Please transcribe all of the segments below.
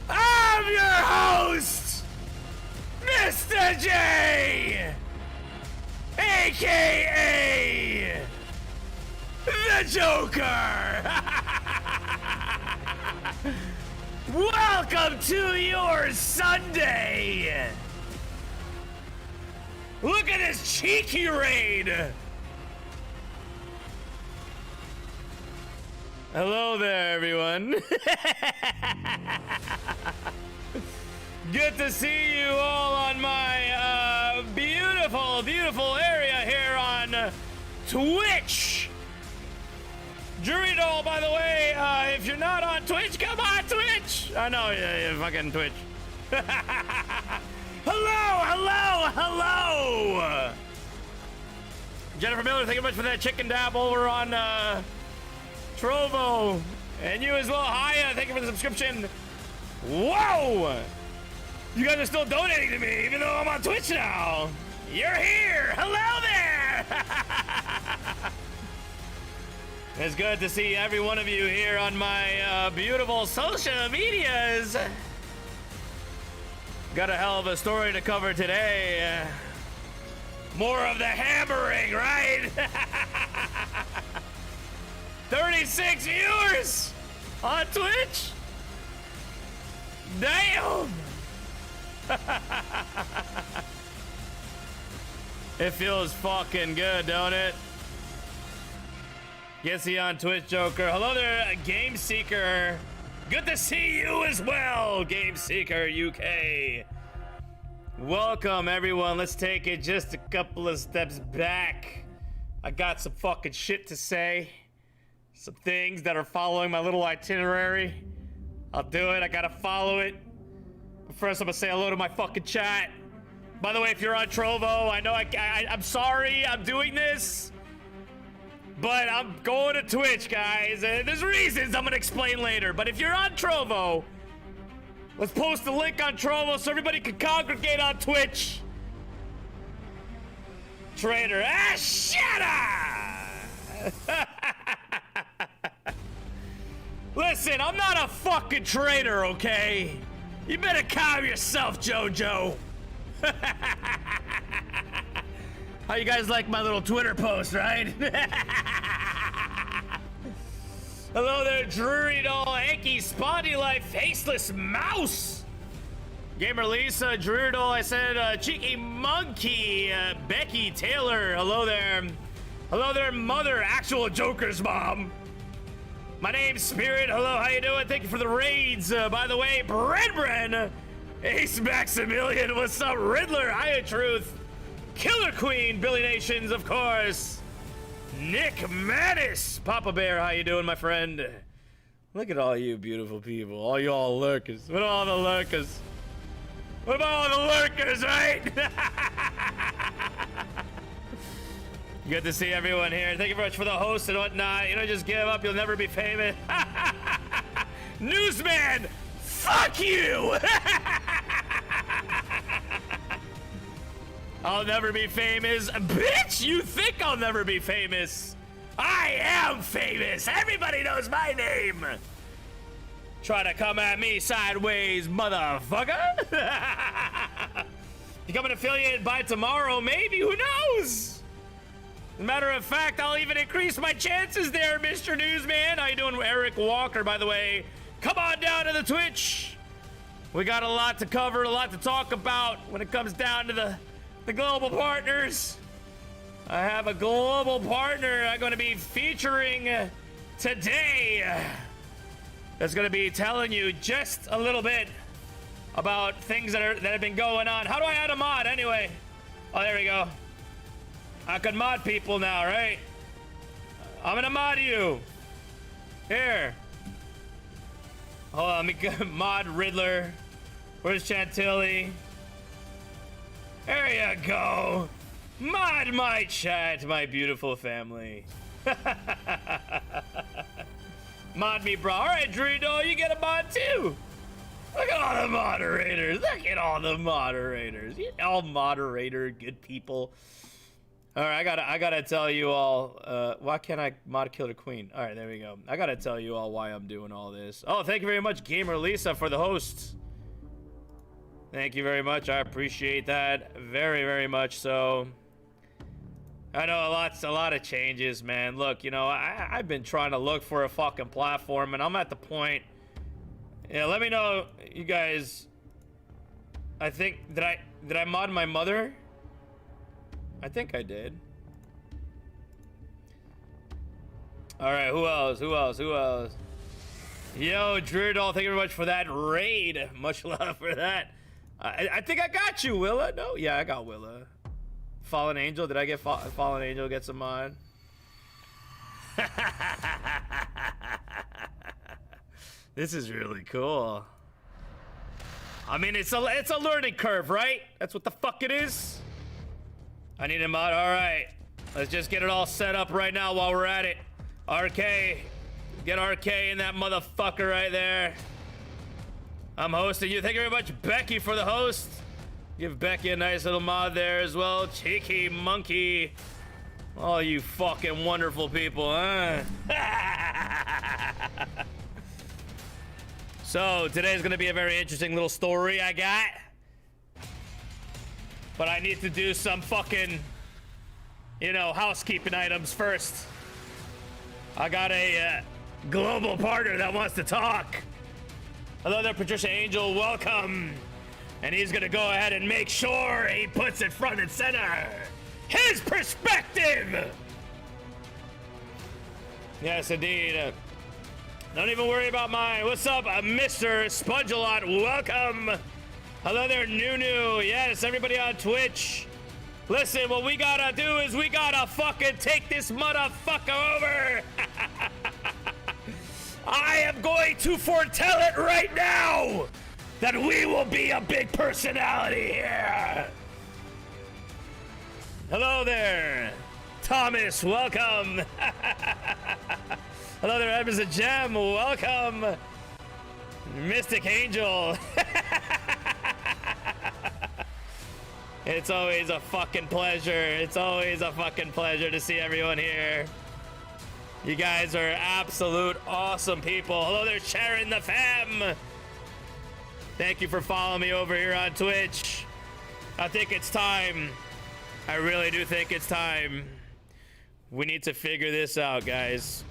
I'm your host, Mr. J, aka the Joker. Welcome to your Sunday. Look at this cheeky raid. Hello there, everyone. Good to see you all on my beautiful, beautiful area here on Twitch. Druidol, by the way, if you're not on Twitch, come on Twitch. I know, yeah, fucking Twitch. Hello, hello, hello. Jennifer Miller, thank you much for that chicken dab over on Trovo. And you as well, Haya, thank you for the subscription. Whoa! You guys are still donating to me, even though I'm on Twitch now. You're here. Hello there. It's good to see every one of you here on my beautiful social medias. Got a hell of a story to cover today. More of the hammering, right? 36 viewers on Twitch. Damn. It feels fucking good, don't it? Get see on Twitch, Joker. Hello there, Game Seeker. Good to see you as well, Game Seeker UK. Welcome, everyone. Let's take it just a couple of steps back. I got some fucking shit to say. Some things that are following my little itinerary. I'll do it. I gotta follow it. But first, I'm gonna say hello to my fucking chat. By the way, if you're on Trovo, I know I'm sorry I'm doing this. But I'm going to Twitch, guys. There's reasons I'm gonna explain later. But if you're on Trovo, let's post the link on Trovo so everybody can congregate on Twitch. Traitor. Ah, shut up! Listen, I'm not a fucking traitor, okay? You better calm yourself, JoJo. How you guys like my little Twitter post, right? Hello there, Drury Doll, Anki, Spondy Life, Faceless Mouse. Gamer Lisa, Drury Doll, I said, Cheeky Monkey, Becky Taylor, hello there. Hello there, Mother, actual Joker's mom. My name's Spirit, hello, how you doing? Thank you for the raids. By the way, Bren, Ace Maximilian, what's up? Riddler, Hiya Truth. Killer Queen, Billy Nations, of course. Nick Mattis, Papa Bear, how you doing, my friend? Look at all you beautiful people, all you all lurkers. What about all the lurkers? What about all the lurkers, right? Good to see everyone here. Thank you very much for the host and whatnot. You know, just give up, you'll never be famous. Newsman, fuck you! I'll never be famous. Bitch, you think I'll never be famous? I am famous. Everybody knows my name. Try to come at me sideways, motherfucker. Become an affiliate by tomorrow, maybe, who knows? As a matter of fact, I'll even increase my chances there, Mr. Newsman. How you doing, Eric Walker, by the way? Come on down to the Twitch. We got a lot to cover, a lot to talk about when it comes down to the global partners. I have a global partner I'm going to be featuring today. That's going to be telling you just a little bit about things that have been going on. How do I add a mod anyway? Oh, there we go. I can mod people now, right? I'm gonna mod you. Here. Hold on, let me mod Riddler. Where's Chantilly? There you go. Mod my chat, my beautiful family. Mod me, bro. All right, Druido, you get a mod too. Look at all the moderators. Look at all the moderators. You all moderator, good people. All right, I gotta tell you all. Why can't I mod Killer Queen? All right, there we go. I gotta tell you all why I'm doing all this. Oh, thank you very much, Gamer Lisa, for the host. Thank you very much. I appreciate that very, very much. So, I know a lot of changes, man. Look, you know, I've been trying to look for a fucking platform, and I'm at the point. Yeah, let me know, you guys. I think did I mod my mother? I think I did. All right, who else? Who else? Who else? Yo, Druidall, thank you very much for that raid. Much love for that. I think I got you, Willa. No, yeah, I got Willa. Fallen Angel, did I get Fallen Angel get some mod? This is really cool. I mean, it's a learning curve, right? That's what the fuck it is. I need a mod. All right, let's just get it all set up right now while we're at it. RK, get RK in that motherfucker right there. I'm hosting you. Thank you very much, Becky, for the host. Give Becky a nice little mod there as well. Cheeky monkey. All you fucking wonderful people, huh? So today's gonna be a very interesting little story I got. But I need to do some fucking, you know, housekeeping items first. I got a global partner that wants to talk. Hello there, Patricia Angel, welcome. And he's gonna go ahead and make sure he puts it front and center. His perspective! Yes, indeed. Don't even worry about mine. What's up, Mr. Spongelot? Welcome. Hello there, Nunu. Yes, everybody on Twitch. Listen, what we gotta do is we gotta fucking take this motherfucker over. I am going to foretell it right now that we will be a big personality here. Hello there, Thomas. Welcome. Hello there, Evans and Gem. Welcome. Mystic Angel. It's always a fucking pleasure. It's always a fucking pleasure to see everyone here. You guys are absolute awesome people. Hello there, Sharon the Fam. Thank you for following me over here on Twitch. I think it's time. I really do think it's time. We need to figure this out, guys.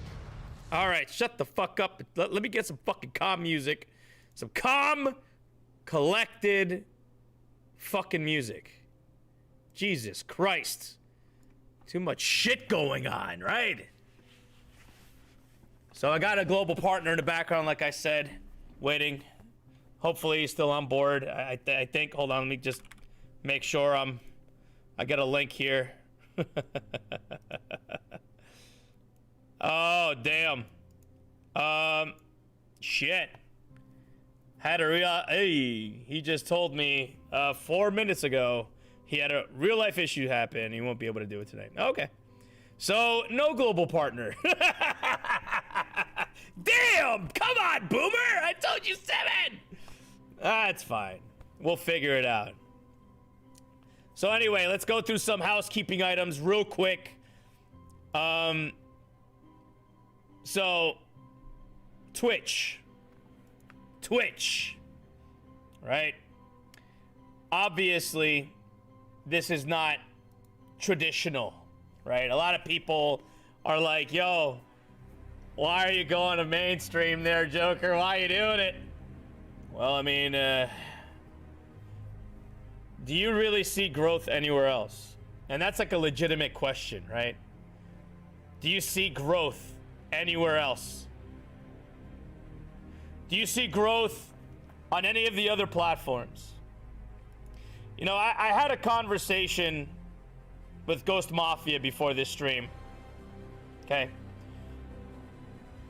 All right, shut the fuck up. Let me get some fucking calm music. Some calm, collected fucking music. Jesus Christ. Too much shit going on, right? So I got a global partner in the background, like I said, waiting. Hopefully he's still on board. I think, hold on, let me just make sure I get a link here. Oh, damn. Shit. Had a hey, he just told me 4 minutes ago he had a real life issue happen. He won't be able to do it tonight. Okay. So, no global partner. Damn! Come on, Boomer! I told you 7! That's fine. We'll figure it out. So anyway, let's go through some housekeeping items real quick. So, Twitch, right? Obviously, this is not traditional, right? A lot of people are like, yo, why are you going to mainstream there, Joker? Why are you doing it? Well, I mean, do you really see growth anywhere else? And that's like a legitimate question, right? Do you see growth anywhere else? Do you see growth on any of the other platforms? You know, I had a conversation with Ghost Mafia before this stream. Okay?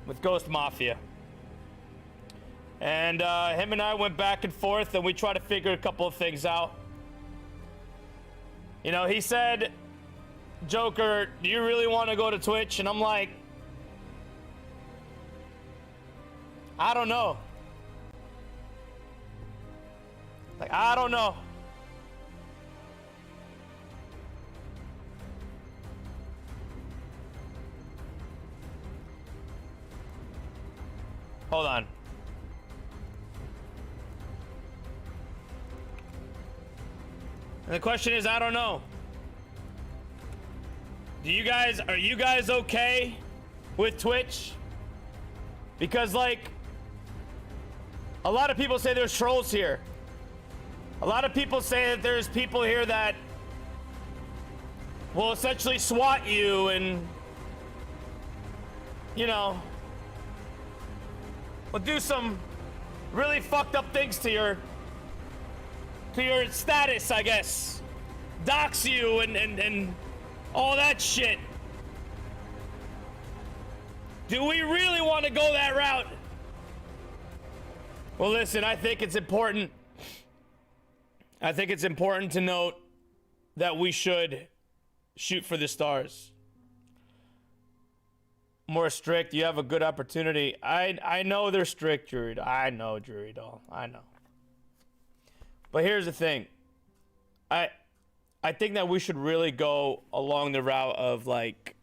With Ghost Mafia. And him and I went back and forth and we tried to figure a couple of things out. You know, he said, Joker, do you really want to go to Twitch? And I'm like, I don't know. Like, I don't know. Hold on. And the question is, I don't know. Are you guys okay with Twitch? Because, like, a lot of people say there's trolls here. A lot of people say that there's people here that will essentially SWAT you and, you know, will do some really fucked up things to your status, I guess. Dox you and all that shit. Do we really want to go that route? Well, listen, I think it's important. I think it's important to note that we should shoot for the stars. More strict, you have a good opportunity. I know they're strict, Druid. I know, Druid Doll. I know. But here's the thing. I think that we should really go along the route of, like,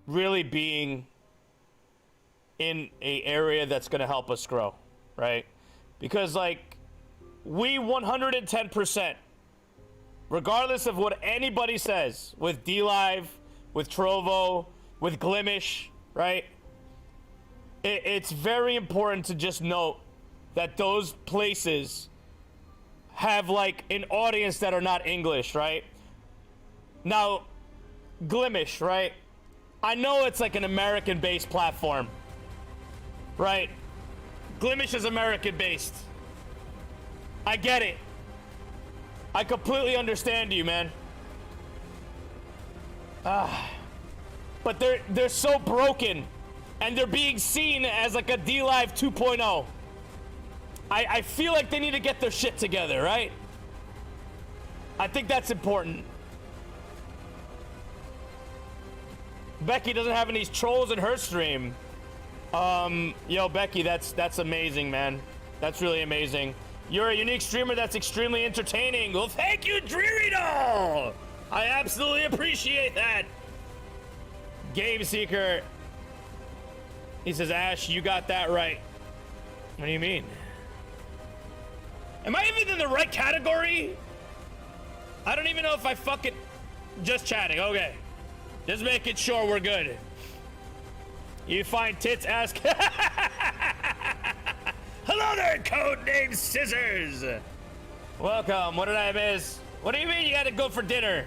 really being in a area that's going to help us grow, right? Because, like, we 110%, regardless of what anybody says, with DLive, with Trovo, with Glimish, right? It's very important to just note that those places have, like, an audience that are not English, right? Now, Glimish, right? I know it's like an American-based platform, right? Glimish is American-based. I get it. I completely understand you, man. But they're so broken, and they're being seen as like a DLive 2.0. I feel like they need to get their shit together, right? I think that's important. Becky doesn't have any trolls in her stream. Yo, Becky, that's amazing, man. That's really amazing. You're a unique streamer that's extremely entertaining. Well, thank you, Dreary Doll. I absolutely appreciate that. Game Seeker. He says, Ash, you got that right. What do you mean? Am I even in the right category? I don't even know if I fucking... Just chatting, okay. Just making sure we're good. You find tits, ask... Hello there, Codename Scissors! Welcome, what did I miss? What do you mean you gotta go for dinner?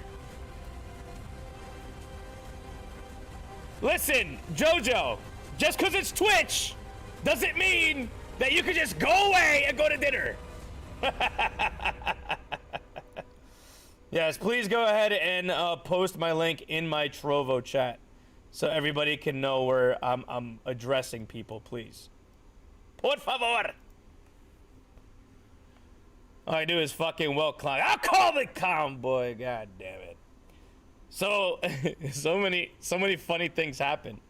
Listen, Jojo, just because it's Twitch doesn't mean that you can just go away and go to dinner. Yes, please go ahead and post my link in my Trovo chat so everybody can know where I'm addressing people, please. Por favor. All I do is fucking well clown. I'll call the clown boy. God damn it. So, so many funny things happen.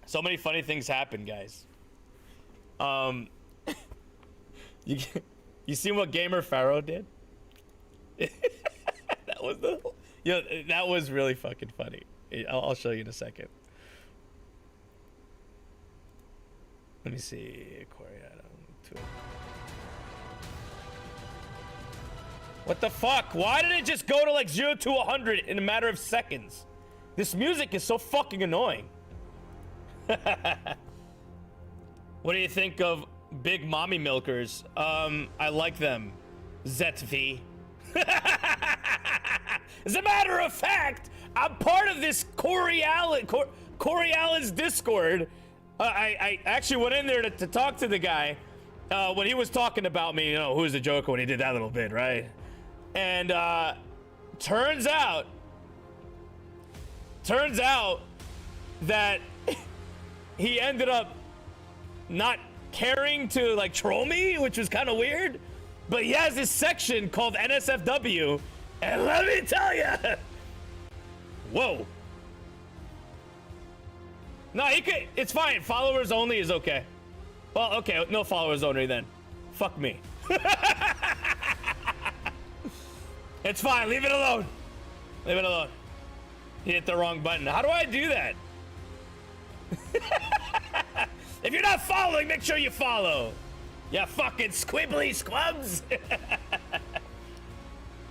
So many funny things happen, guys. You see what Gamer Pharaoh did? That was really fucking funny. I'll show you in a second. Let me see. What the fuck? Why did it just go to like 0 to 100 in a matter of seconds? This music is so fucking annoying. What do you think of Big Mommy Milkers? I like them. ZV. As a matter of fact, I'm part of this Corey Allen's Discord. I actually went in there to talk to the guy when he was talking about me, you know, who's the Joker when he did that little bit, right? And turns out that he ended up not caring to like troll me, which was kind of weird. But he has this section called NSFW, and let me tell you, whoa. No, he could. It's fine. Followers only is okay. Well, okay, no followers only then. Fuck me. It's fine. Leave it alone. Leave it alone. You hit the wrong button. How do I do that? If you're not following, make sure you follow. You fucking squibbly squubs.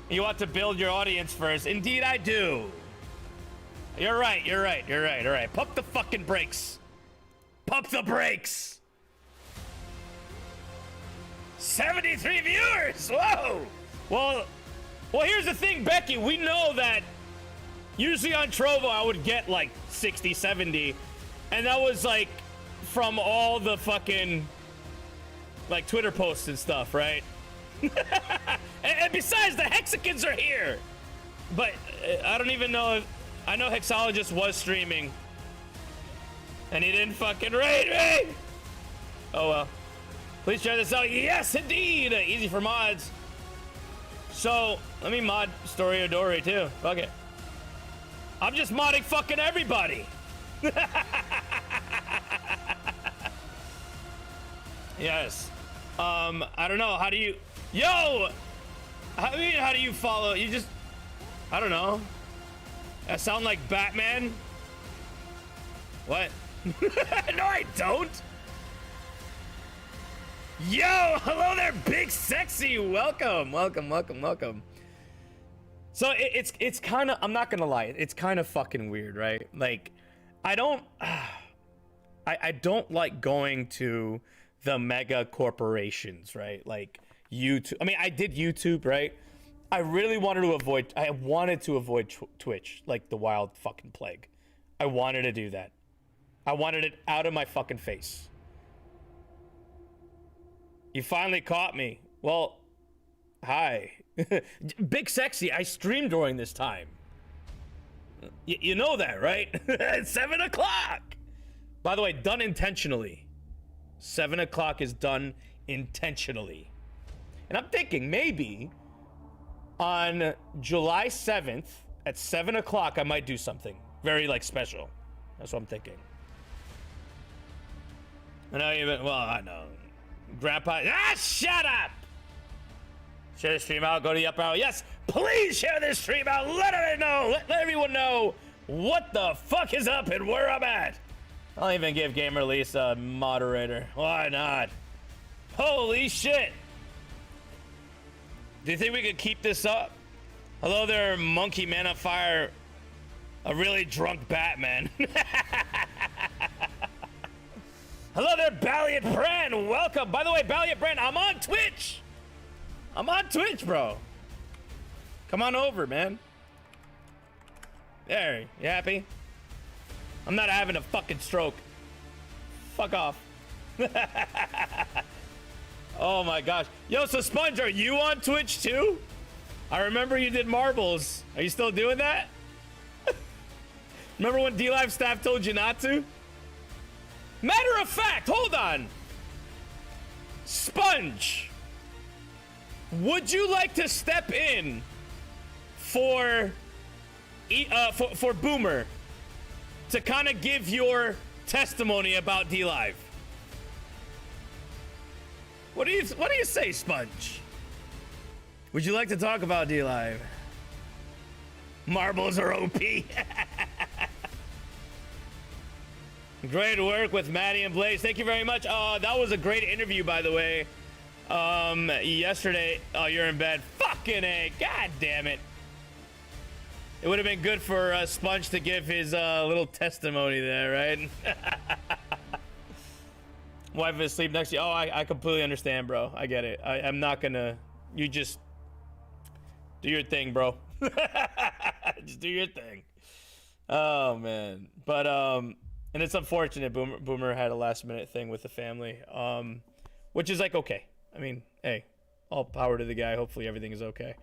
You want to build your audience first. Indeed, I do. You're right. All right. Pump the fucking brakes. Pump the brakes. 73 viewers. Whoa. Well, here's the thing, Becky. We know that usually on Trovo, I would get like 60, 70. And that was like from all the fucking like Twitter posts and stuff, right? and besides, the Hexicans are here. But I don't even know if... I know Hexologist was streaming. And he didn't fucking raid me! Oh well. Please share this out. Yes, indeed! Easy for mods. So, let me mod Story Odori too. Fuck it. I'm just modding fucking everybody! Yes. I don't know. How do you... Yo! How do you follow? You just... I don't know. I sound like Batman? What? No, I don't! Yo! Hello there, Big Sexy! Welcome! So it's kind of... I'm not gonna lie. It's kind of fucking weird, right? Like, I don't... I don't like going to the mega corporations, right? Like YouTube. I mean, I did YouTube, right? I really wanted to avoid... I wanted to avoid Twitch like the wild fucking plague. I wanted to do that. I wanted it out of my fucking face. You finally caught me. Well, hi. Big Sexy, I streamed during this time. You know that, right? It's 7 o'clock. By the way, done intentionally. 7 o'clock is done intentionally. And I'm thinking maybe on July 7th at 7 o'clock, I might do something very like special. That's what I'm thinking. And I know. Grandpa, shut up! Share the stream out, go to the up arrow. Yes, please share this stream out. Let everyone know what the fuck is up and where I'm at. I'll even give GamerLease a moderator. Why not? Holy shit. Do you think we could keep this up? Hello there, Monkey Man on Fire. A really drunk Batman. Hello there, Valiant Brand. Welcome. By the way, Valiant Brand, I'm on Twitch. I'm on Twitch, bro. Come on over, man. There, you happy? I'm not having a fucking stroke. Fuck off. Oh my gosh. Yo, so Sponge, are you on Twitch too? I remember you did marbles. Are you still doing that? Remember when DLive staff told you not to? Matter of fact, hold on. Sponge, would you like to step in for Boomer to kind of give your testimony about DLive? What do you say, Sponge? Would you like to talk about DLive? Marbles are OP. Great work with Maddie and Blaze. Thank you very much. That was a great interview, by the way. Yesterday. Oh, you're in bed. Fucking A. God damn it. It would have been good for Sponge to give his little testimony there, right? Wife is asleep next to you. Oh, I completely understand, bro. I get it. I'm not gonna... You just... Do your thing, bro. Just do your thing. Oh, man. But, and it's unfortunate Boomer had a last minute thing with the family. Which is like, okay. I mean, hey, all power to the guy. Hopefully everything is okay.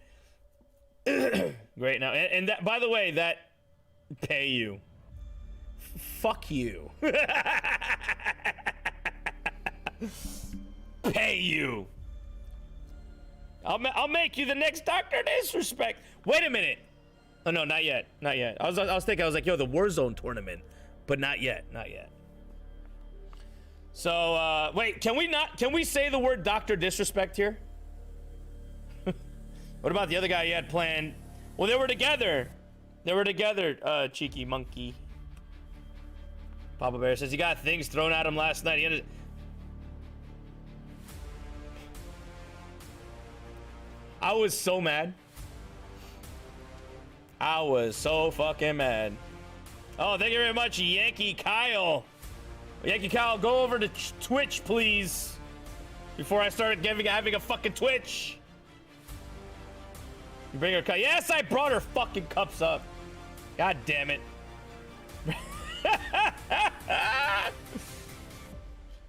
Great. Now, and that, by the way, that pay you. Fuck you. Pay you. I'll make you the next Dr. Disrespect. Wait a minute. Oh no, not yet. Not yet. I was thinking, I was like, yo, the Warzone tournament. But not yet. Not yet. So wait, can we say the word Dr. Disrespect here? What about the other guy you had planned? Well, they were together. They were together, cheeky monkey. Papa Bear says he got things thrown at him last night. He had I was so mad. I was so fucking mad. Oh, thank you very much, Yankee Kyle. Yankee Kyle, go over to Twitch, please. Before I started having a fucking Twitch. You bring her cup. Yes, I brought her fucking cups up. God damn it.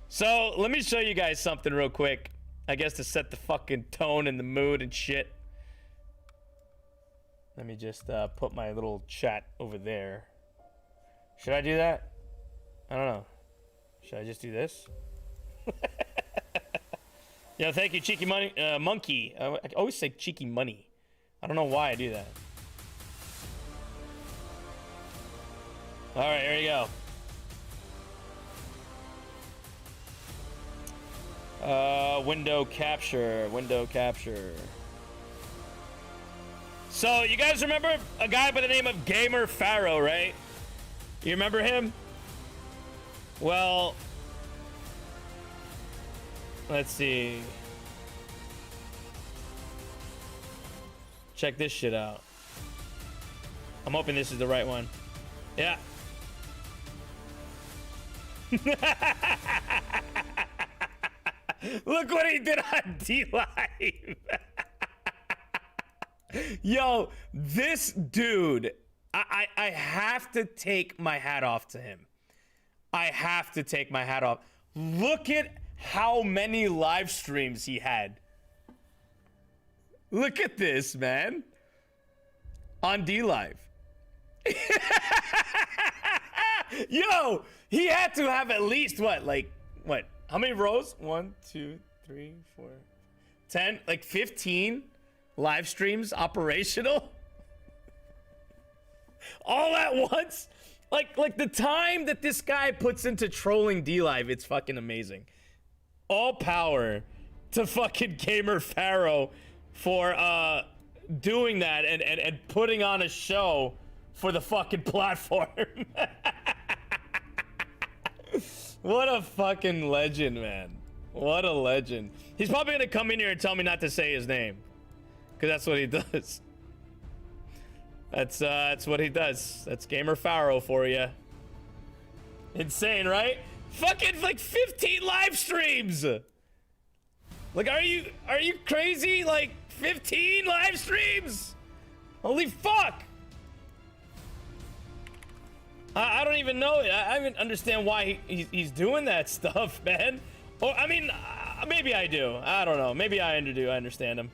So, let me show you guys something real quick. I guess to set the fucking tone and the mood and shit. Let me just put my little chat over there. Should I do that? I don't know. Should I just do this? Yeah, thank you, Cheeky Money, Monkey. I always say Cheeky Money. I don't know why I do that. All right, here you go. Window capture. So, you guys remember a guy by the name of Gamer Pharaoh, right? You remember him? Well, let's see. Check this shit out. I'm hoping this is the right one. Yeah. Look what he did on D-Live. Yo, this dude, I have to take my hat off to him. I have to take my hat off. Look at how many live streams he had. Look at this, man. On D-Live. Yo, he had to have at least what? How many rows? 1, 2, 3, 4, 10, like 15 live streams operational all at once. Like the time that this guy puts into trolling D-Live, it's fucking amazing. All power to fucking Gamer Pharaoh for doing that and putting on a show for the fucking platform. What a fucking legend, man. What a legend. He's probably gonna come in here and tell me not to say his name, because that's what he does. That's what he does. That's Gamer Pharaoh for you. Insane, right? Fucking like 15 live streams. Like, are you crazy? Like 15 live streams? Holy fuck. I don't even know it. I don't understand why he's doing that stuff, man. Or, I mean, maybe I do. I don't know. Maybe I do. I understand him.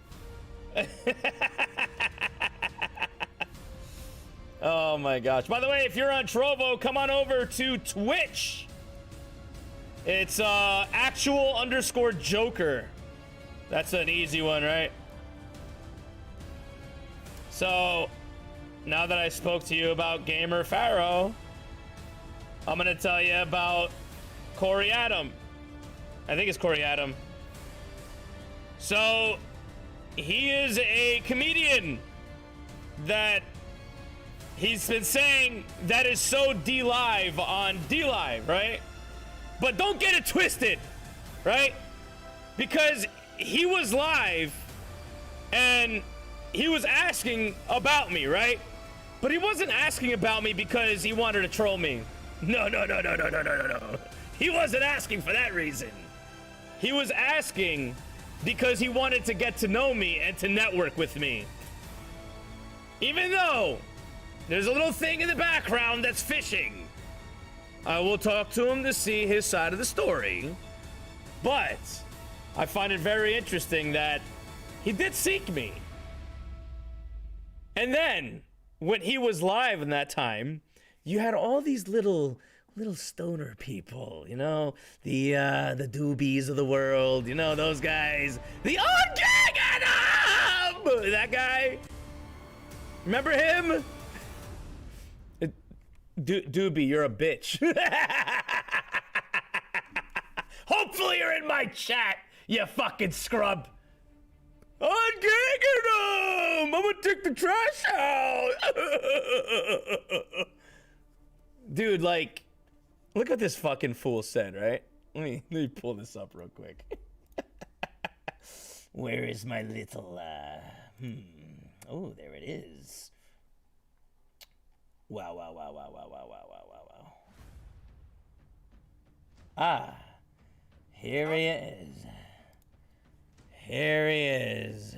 Oh my gosh. By the way, if you're on Trovo, come on over to Twitch. It's actual_Joker. That's an easy one, right? So, now that I spoke to you about Gamer Pharaoh, I'm gonna tell you about Corey Adam. I think it's Corey Adam. So, he is a comedian that he's been saying that is so D-Live on D-Live, right? But don't get it twisted, right? Because he was live and he was asking about me, right? But he wasn't asking about me because he wanted to troll me. No. He wasn't asking for that reason. He was asking because he wanted to get to know me and to network with me. Even though there's a little thing in the background that's fishing. I will talk to him to see his side of the story. But I find it very interesting that he did seek me. And then, when he was live in that time, you had all these little stoner people, you know, the doobies of the world, you know, those guys, the Ungangadam! That guy, remember him? Doobie, you're a bitch. Hopefully you're in my chat, you fucking scrub. Ungangadam! I'm gonna take the trash out. Dude, like Look what this fucking fool said, right? Let me pull this up real quick. Where is my little, Oh, there it is. Wow, wow, wow, wow, wow, wow, wow, wow, wow, wow. Ah, here he is. Here he is.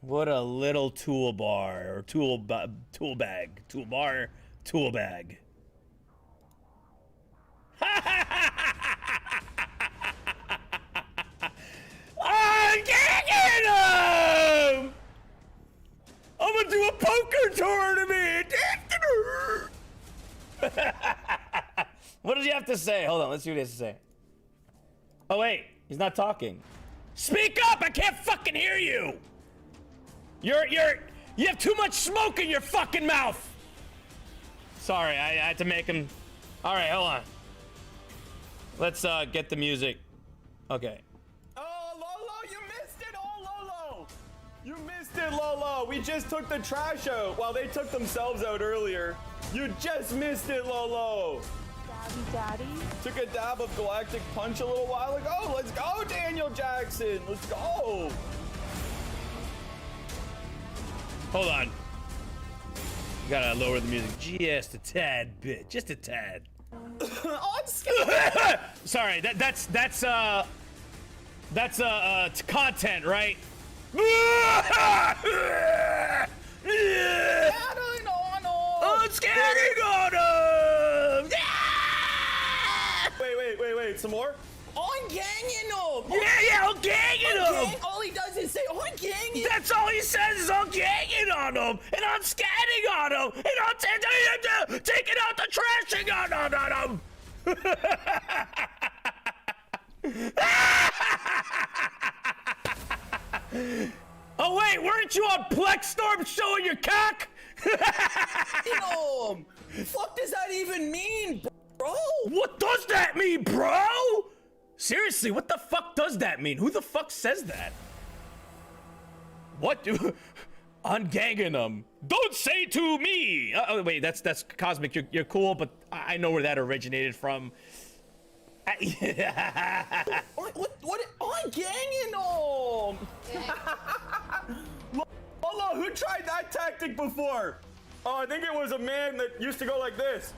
What a little toolbar, or tool bag, toolbar, tool bag. I'm getting him! I'm gonna do a poker tournament. What does he have to say? Hold on, let's see what he has to say. Oh wait, he's not talking. Speak up! I can't fucking hear you. You have too much smoke in your fucking mouth. Sorry, I had to make him. All right, hold on. Let's get the music. Okay. Oh, Lolo, you missed it! Oh, Lolo! You missed it, Lolo! We just took the trash out while they took themselves out earlier. You just missed it, Lolo! Daddy? Took a dab of Galactic Punch a little while ago. Let's go, Daniel Jackson! Let's go! Hold on. Gotta lower the music just a tad bit. Just a tad. Oh, I'm scared! Sorry, that's content, right? I'm scaring on him! Wait, some more? I'm ganging him! Yeah, I'm ganging him! All he does is say, I'm ganging! That's all he says is I'm ganging on him, and I'm scanning on him, and I'm taking out the trashing on him! Oh wait, weren't you on Plexstorm showing your cock? Fuck does that even mean, bro? What does that mean, bro? Seriously, what the fuck does that mean? Who the fuck says that? What do... I'm ganging them. Don't say to me! Oh, wait, that's Cosmic. You're cool, but I know where that originated from. What? I'm ganging him! Lolo, who tried that tactic before? Oh, I think it was a man that used to go like this.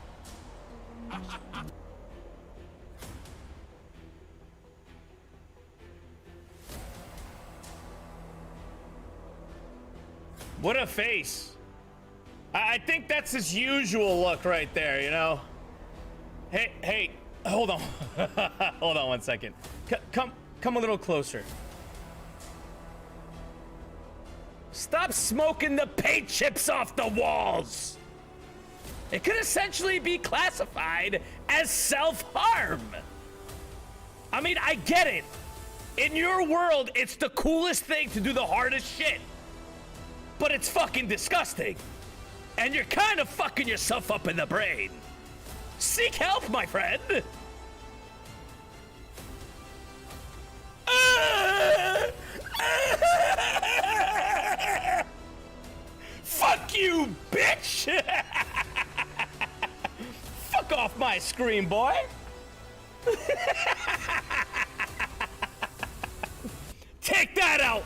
What a face. I think that's his usual look right there, you know? Hey, hold on. Hold on one second. Come a little closer. Stop smoking the paint chips off the walls. It could essentially be classified as self-harm. I mean, I get it. In your world, it's the coolest thing to do the hardest shit. But it's fucking disgusting. And you're kind of fucking yourself up in the brain. Seek help, my friend. Fuck you, bitch. Fuck off my screen, boy. Take that out.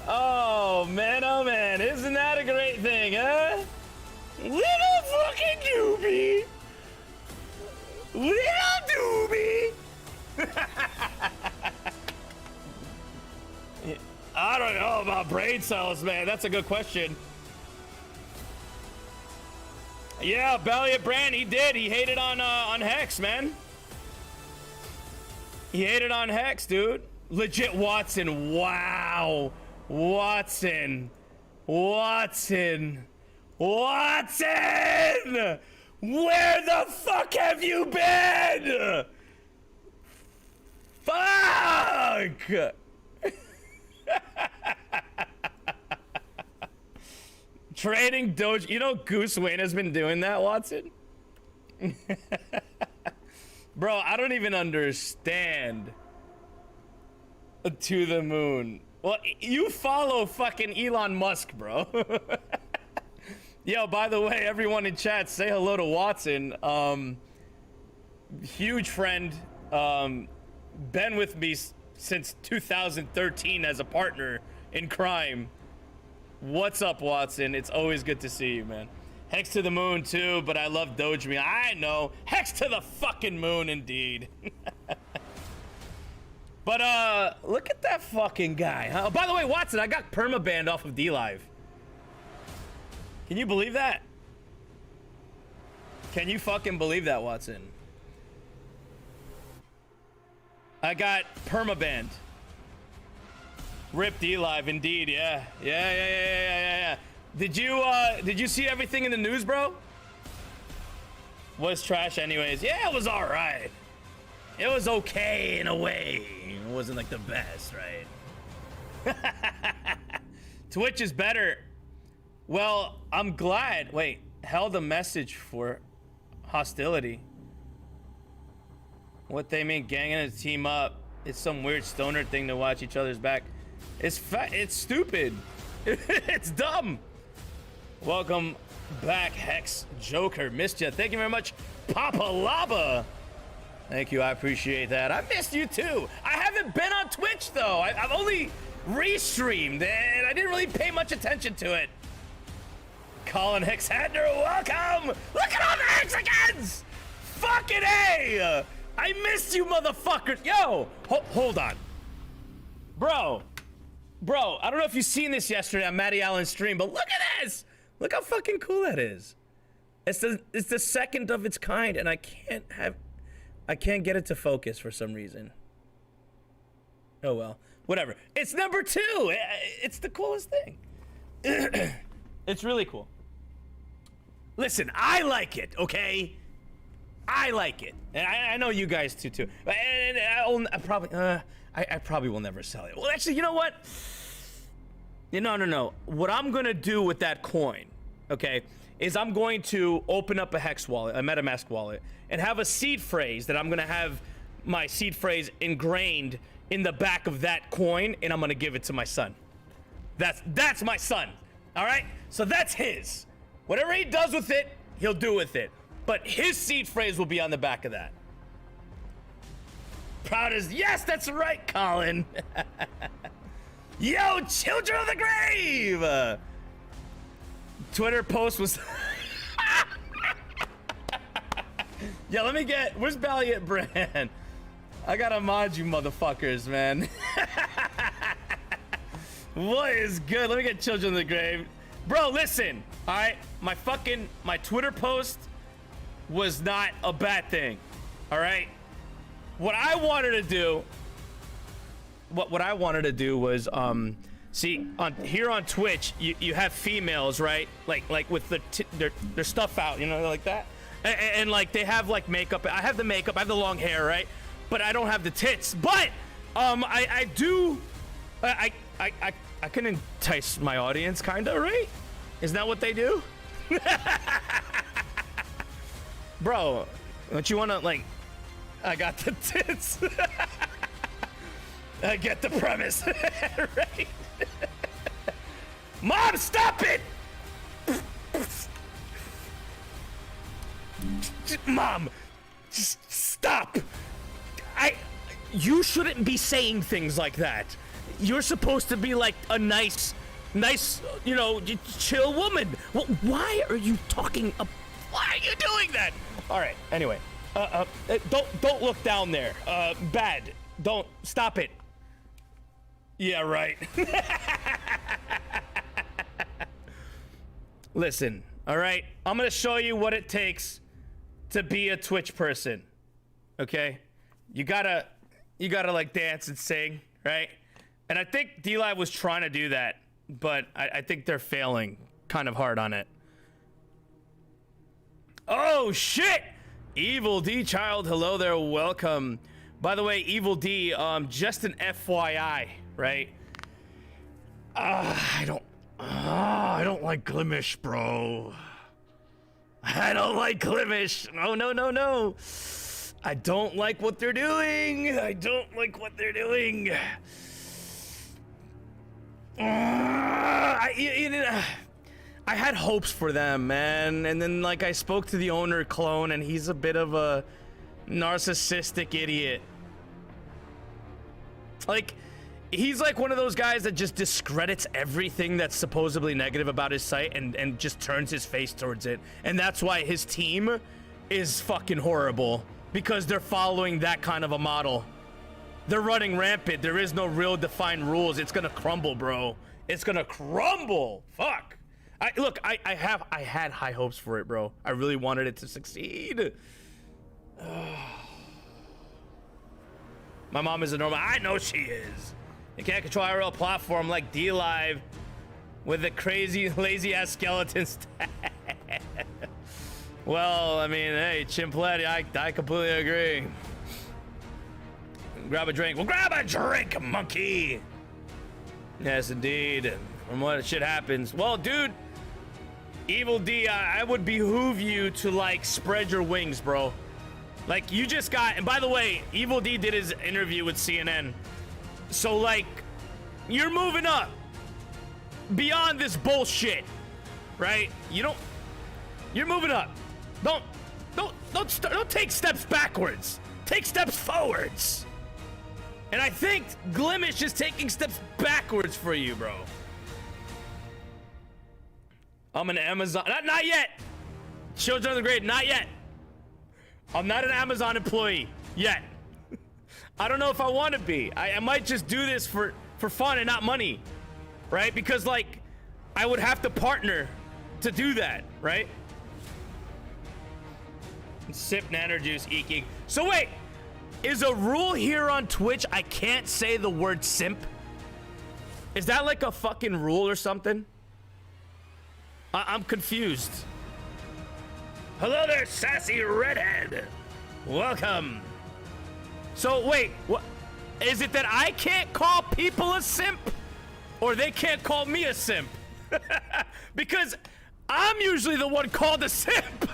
Oh man, isn't that a great thing, huh? Little fucking doobie! Little doobie! I don't know about brain cells, man. That's a good question. Yeah, Belliot Brand, he did. He hated on Hex, man. He hated on Hex, dude. Legit Watson, wow. Watson! Where the fuck have you been? Fuck! Trading Doge. You know Goose Wayne has been doing that, Watson? Bro, I don't even understand. To the moon. Well, you follow fucking Elon Musk, bro. Yo, by the way, everyone in chat, say hello to Watson. Huge friend. Been with me since 2013 as a partner in crime. What's up, Watson? It's always good to see you, man. Hex to the moon too, but I love Dojimi. I know. Hex to the fucking moon, indeed. But look at that fucking guy. Huh? Oh, by the way, Watson, I got permabanned off of DLive. Can you believe that? Can you fucking believe that, Watson? I got permabanned. Rip DLive, indeed. Yeah. Did you see everything in the news, bro? Was trash anyways. Yeah, it was all right. It was okay in a way. It wasn't like the best, right? Twitch is better. Well, I'm glad. Wait, held a message for hostility. What they mean, ganging a team up. It's some weird stoner thing to watch each other's back. It's stupid. It's dumb. Welcome back, Hex Joker. Missed you. Thank you very much, Papa Lava. Thank you. I appreciate that. I missed you too. I haven't been on Twitch though. I've only restreamed and I didn't really pay much attention to it. Colin Hexander, welcome. Look at all the Hexagons. Fucking A. I missed you, motherfuckers. Yo, hold on. Bro, I don't know if you've seen this yesterday on Matty Allen's stream, but look at this. Look how fucking cool that is. It's the second of its kind, and I can't get it to focus for some reason. Oh well, whatever. It's number 2. It's the coolest thing. It's really cool. Listen, I like it, okay? I like it, and I know you guys too. And I probably will never sell it. Well, actually, you know what? No. What I'm gonna do with that coin, okay, is I'm going to open up a Hex wallet, a MetaMask wallet, and have a seed phrase that I'm gonna have my seed phrase ingrained in the back of that coin, and I'm gonna give it to my son. That's my son. All right. So that's his. Whatever he does with it, he'll do with it. But his seed phrase will be on the back of that. Proud as, yes, that's right, Colin. Yo, children of the grave. Twitter post was. Yeah, let me get. Where's Valiant Brand? I gotta mod you, motherfuckers, man. What is good? Let me get children of the grave. Bro, listen. All right, my Twitter post was not a bad thing. All right. What I wanted to do was see here on Twitch you have females, right? Like with their stuff out, you know, like that, and like they have like makeup. I have the makeup, I have the long hair, right? But I don't have the tits. But I can entice my audience, kinda, right? Isn't that what they do? Bro, don't you wanna like? I got the tits. I get the premise, right? Mom, stop it! Mom, just stop. You shouldn't be saying things like that. You're supposed to be like a nice, you know, chill woman. Well, why are you talking? Why are you doing that? All right. Anyway, don't look down there. Bad. Don't stop it. Yeah, right. Listen, all right? I'm gonna show you what it takes to be a Twitch person, okay? You gotta like dance and sing, right? And I think DLive was trying to do that, but I think they're failing kind of hard on it. Oh, shit! Evil D Child, hello there, welcome. By the way, Evil D, just an FYI, right? I don't like Glimish, bro. I don't like Glimish. No. I don't like what they're doing. I don't like what they're doing. I had hopes for them, man, and then like I spoke to the owner, Clone, and he's a bit of a narcissistic idiot. Like, he's like one of those guys that just discredits everything that's supposedly negative about his site and just turns his face towards it. And that's why his team is fucking horrible, because they're following that kind of a model. They're running rampant. There is no real defined rules. It's gonna crumble, bro. It's gonna crumble. Fuck. I had high hopes for it, bro. I really wanted it to succeed. My mom is a normal. I know she is. You can't control a real platform like DLive with the crazy, lazy ass skeletons. Well, I mean, hey, Chimpletti, I completely agree. Grab a drink. Well, grab a drink, monkey. Yes, indeed. From what shit happens. Well, dude, Evil D, I would behoove you to like spread your wings, bro. Like, you just got, and by the way, Evil D did his interview with CNN. So like, you're moving up beyond this bullshit, right? You're moving up. Don't take steps backwards. Take steps forwards. And I think Glimish is taking steps backwards for you, bro. I'm an Amazon. Not yet. Children of the Great. Not yet. I'm not an Amazon employee yet. I don't know if I want to be. I might just do this for fun and not money, right? Because like, I would have to partner to do that, right? Sip Nano Juice, eking. So wait, is a rule here on Twitch I can't say the word simp? Is that like a fucking rule or something? I'm confused. Hello there, sassy redhead. Welcome. So wait, what? Is it that I can't call people a simp? Or they can't call me a simp? Because I'm usually the one called a simp.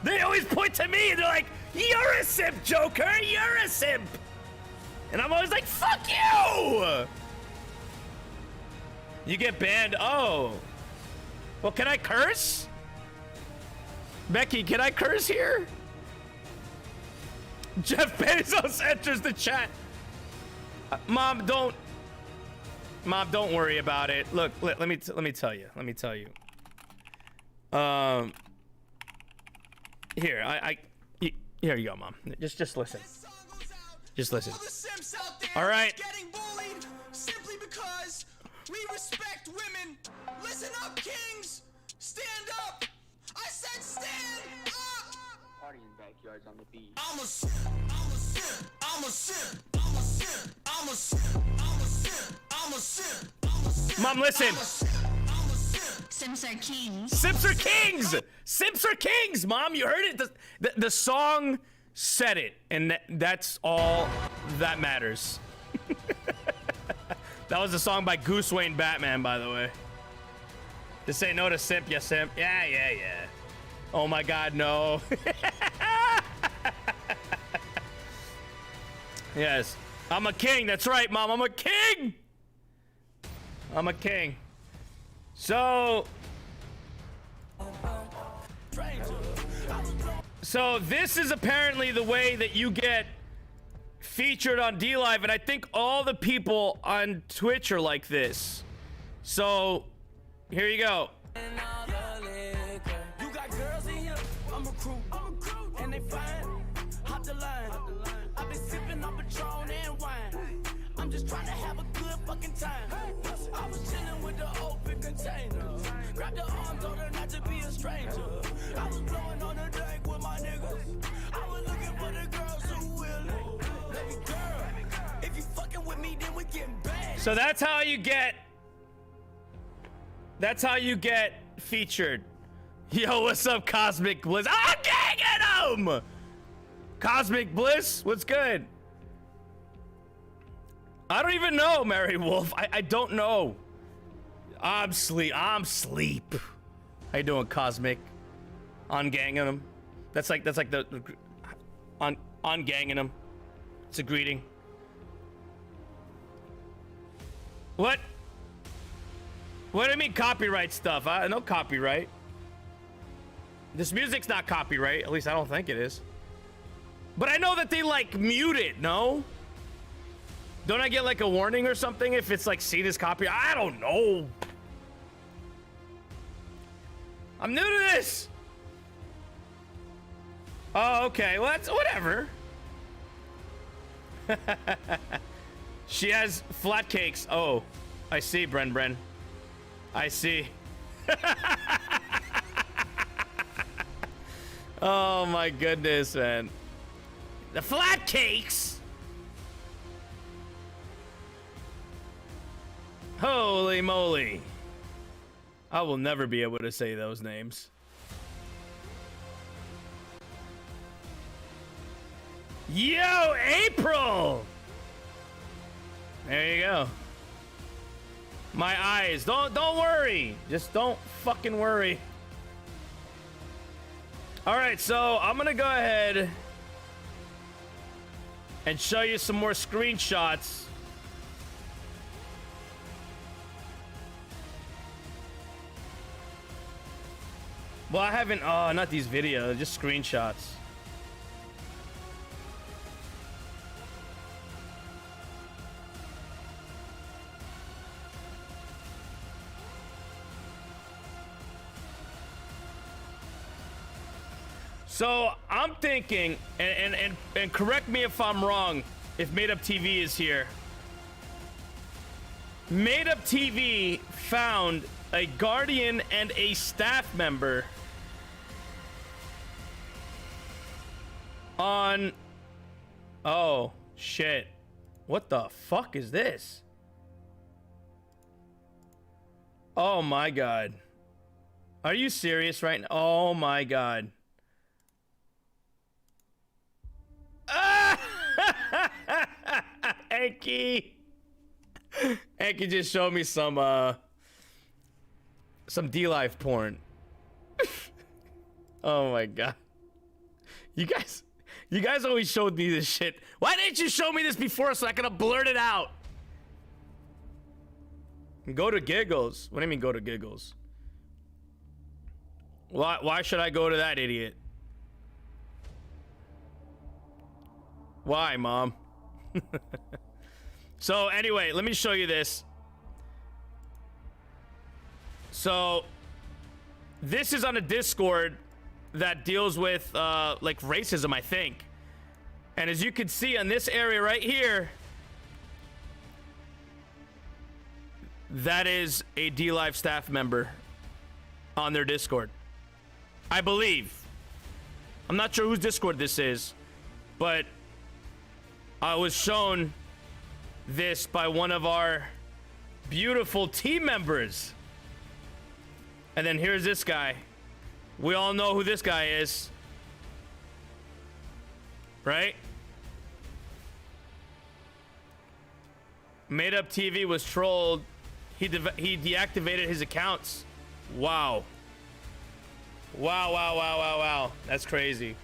They always point to me and they're like, you're a simp, Joker, you're a simp. And I'm always like, fuck you. You get banned, oh. Well, can I curse? Becky, can I curse here? Jeff Bezos enters the chat. Mom, don't worry about it. Look, let me tell you. Here, here you go, Mom. Just listen. Just listen. All right. Simply because we respect women. Listen up, kings. Stand up. I said stand up. Party in backyards on the beach. I'm a simp. I'm a simp. I'm a simp. I'm a simp. I'm a simp. I'm a simp. I'm a simp. I'm a simp. Mom, listen. I'm a simp. Simps are kings. Simps are kings. Simps are kings, Mom. You heard it. The song said it, and that's all that matters. That was a song by Goose Wayne Batman, by the way. To say no to simp, yeah, simp. Yeah. Oh my God, no. Yes, I'm a king. That's right, Mom. I'm a king. I'm a king. So this is apparently the way that you get featured on DLive, and I think all the people on Twitch are like this. So here you go. You got girls in here. I'm a crew. And they fine. Hop the line. I've been sipping on Patron and wine. I'm just trying to have a good fucking time. I was chilling with the open container. Grab the arm, told her not to be a stranger. I was blowing on the drink with my niggas. I was looking for the girls who will. Baby girl, if you fucking with me, then we getting bad. So that's how you get. That's how you get featured. Yo, what's up, Cosmic Bliss? I'm ganging him! Cosmic Bliss, what's good? I don't even know, Mary Wolf. I don't know. I'm sleep. How you doing, Cosmic? On ganging him. That's like the on ganging him. It's a greeting. What? What do you mean copyright stuff? No copyright. This music's not copyright. At least I don't think it is. But I know that they like mute it, no? Don't I get like a warning or something if it's like seen as copyright? I don't know. I'm new to this. Oh, okay. Well, that's whatever. She has flat cakes. Oh, I see, Bren. I see. Oh my goodness, man. The flat cakes. Holy moly. I will never be able to say those names. Yo, April! There you go. My eyes. Don't worry. Just don't fucking worry. All right, so I'm gonna go ahead and show you some more screenshots. Well, I haven't. Oh, not these videos. Just screenshots. So I'm thinking, and correct me if I'm wrong, if Made Up TV is here. Made Up TV found a Guardian and a staff member on... Oh, shit. What the fuck is this? Oh my god. Are you serious right now? Oh my god. Enki just showed me some D-Life porn. Oh my god. You guys always showed me this shit. Why didn't you show me this before so I could have blurted it out? Go to Giggles. What do you mean go to Giggles? Why should I go to that idiot? Why, Mom? So anyway, let me show you this. So this is on a Discord that deals with like racism, I think. And as you can see on this area right here, that is a D-Live staff member on their Discord, I believe. I'm not sure whose Discord this is, but I was shown this by one of our beautiful team members. And then here's this guy. We all know who this guy is, right? Made Up TV was trolled. He deactivated his accounts. Wow. Wow. That's crazy.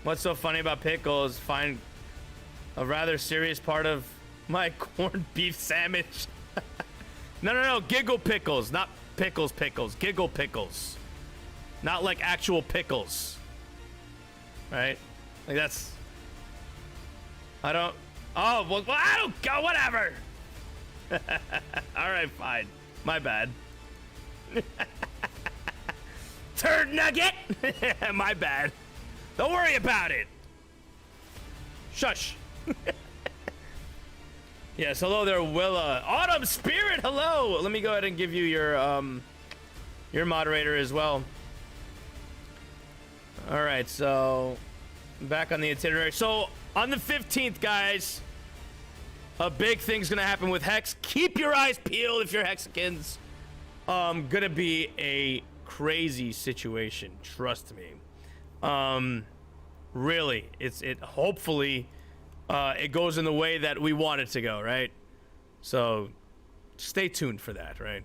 What's so funny about pickles? Find a rather serious part of my corned beef sandwich. No. Giggle pickles, not pickles. Giggle pickles. Not like actual pickles. Right? Like that's... I don't... Oh, well, I don't go, whatever. Alright, fine. My bad. Turd nugget! My bad. Don't worry about it. Shush. Yes, hello there, Willa. Autumn Spirit, hello. Let me go ahead and give you your moderator as well. All right, so back on the itinerary. So on the 15th, guys, a big thing's gonna happen with Hex. Keep your eyes peeled if you're Hexicans. Gonna be a crazy situation. Trust me. Really, hopefully it goes in the way that we want it to go, right? So stay tuned for that, right?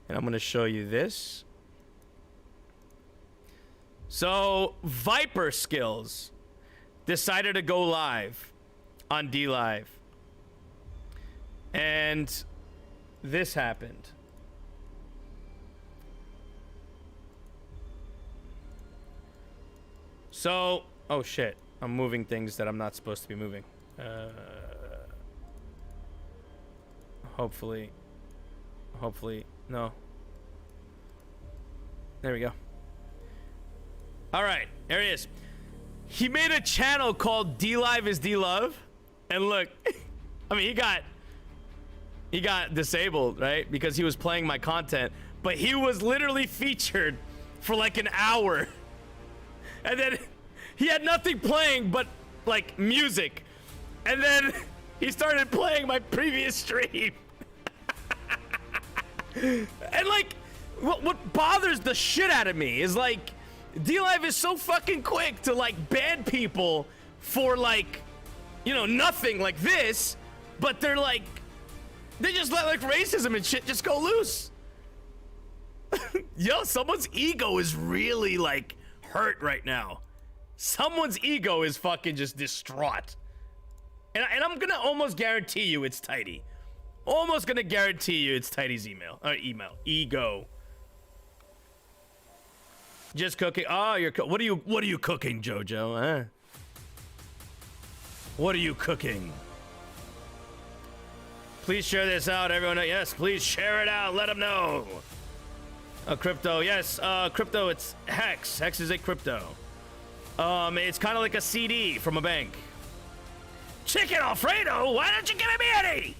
And I'm gonna show you this. So Viper Skills decided to go live on D-Live. And this happened. So, oh shit. I'm moving things that I'm not supposed to be moving. Hopefully, no. There we go. All right, there he is. He made a channel called D-Live is D-Love. And look, I mean, he got disabled, right? Because he was playing my content. But he was literally featured for like an hour. And then he had nothing playing but like music. And then he started playing my previous stream. And like, what bothers the shit out of me is like, D-Live is so fucking quick to like ban people for like, you know, nothing like this, but they're like, they just let like racism and shit just go loose. Yo, someone's ego is really like hurt right now. Someone's ego is fucking just distraught. And I'm gonna almost guarantee you it's Tidy. Almost gonna guarantee you it's Tidy's email. Ego. Just cooking. Oh, you're what are you cooking, Jojo? Huh? What are you cooking? Please share this out, everyone. Yes, please share it out. Let them know. Crypto. Yes, crypto. It's Hex. Hex is a crypto. It's kind of like a CD from a bank. Chicken Alfredo. Why don't you give me any?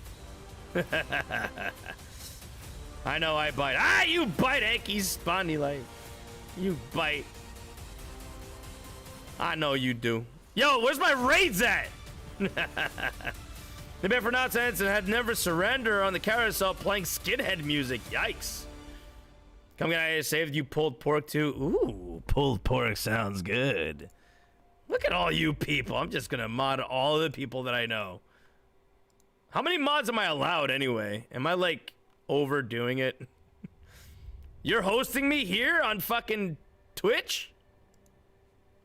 I know I bite. Ah, you bite, Hanky's Spondy like. You bite. I know you do. Yo, where's my raids at? They been for nonsense and had never surrender on the carousel playing skinhead music. Yikes. Come on, I saved you pulled pork too. Ooh, pulled pork sounds good. Look at all you people. I'm just gonna mod all the people that I know. How many mods am I allowed anyway? Am I like overdoing it? You're hosting me here on fucking Twitch?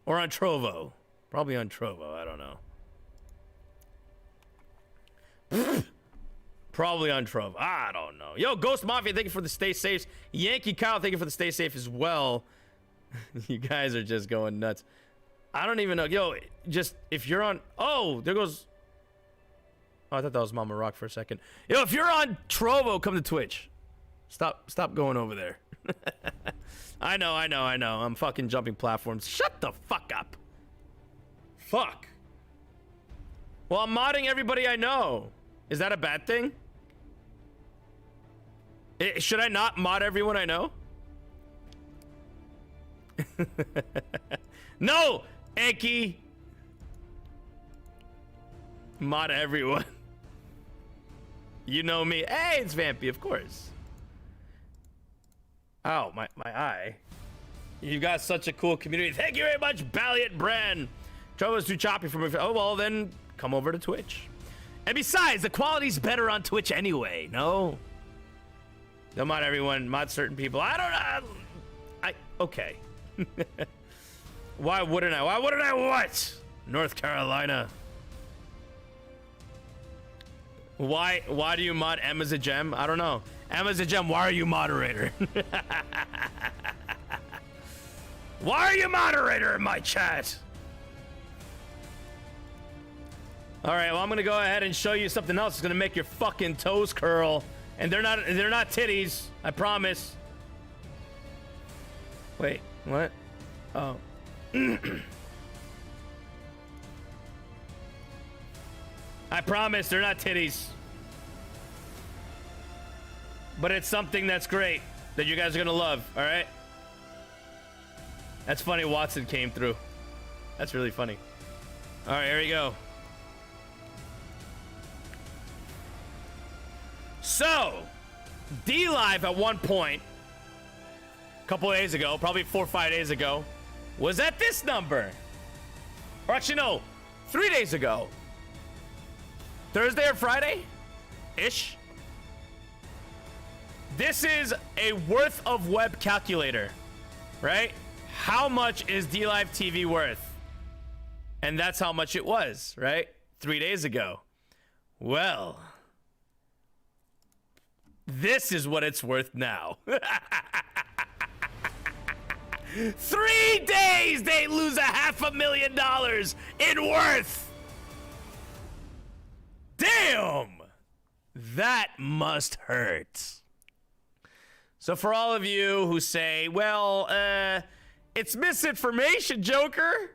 Or on Trovo? Probably on Trovo, I don't know. Probably on Trovo. I don't know. Yo, Ghost Mafia, thank you for the stay safe. Yankee Kyle, thank you for the stay safe as well. You guys are just going nuts. I don't even know. Yo, just if you're on... Oh, there goes... Oh, I thought that was Mama Rock for a second. Yo, if you're on Trovo, come to Twitch. Stop going over there. I know. I'm fucking jumping platforms. Shut the fuck up. Fuck. Well, I'm modding everybody I know. Is that a bad thing? Should I not mod everyone I know? No, Enki. Mod everyone. You know me. Hey, it's Vampy, of course. Oh, my eye. You got such a cool community. Thank you very much, Balliot Bran. Trovo's too choppy for me. Oh, well, then come over to Twitch. And besides, the quality's better on Twitch anyway, no? Don't mod everyone, mod certain people. I don't know. Okay. Why wouldn't I? Why wouldn't I what? North Carolina. Why do you mod Emma's a gem? I don't know. Emma's a gem, why are you moderator? Why are you moderator in my chat? All right, well, I'm gonna go ahead and show you something else that's gonna make your fucking toes curl. And they're not titties, I promise. Wait, what? Oh. I promise they're not titties. But it's something that's great that you guys are gonna love, all right? That's funny, Watson came through. That's really funny. All right, here we go. So, D-Live at one point, a couple of days ago, probably 4 or 5 days ago, was at this number. Or actually, no, 3 days ago. Thursday or Friday-ish. This is a worth of web calculator, right? How much is D-Live TV worth? And that's how much it was, right? 3 days ago. Well, This is what it's worth now. 3 days they lose $500,000 in worth. Damn, that must hurt. So for all of you who say, well, it's misinformation, Joker.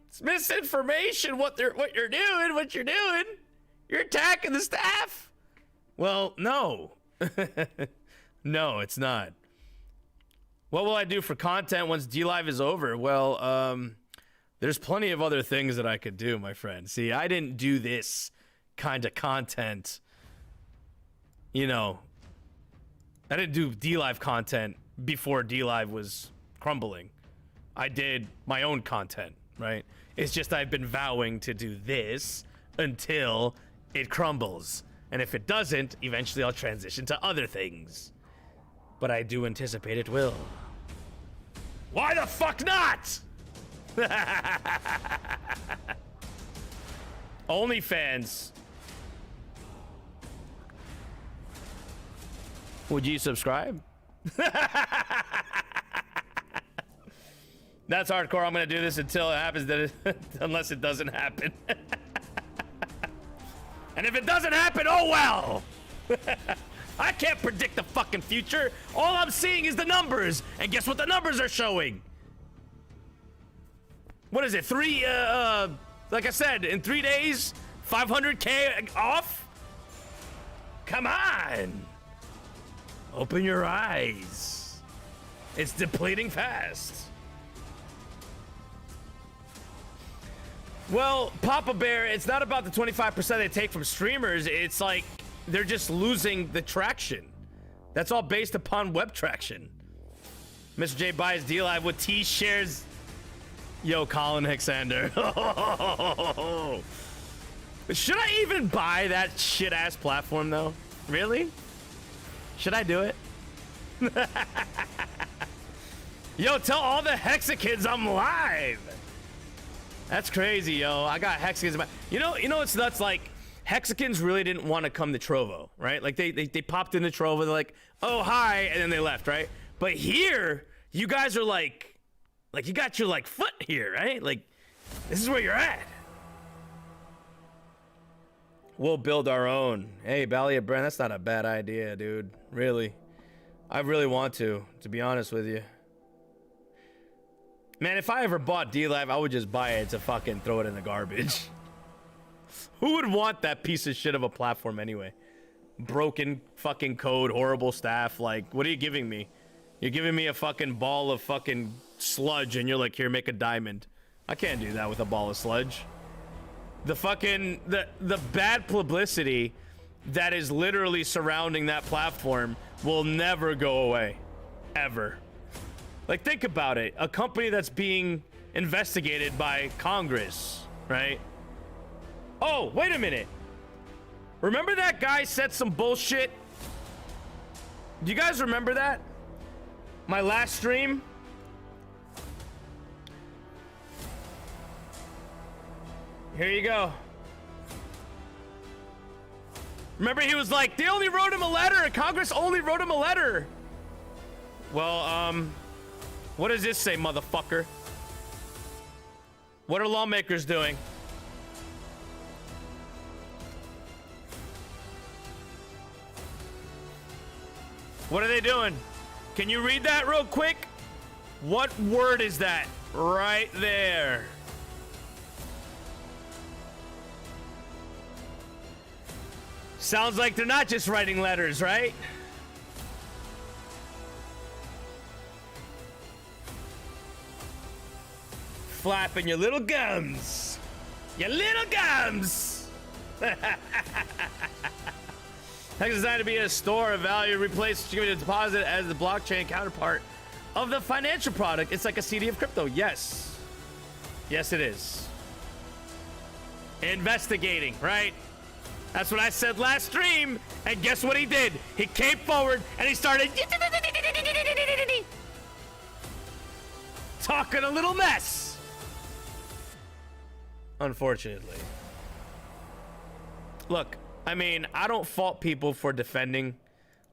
It's misinformation what you're doing. You're attacking the staff. Well, no. No, it's not. What will I do for content once DLive is over? Well, there's plenty of other things that I could do, my friend. See, I didn't do this kind of content. You know, I didn't do DLive content before DLive was crumbling. I did my own content, right? It's just I've been vowing to do this until it crumbles. And if it doesn't, eventually I'll transition to other things. But I do anticipate it will. Why the fuck not? OnlyFans. Would you subscribe? That's hardcore. I'm gonna do this until it happens, unless it doesn't happen. And if it doesn't happen, oh well. I can't predict the fucking future. All I'm seeing is the numbers. And guess what the numbers are showing? What is it? Like I said, in 3 days, 500K off? Come on. Open your eyes. It's depleting fast. Well, Papa Bear, it's not about the 25% they take from streamers. It's like they're just losing the traction. That's all based upon web traction. Mr. J buys DLive with T shares. Yo, Colin Hixander. Should I even buy that shit ass platform though? Really? Should I do it? Yo, tell all the Hexakids I'm live. That's crazy, yo. I got Hexakins. You know what's nuts? Like, Hexakins really didn't want to come to Trovo, right? Like, they popped into Trovo. They're like, oh, hi. And then they left, right? But here, you guys are like you got your, like, foot here, right? Like, this is where you're at. We'll build our own. Hey, Balia Brand, that's not a bad idea, dude. Really. I really want to be honest with you. Man, if I ever bought DLive, I would just buy it to fucking throw it in the garbage. Who would want that piece of shit of a platform anyway? Broken fucking code, horrible staff. Like, what are you giving me? You're giving me a fucking ball of fucking sludge and you're like, here, make a diamond. I can't do that with a ball of sludge. The fucking, the bad publicity that is literally surrounding that platform will never go away. Ever. Like, think about it. A company that's being investigated by Congress, right? Oh, wait a minute. Remember that guy said some bullshit? Do you guys remember that? My last stream? Here you go. Remember he was like, they only wrote him a letter. Congress only wrote him a letter. Well, what does this say, motherfucker? What are lawmakers doing? What are they doing? Can you read that real quick? What word is that? Right there. Sounds like they're not just writing letters, right? Flapping your little gums. Your little gums. Hex is designed to be a store of value, replace distributed deposit as the blockchain counterpart of the financial product. It's like a CD of crypto. Yes. Yes, it is. Investigating, right? That's what I said last stream. And guess what he did? He came forward and he started talking a little mess. Unfortunately. Look, I mean, I don't fault people for defending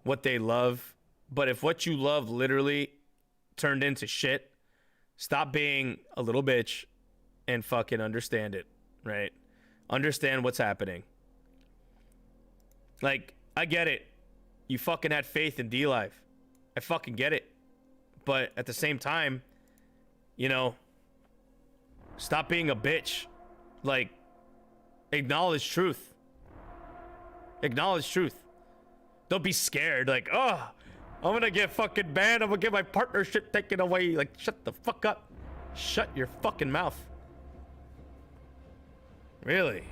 what they love. But if what you love literally turned into shit, stop being a little bitch and fucking understand it, right? Understand what's happening. Like, I get it. You fucking had faith in D-Live. I fucking get it. But at the same time, you know, stop being a bitch. Like, acknowledge truth. Acknowledge truth. Don't be scared. Like, oh, I'm gonna get fucking banned. I'm gonna get my partnership taken away. Like, shut the fuck up. Shut your fucking mouth. Really?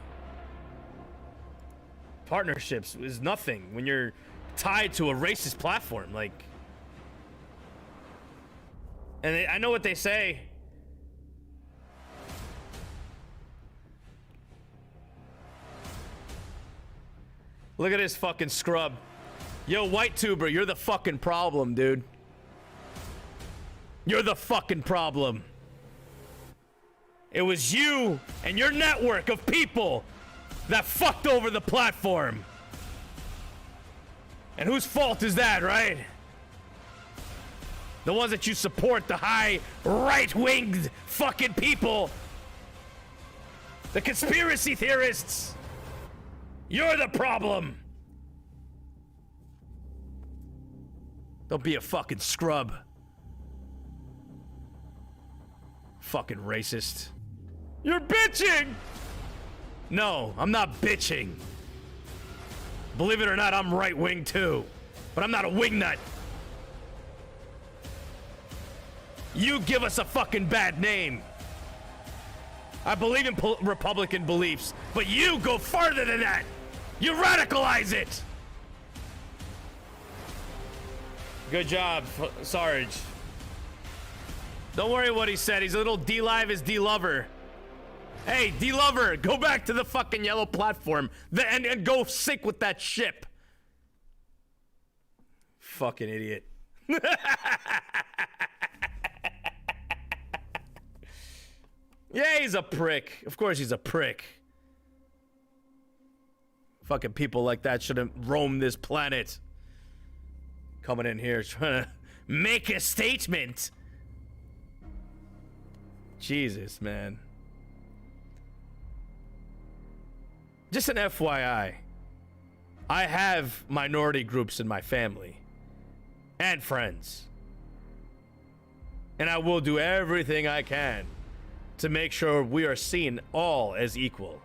Partnerships is nothing when you're tied to a racist platform. Like, and I know what they say. Look at this fucking scrub. Yo, White Tuber, you're the fucking problem, dude. You're the fucking problem. It was you and your network of people that fucked over the platform. And whose fault is that, right? The ones that you support, the high right-winged fucking people. The conspiracy theorists. You're the problem. Don't be a fucking scrub. Fucking racist. You're bitching! No, I'm not bitching. Believe it or not, I'm right-wing too. But I'm not a wingnut. You give us a fucking bad name. I believe in Republican beliefs, but you go farther than that. You radicalize it. Good job, Sarge. Don't worry what he said. He's a little D-Live is D-Lover. Hey, D-Lover, go back to the fucking yellow platform and go sink with that ship. Fucking idiot. Yeah, he's a prick. Of course he's a prick. Fucking people like that shouldn't roam this planet. Coming in here trying to make a statement. Jesus, man. Just an FYI. I have minority groups in my family. And friends. And I will do everything I can to make sure we are seen all as equal.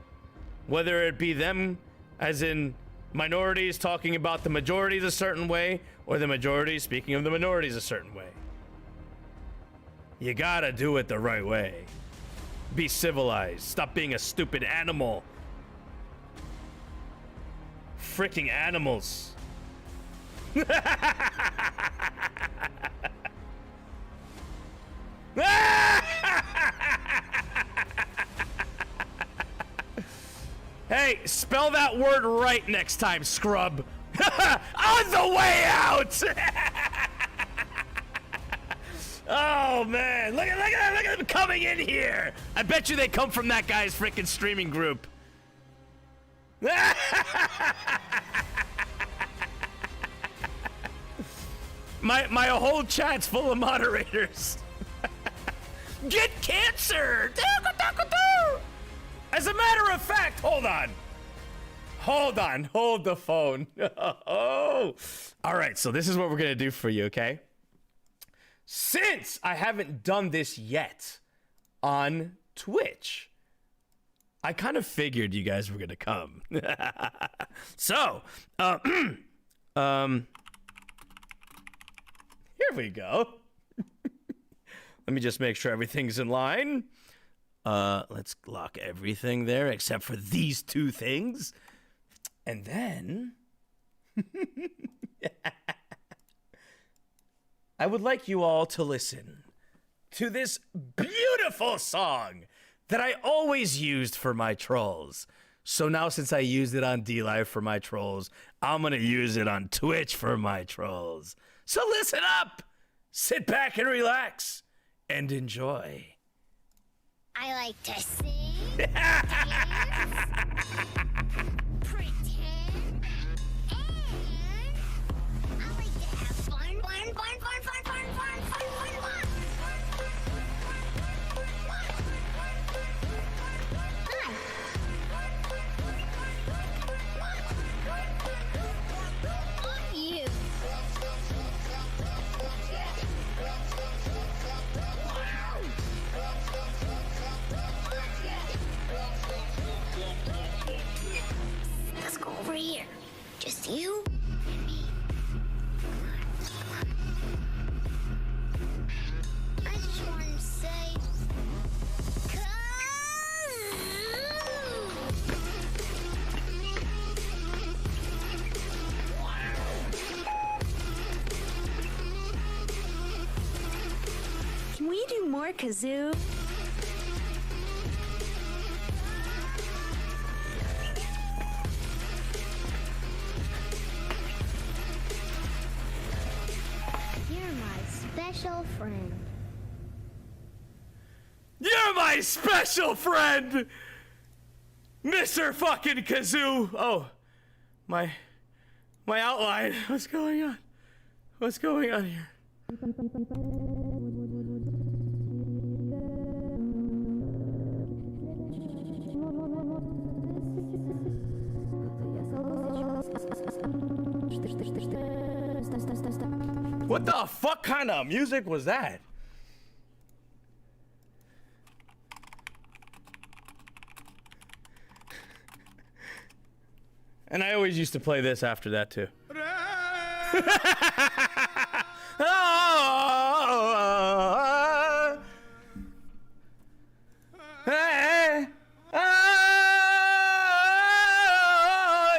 Whether it be them, as in minorities talking about the majorities a certain way, or the majorities speaking of the minorities a certain way. You gotta do it the right way. Be civilized. Stop being a stupid animal. Freaking animals. Hey, spell that word right next time, scrub. On the way out. Oh man, look at them coming in here. I bet you they come from that guy's freaking streaming group. My whole chat's full of moderators. Get cancer. As a matter of fact, hold on, hold the phone. Oh, all right. So this is what we're gonna do for you, okay? Since I haven't done this yet on Twitch, I kind of figured you guys were gonna come. So, here we go. Let me just make sure everything's in line. Let's lock everything there except for these two things. And then I would like you all to listen to this beautiful song that I always used for my trolls. So now since I used it on D-Live for my trolls, I'm going to use it on Twitch for my trolls. So listen up, sit back and relax and enjoy. I like to sing, dance, pretend, and just you and me. I just wanted to say, Can we do more kazoo? you're my special friend. You're my special friend, Mr. fucking Kazoo. Oh, my outline. What's going on? What's going on here? What the fuck kind of music was that? And I always used to play this after that too. Oh, hey, oh,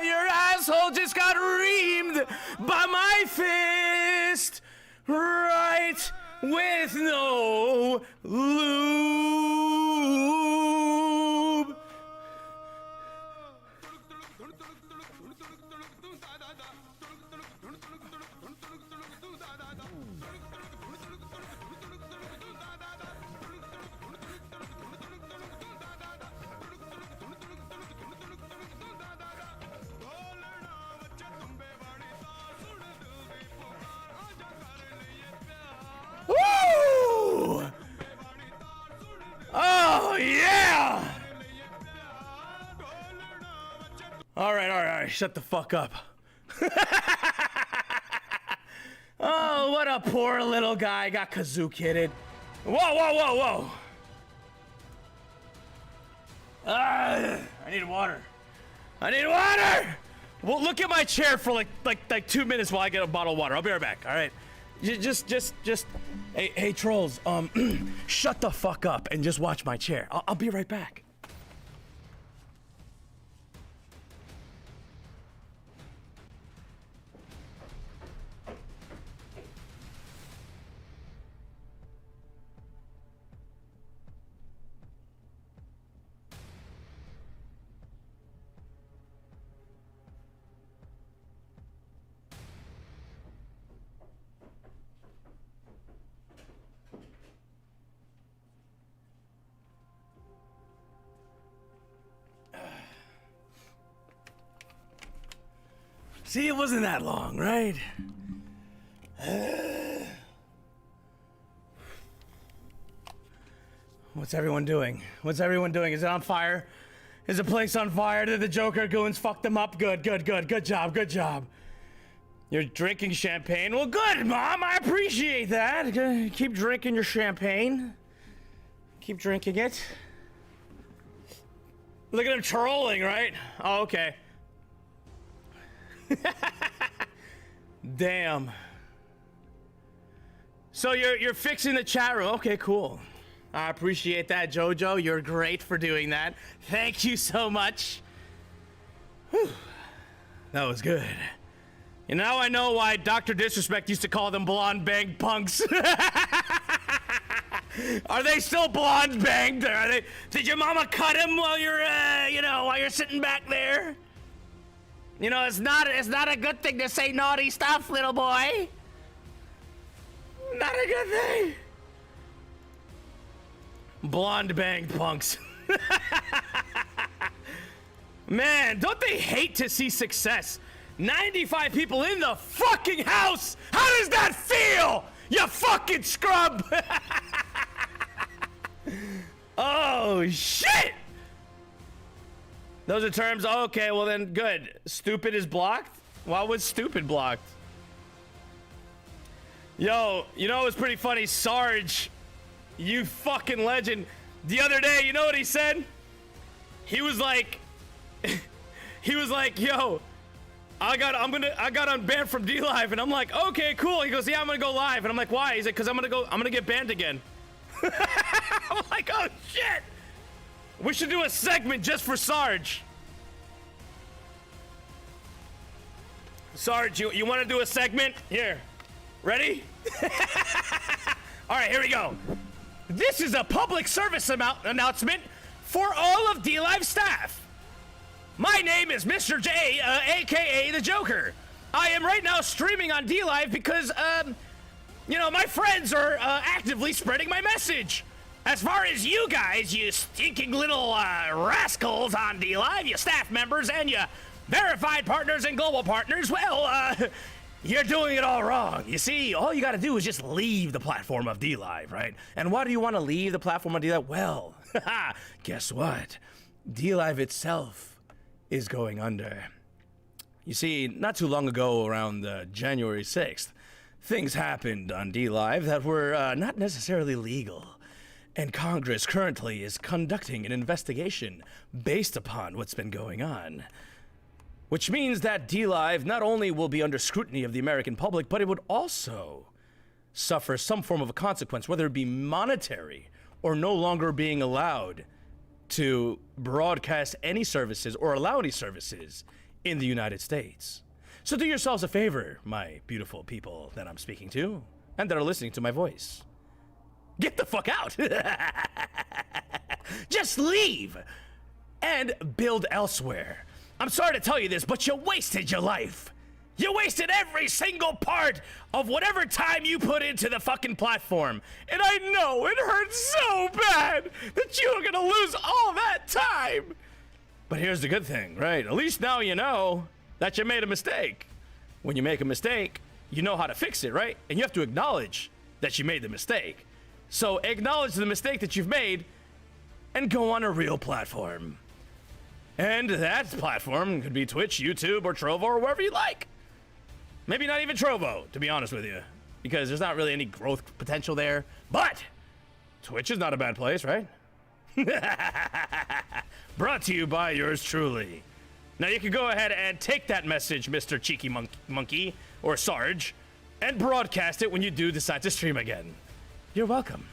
your asshole just got reamed by my fist, right with no lube. Woo! Oh yeah! All right, shut the fuck up. Oh, what a poor little guy got kazoo kitted. Whoa! I need water. Well, look at my chair for like 2 minutes while I get a bottle of water. I'll be right back. All right. Just. Hey, trolls. Shut the fuck up and just watch my chair. I'll be right back. See, it wasn't that long, right? What's everyone doing? Is it on fire? Is the place on fire? Did the Joker goons fuck them up? Good job. You're drinking champagne? Well, good, Mom. I appreciate that. Keep drinking your champagne. Keep drinking it. Look at him trolling, right? Oh, okay. Damn. So you're fixing the chat room. Okay, cool. I appreciate that, Jojo. You're great for doing that. Thank you so much. Whew. That was good. And now I know why Dr. Disrespect used to call them blonde banged punks. Are they still blonde banged? Are they? Did your mama cut him while you're, while you're sitting back there? You know, it's not a good thing to say naughty stuff, little boy. Not a good thing. Blonde banged punks. Man, don't they hate to see success? 95 people in the fucking house. How does that feel? You fucking scrub. Oh, shit. Those are terms. Okay, well then, good. Stupid is blocked? Why was stupid blocked? Yo, you know what's pretty funny? Sarge, you fucking legend. The other day, you know what he said? He was like, yo, I got unbanned from D Live, and I'm like, okay, cool. He goes, yeah, I'm gonna go live, and I'm like, why? He's like, cause I'm gonna get banned again. I'm like, oh shit. We should do a segment just for Sarge. Sarge, you want to do a segment? Here, ready? All right, here we go. This is a public service announcement for all of D Live staff. My name is Mr. J, aka the Joker. I am right now streaming on D Live because, you know, my friends are actively spreading my message. As far as you guys, you stinking little rascals on D Live, you staff members and you verified partners and global partners, well, you're doing it all wrong. You see, all you gotta do is just leave the platform of D Live, right? And why do you want to leave the platform of D Live? Well, guess what? D Live itself is going under. You see, not too long ago, around January 6th, things happened on D Live that were not necessarily legal. And Congress currently is conducting an investigation based upon what's been going on. Which means that D Live not only will be under scrutiny of the American public, but it would also suffer some form of a consequence, whether it be monetary or no longer being allowed to broadcast any services or allow any services in the United States. So do yourselves a favor, my beautiful people that I'm speaking to and that are listening to my voice. Get the fuck out. Just leave and build elsewhere. I'm sorry to tell you this, but you wasted your life. You wasted every single part of whatever time you put into the fucking platform. And I know it hurts so bad that you're gonna lose all that time. But here's the good thing, right? At least now you know that you made a mistake. When you make a mistake, you know how to fix it, right? And you have to acknowledge that you made the mistake. So acknowledge the mistake that you've made and go on a real platform. And that platform could be Twitch, YouTube, or Trovo, or wherever you like. Maybe not even Trovo, to be honest with you, because there's not really any growth potential there. But Twitch is not a bad place, right? Brought to you by yours truly. Now you can go ahead and take that message, Mr. Cheeky Monkey, or Sarge, and broadcast it when you do decide to stream again. You're welcome.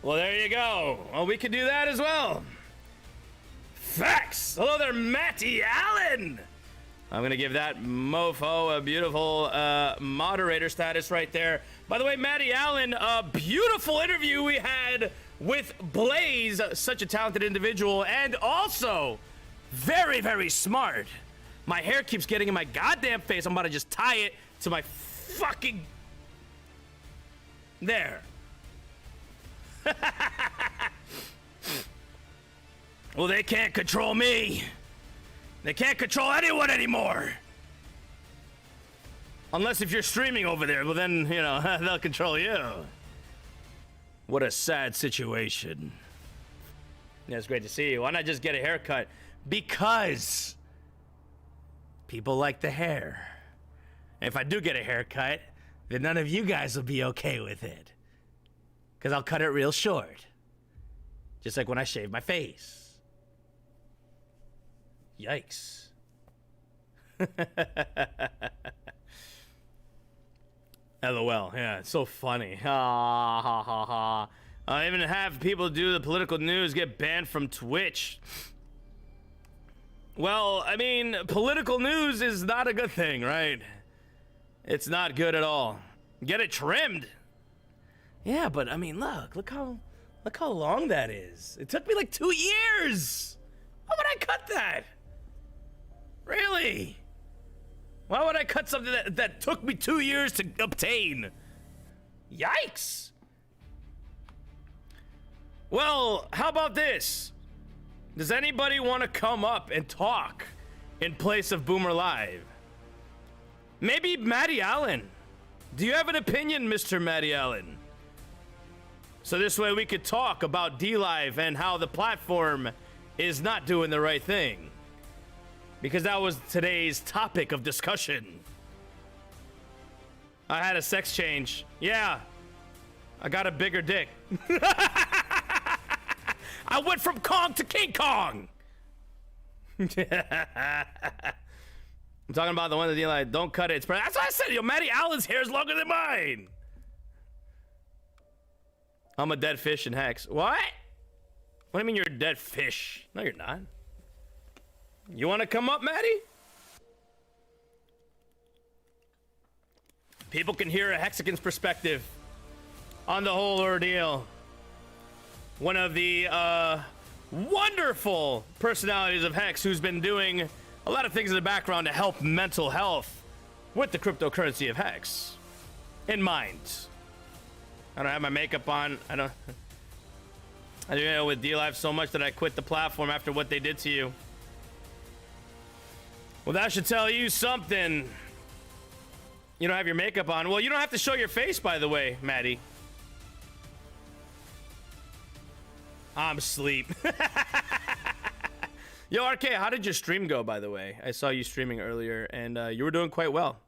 Well, there you go. Well, we could do that as well. Facts. Hello there, Matty Allen. I'm gonna give that mofo a beautiful moderator status right there. By the way, Matty Allen, a beautiful interview we had with Blaze, such a talented individual, and also very, very smart. My hair keeps getting in my goddamn face. I'm about to just tie it to my fucking... There. Well, they can't control me. They can't control anyone anymore. Unless if you're streaming over there, well then, you know, they'll control you. What a sad situation. Yeah, it's great to see you. Why not just get a haircut? Because people like the hair. And if I do get a haircut, then none of you guys will be okay with it. Because I'll cut it real short. Just like when I shave my face. Yikes. LOL. Yeah, it's so funny. Ha ha ha ha. I even have people do the political news get banned from Twitch. Well, I mean, political news is not a good thing, right? It's not good at all. Get it trimmed. Yeah, but I mean, look how long that is. It took me like 2 years. Why would I cut that? Really? Why would I cut something that took me 2 years to obtain? Yikes. Well, how about this? Does anybody want to come up and talk in place of Boomer Live? Maybe Matty Allen. Do you have an opinion, Mr. Matty Allen? So this way we could talk about D-Live and how the platform is not doing the right thing. Because that was today's topic of discussion. I had a sex change. Yeah. I got a bigger dick. I went from Kong to King Kong. I'm talking about the one that you like, don't cut it. It's that's what I said. Yo, Matty Allen's hair is longer than mine. I'm a dead fish in Hex. What? What do you mean you're a dead fish? No, you're not. You want to come up, Matty? People can hear a Hexican's perspective on the whole ordeal. One of the wonderful personalities of Hex, who's been doing a lot of things in the background to help mental health with the cryptocurrency of Hex in mind. I don't have my makeup on. I do with DLive so much that I quit the platform after what they did to you. Well, that should tell you something. You don't have your makeup on. Well, you don't have to show your face, by the way, Maddie. I'm asleep. Yo, RK, how did your stream go, by the way? I saw you streaming earlier, and you were doing quite well.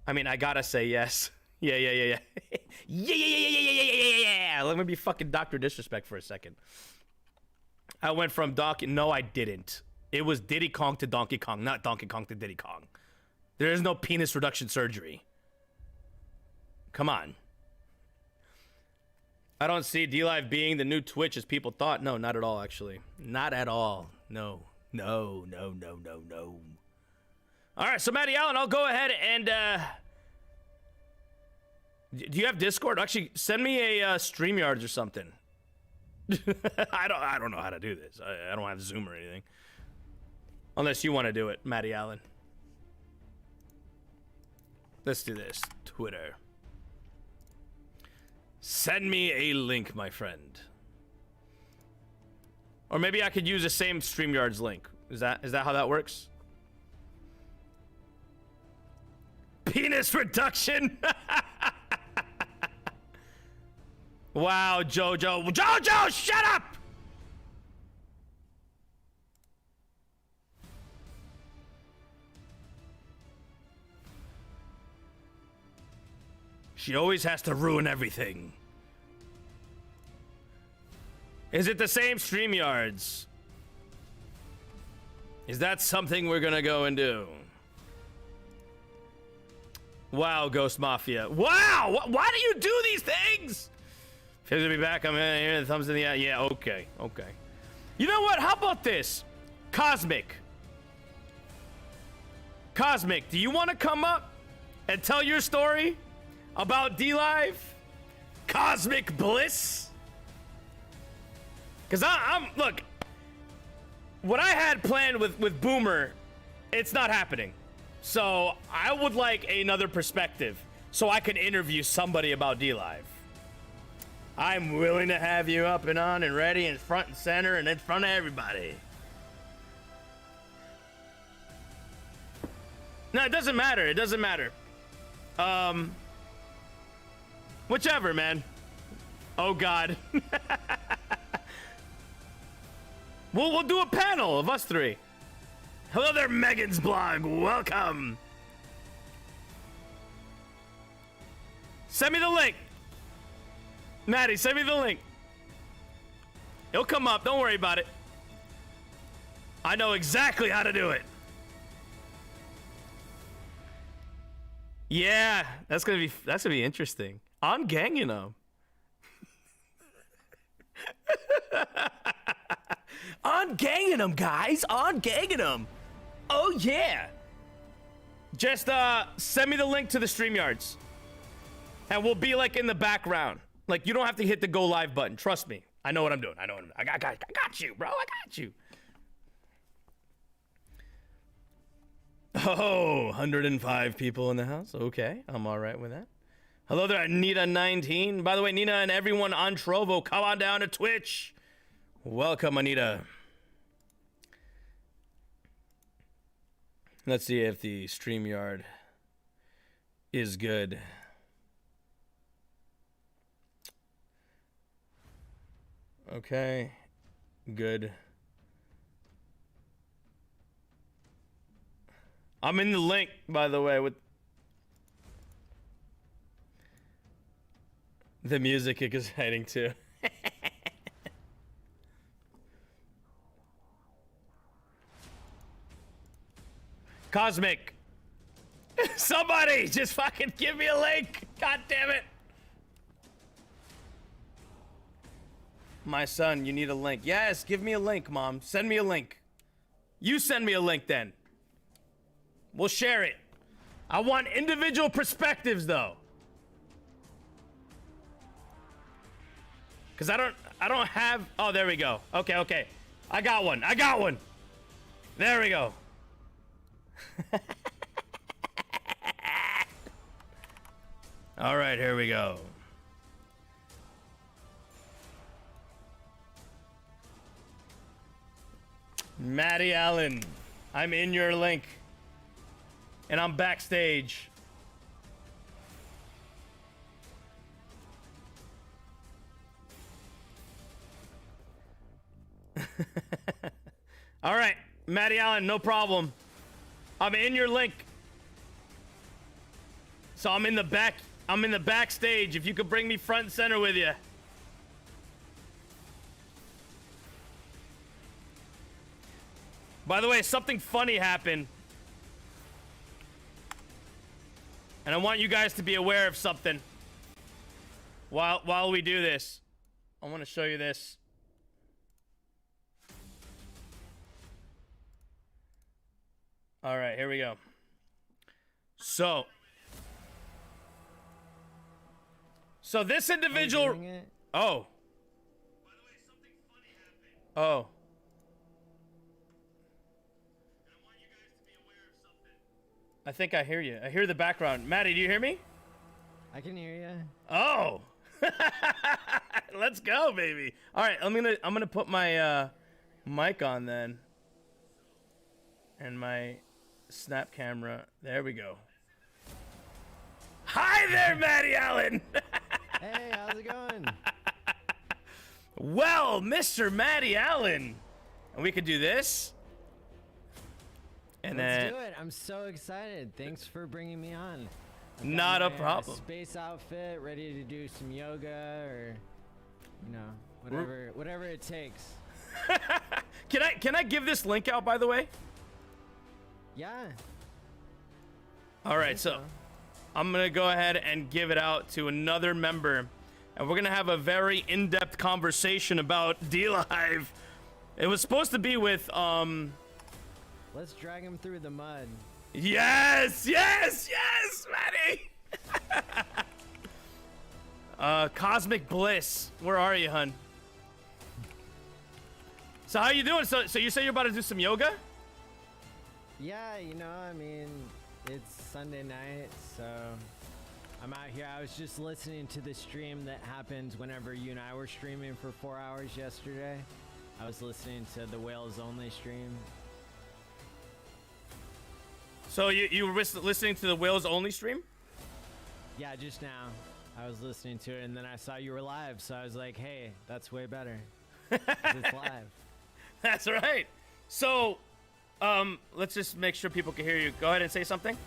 I mean, I gotta say yes. Yeah. Yeah. Let me be fucking Dr. Disrespect for a second. I went from Donkey... No, I didn't. It was Diddy Kong to Donkey Kong, not Donkey Kong to Diddy Kong. There is no penis reduction surgery. Come on. I don't see DLive being the new Twitch as people thought. No, not at all, actually. Not at all. No. All right, so Matty Allen, I'll go ahead and... do you have Discord? Actually, send me a StreamYards or something. I don't know how to do this. I don't have Zoom or anything. Unless you want to do it, Matty Allen. Let's do this. Twitter. Send me a link, my friend. Or maybe I could use the same StreamYards link. Is that how that works? Penis reduction? Wow, Jojo. Jojo, shut up! She always has to ruin everything. Is it the same StreamYards? Is that something we're gonna go and do? Wow, Ghost Mafia. Wow! Why do you do these things? Feels to be back. I'm here. The thumbs in the eye. Yeah, okay. You know what? How about this? Cosmic, do you want to come up and tell your story about DLive? Cosmic Bliss? Because look, what I had planned with Boomer, it's not happening. So I would like another perspective so I can interview somebody about DLive. I'm willing to have you up and on and ready and front and center and in front of everybody. No, it doesn't matter. Whichever, man. Oh, God. We'll do a panel of us three. Hello there, Megan's blog. Welcome. Send me the link. Maddie, send me the link. It'll come up. Don't worry about it. I know exactly how to do it. Yeah, that's gonna be interesting. I'm ganging them. I'm ganging them, guys. I'm ganging them. Oh yeah. Just send me the link to the StreamYards, and we'll be like in the background. Like, you don't have to hit the go live button. Trust me. I know what I'm doing. I got you, bro. I got you. Oh, 105 people in the house. Okay, I'm all right with that. Hello there, Anita19. By the way, Nina and everyone on Trovo, come on down to Twitch. Welcome, Anita. Let's see if the StreamYard is good. Okay, good. I'm in the link, by the way, with the music exciting too. Cosmic. Somebody just fucking give me a link. God damn it. My son, you need a link. Yes, give me a link, Mom. Send me a link. You send me a link then. We'll share it. I want individual perspectives though. Cause I don't have, oh, there we go. Okay. I got one. There we go. All right, here we go. Maddie Allen, I'm in your link. And I'm backstage. All right, Maddie Allen, no problem. I'm in your link. So I'm in the backstage. If you could bring me front and center with you. By the way, something funny happened. And I want you guys to be aware of something while we do this. I want to show you this. All right, here we go. So this individual. Oh. By the way, something funny happened. Oh. I think I hear you. I hear the background. Maddie, do you hear me? I can hear you. Oh. Let's go, baby. All right, I'm gonna put my mic on then, and my snap camera. There we go. Hi there, Maddie Allen. Hey, how's it going? Well, Mr. Maddie Allen, and we could do this. And Let's then, do it. I'm so excited. Thanks for bringing me on. not a problem. Space outfit, ready to do some yoga or, you know, whatever it takes. Can I give this link out, by the way? Yeah. All right, so I'm gonna go ahead and give it out to another member, and we're gonna have a very in-depth conversation about D-Live. It was supposed to be with Let's drag him through the mud. Yes, Maddie. Cosmic Bliss, where are you, hun? So how you doing? So you say you're about to do some yoga? Yeah, you know, I mean, it's Sunday night, so I'm out here. I was just listening to the stream that happened whenever you and I were streaming for 4 hours yesterday. I was listening to the Whales Only stream. So you were listening to the Whales Only stream? Yeah, just now. I was listening to it, and then I saw you were live, so I was like, hey, that's way better. 'Cause it's live. That's right. So, let's just make sure people can hear you. Go ahead and say something.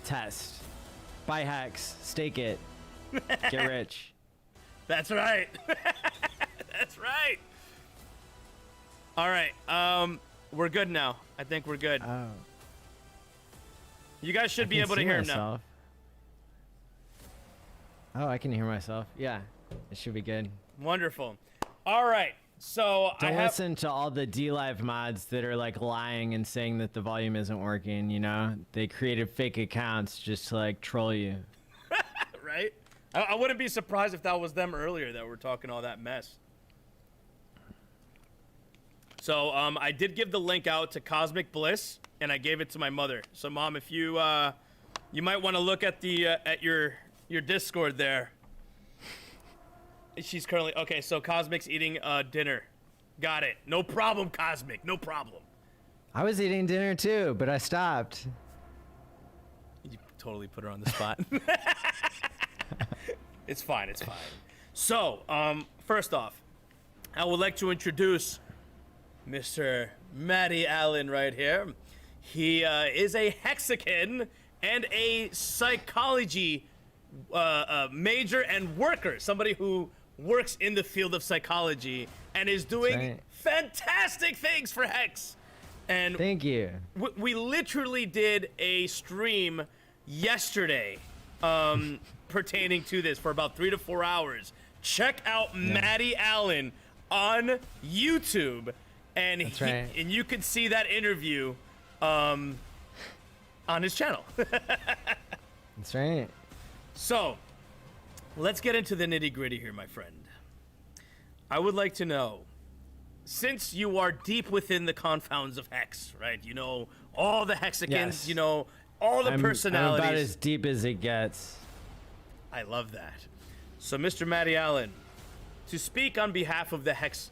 Test. Buy hacks. Stake it. Get rich. That's right. That's right. All right. We're good now. I think we're good. Oh. You guys should be able to hear him now. Oh, I can hear myself. Yeah, it should be good. Wonderful. All right. So Don't listen to all the D-Live mods that are like lying and saying that the volume isn't working, you know? They created fake accounts just to like troll you. Right? I wouldn't be surprised if that was them earlier that were talking all that mess. So I did give the link out to Cosmic Bliss, and I gave it to my mother. So Mom, if you you might want to look at the at your Discord there. She's currently okay. So Cosmic's eating dinner. Got it. No problem, Cosmic. No problem. I was eating dinner too, but I stopped. You totally put her on the spot. It's fine. It's fine. So first off, I would like to introduce Mr. Maddie Allen right here. He is a Hexican and a psychology major and worker. Somebody who works in the field of psychology and is doing fantastic things for Hex. And Thank you. we literally did a stream yesterday pertaining to this for about 3 to 4 hours. Check out Matty Allen on YouTube, and right. and you can see that interview on his channel. That's right. So, let's get into the nitty-gritty here, my friend. I would like to know, since you are deep within the confounds of Hex, right? You know all the Hexicans, Yes. you know all the I'm personalities. about as deep as it gets. I love that. So, Mr. Matty Allen, to speak on behalf of the Hex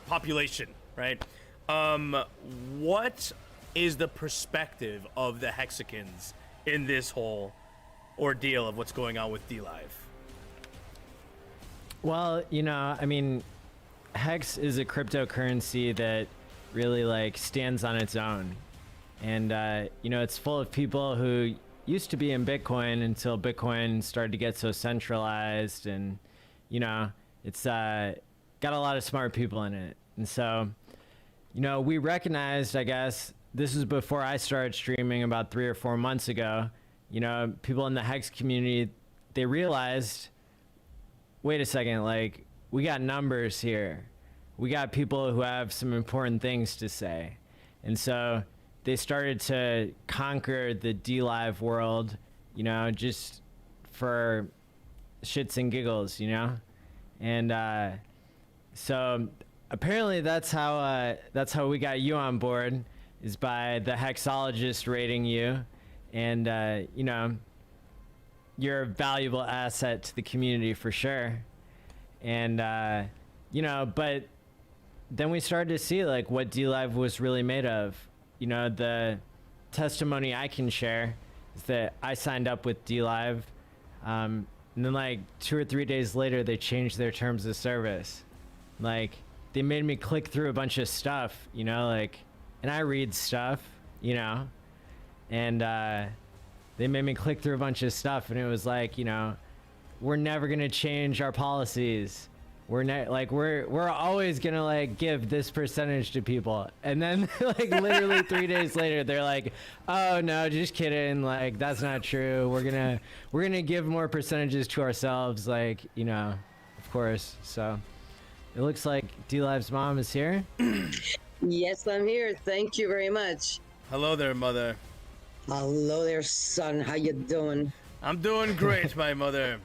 population, right? What is the perspective of the Hexicans in this whole ordeal of what's going on with DLive? Well, you know, I mean, Hex is a cryptocurrency that really like stands on its own. And, you know, it's full of people who used to be in Bitcoin until Bitcoin started to get so centralized. And, you know, it's got a lot of smart people in it. And so, you know, we recognized, I guess, this was before I started streaming about 3 or 4 months ago. You know, people in the Hex community, they realized, wait a second, like, we got numbers here. We got people who have some important things to say. And so they started to conquer the DLive world, you know, just for shits and giggles, you know? And so apparently that's how we got you on board, is by the Hexologist rating you. And, you know, you're a valuable asset to the community for sure. And, you know, but then we started to see like what DLive was really made of. You know, the testimony I can share is that I signed up with DLive, and then like 2 or 3 days later, they changed their terms of service. Like, they made me click through a bunch of stuff, you know, like, and I read stuff, you know, and they made me click through a bunch of stuff, and it was like, you know, we're never gonna change our policies. We're always gonna like give this percentage to people, and then like literally 3 days later, they're like, oh no, just kidding, like that's not true. We're gonna give more percentages to ourselves, like, you know, of course. So it looks like DLive's mom is here. Yes, I'm here. Thank you very much. Hello there, mother. Hello there, son. How you doing? I'm doing great, my mother.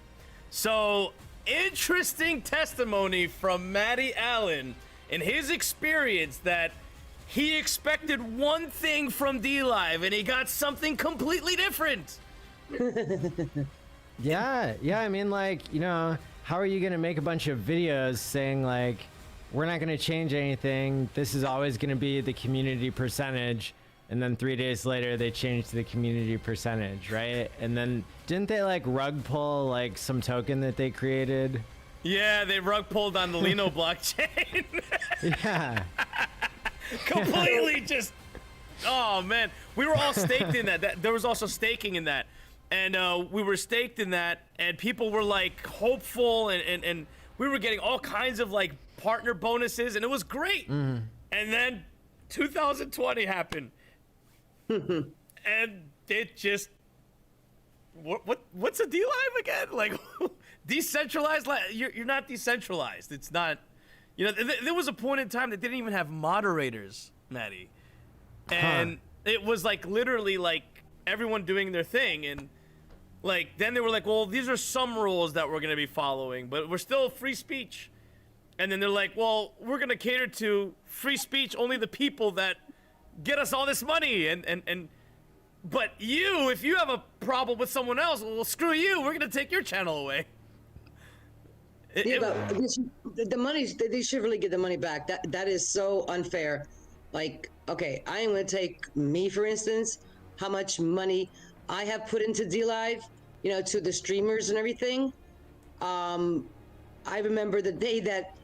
So, interesting testimony from Matty Allen in his experience that he expected one thing from DLive and he got something completely different. Yeah, I mean, like, you know, how are you gonna make a bunch of videos saying like, we're not gonna change anything, this is always gonna be the community percentage, and then 3 days later they changed the community percentage, right? And then didn't they like rug pull like some token that they created? Yeah, they rug pulled on the Lino blockchain. Yeah. Completely just, oh man. We were all staked in that. There was also staking in that. And we were staked in that, and people were like hopeful, and we were getting all kinds of like partner bonuses, and it was great. And then 2020 happened. And it just, what's a DLive again? Like, decentralized? You're not decentralized. It's not, you know, there was a point in time that didn't even have moderators, Matty. And it was like literally like everyone doing their thing. And like, then they were like, well, these are some rules that we're going to be following, but we're still free speech. And then they're like, well, we're going to cater to free speech, only the people that get us all this money. But you, if you have a problem with someone else, well, screw you. We're going to take your channel away. The money, they should really get the money back. That is so unfair. Like, okay, I am going to take me, for instance, how much money I have put into DLive, you know, to the streamers and everything. I remember the day that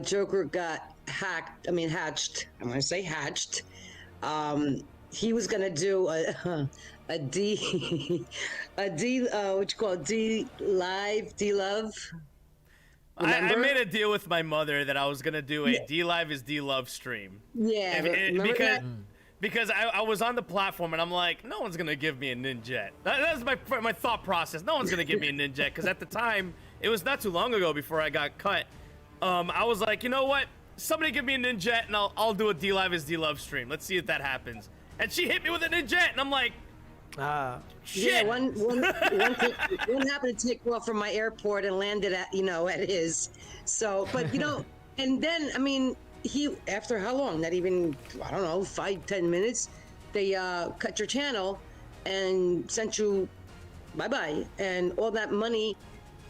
Joker got hatched. I'm going to say hatched. He was going to do a D, what you call it, DLive, I Remember? made a deal with my mother that I was gonna do a D Live is D Love stream. Yeah, remember because that? because I was on the platform and I'm like, no one's gonna give me a Ninjet. That's my thought process. No one's gonna give me a Ninjet because at the time it was not too long ago before I got cut. I was like, you know what? Somebody give me a Ninjet and I'll do a D Live is D Love stream. Let's see if that happens. And she hit me with a Ninjet and I'm like, shit. Yeah, one happened to take off from my airport and landed at his. So, but and then I mean, after how long? Not even, I don't know, 5-10 minutes. They cut your channel and sent you bye-bye, and all that money.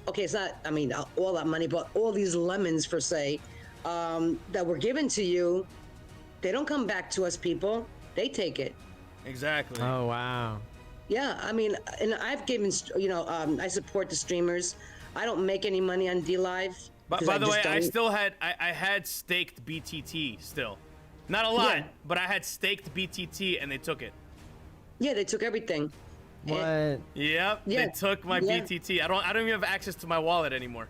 Okay, it's not. I mean, all that money, but all these lemons, per se, that were given to you, they don't come back to us people. They take it. Exactly. Oh wow. Yeah, I mean, and I've given, I support the streamers. I don't make any money on D Live. But by the way, I still had I had staked BTT still, not a lot, Yeah. but I had staked BTT and they took it. Yeah, they took everything. What? Yep, Yeah. they took my Yeah. BTT. I don't even have access to my wallet anymore.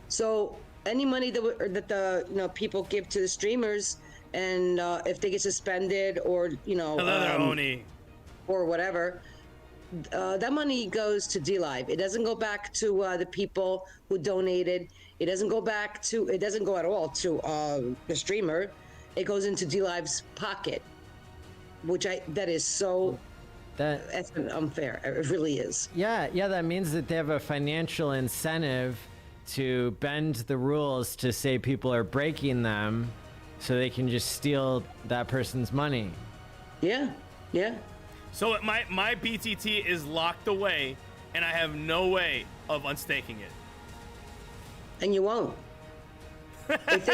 So any money that the people give to the streamers, and if they get suspended or Another Oni. or whatever, that money goes to D Live. It doesn't go back to the people who donated. It doesn't go at all to the streamer. It goes into D Live's pocket, that is so. That's unfair. It really is. Yeah, that means that they have a financial incentive to bend the rules to say people are breaking them so they can just steal that person's money. Yeah. So my BTT is locked away, and I have no way of unstaking it. And you won't. If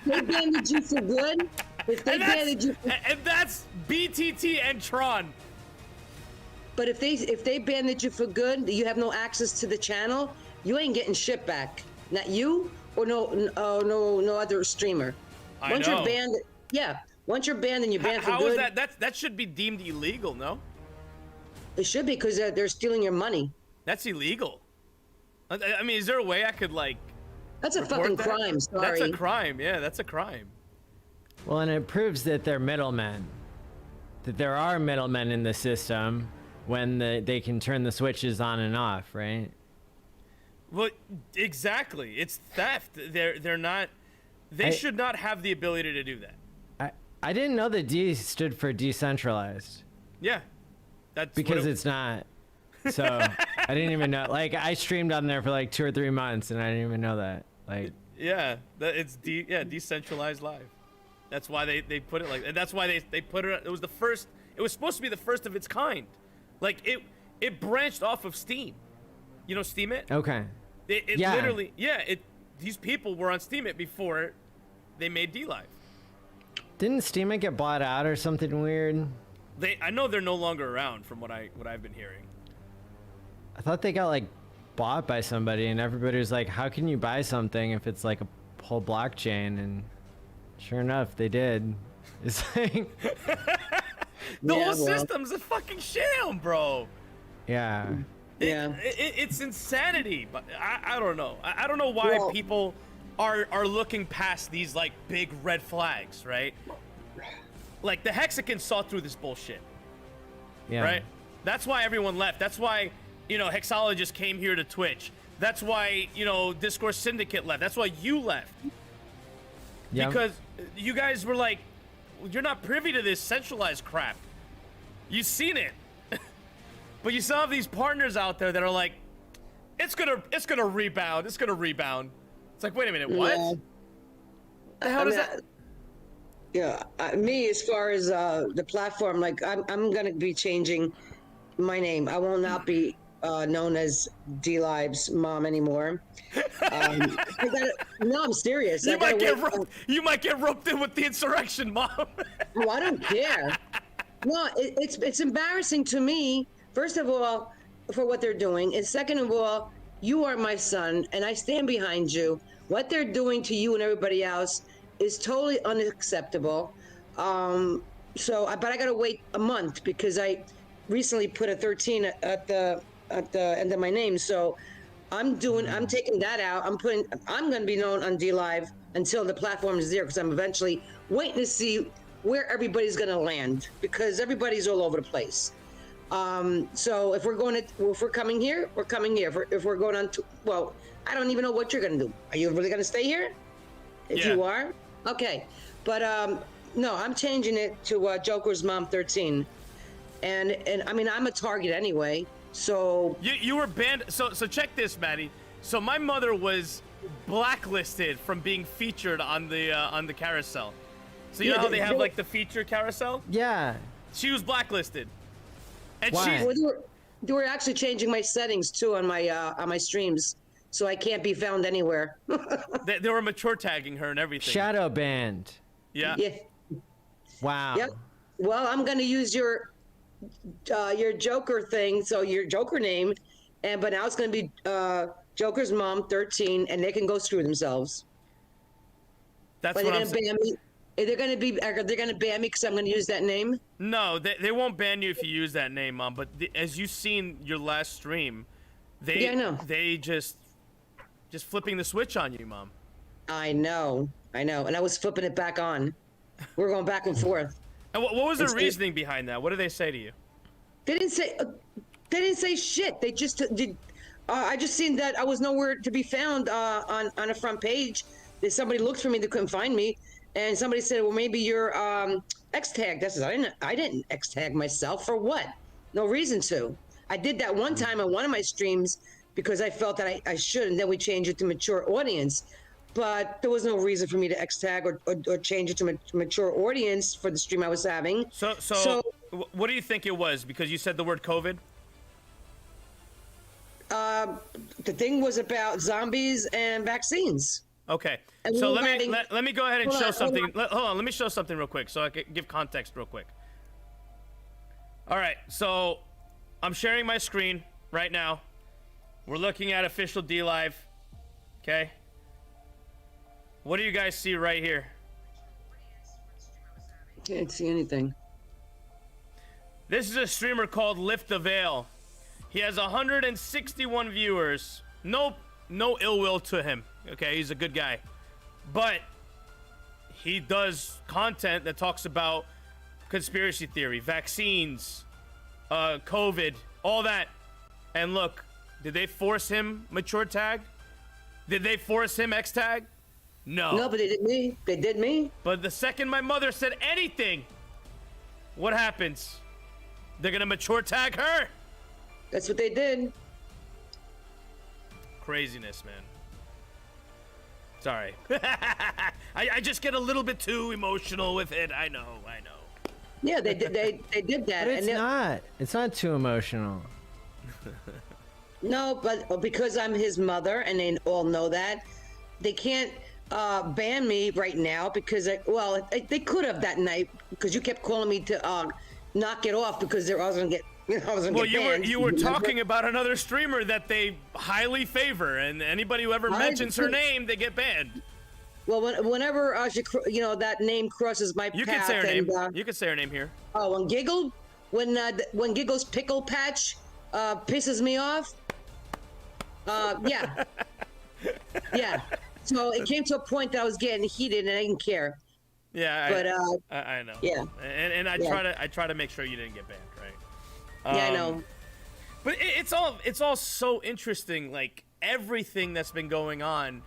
they banded you for good, And that's BTT and Tron. but if they banded you for good, you have no access to the channel. You ain't getting shit back. Not you or no other streamer. I Once know. you're banned, yeah. Once you're banned and you're banned for How good, is that should be deemed illegal, no? it should be because they're stealing your money. That's illegal. I mean, is there a way I could That's a report fucking that? crime. Sorry. That's a crime. Yeah, that's a crime. Well, and it proves that they're middlemen. That there are middlemen in the system when they can turn the switches on and off, right? Well, exactly. It's theft. They're not. They should not have the ability to do that. I didn't know that D stood for decentralized. Yeah, that's Because what it's not. So I didn't even know. Like, I streamed on there for like 2 or 3 months, and I didn't even know that. Like, yeah, it's decentralized live. That's why they put it like. And that's why they put it. It was the first. It was supposed to be the first of its kind. Like it branched off of Steam. You know Steam It? okay. It Yeah. literally, these people were on Steam It before they made D Live. Didn't Steam It get bought out or something weird? I know they're no longer around from what I've been hearing. I thought they got like bought by somebody, and everybody was like, how can you buy something if it's like a whole blockchain? And sure enough, they did. It's like, The Yeah, whole well. system's a fucking sham, bro. yeah. Yeah. It's insanity. But I don't know. I don't know why Well- people are looking past these like big red flags, right? Like the Hexicans saw through this bullshit, Yeah. right? That's why everyone left. That's why, Hexologist came here to Twitch. That's why, Discourse Syndicate left. That's why you left. Yeah. Because you guys were like, you're not privy to this centralized crap. You've seen it. But you still have these partners out there that are like, it's gonna rebound. It's gonna rebound. It's like, wait a minute, what? Yeah. The hell I does mean, that? Yeah, me as far as the platform, like I'm gonna be changing my name. I will not be known as D Live's mom anymore. No, I'm serious. You I gotta might get wait- roped. You might get roped in with the insurrection, mom. Oh, I don't care. No, it's embarrassing to me. First of all, for what they're doing, and second of all, you are my son, and I stand behind you. What they're doing to you and everybody else is totally unacceptable. But I gotta wait a month because I recently put a 13 at the end of my name. So I'm taking that out. I'm going to be known on D Live until the platform is there, because I'm eventually waiting to see where everybody's going to land, because everybody's all over the place. So if we're coming here, we're coming here. If we're going on to, well, I don't even know what you're going to do. Are you really going to stay here? If you are, okay. But no, I'm changing it to Joker's Mom 13, and I mean, I'm a target anyway. So you were banned. So check this, Maddie. So my mother was blacklisted from being featured on the carousel. So you know how they have like the feature carousel? Yeah. She was blacklisted. And Why? They were actually changing my settings too on my streams, so I can't be found anywhere. they were mature tagging her and everything. Shadow banned. Yeah. Yeah. Wow. Yep. Well, I'm gonna use your Joker thing, so your Joker name, but now it's gonna be Joker's Mom 13, and they can go screw themselves. That's but what they're I'm gonna ban me. Are they gonna ban me because I'm gonna use that name? No, they won't ban you if you use that name, Mom. But as you've seen your last stream, they just flipping the switch on you, Mom. I know, and I was flipping it back on. We're going back and forth. And what was the reasoning behind that? What did they say to you? They didn't say shit. They just did. I just seen that I was nowhere to be found on a front page. That somebody looked for me, they couldn't find me, and somebody said, "Well, maybe you're X tagged." I said, "I didn't X tag myself. For what? No reason to. I did that one time on one of my streams because I felt that I should, and then we changed it to mature audience. But there was no reason for me to X tag or change it to mature audience for the stream I was having. So what do you think it was? Because you said the word COVID? The thing was about zombies and vaccines. Okay. And So we were let me go ahead and Hold show on, something. hold Hold on, let me show something real quick so I can give context real quick. All right, so I'm sharing my screen right now. We're looking at official D Live. Okay. What do you guys see right here? Can't see anything. This is a streamer called Lift the Veil. He has 161 viewers. No ill will to him. Okay, he's a good guy. But he does content that talks about conspiracy theory, vaccines, COVID, all that. And look, did they force him mature tag? Did they force him X tag? No. No, but they did me. They did me. But the second my mother said anything, what happens? They're gonna mature tag her. That's what they did. Craziness, man. Sorry. I just get a little bit too emotional with it. I know. Yeah, they did. They did that. But it's not. It's not too emotional. No, but because I'm his mother, and they all know that, they can't ban me right now because they could have that night because you kept calling me to knock it off because I was gonna get. Well, you were talking about another streamer that they highly favor, and anybody who ever mentions her name, they get banned. Well, whenever that name crosses my path, you can say her name. You can say her name here. Oh, when Giggle's pickle patch pisses me off. Yeah. Yeah. So it came to a point that I was getting heated and I didn't care. Yeah, but I know. Yeah. And I try to make sure you didn't get banned, right? Yeah, I know. But it's all so interesting, like everything that's been going on,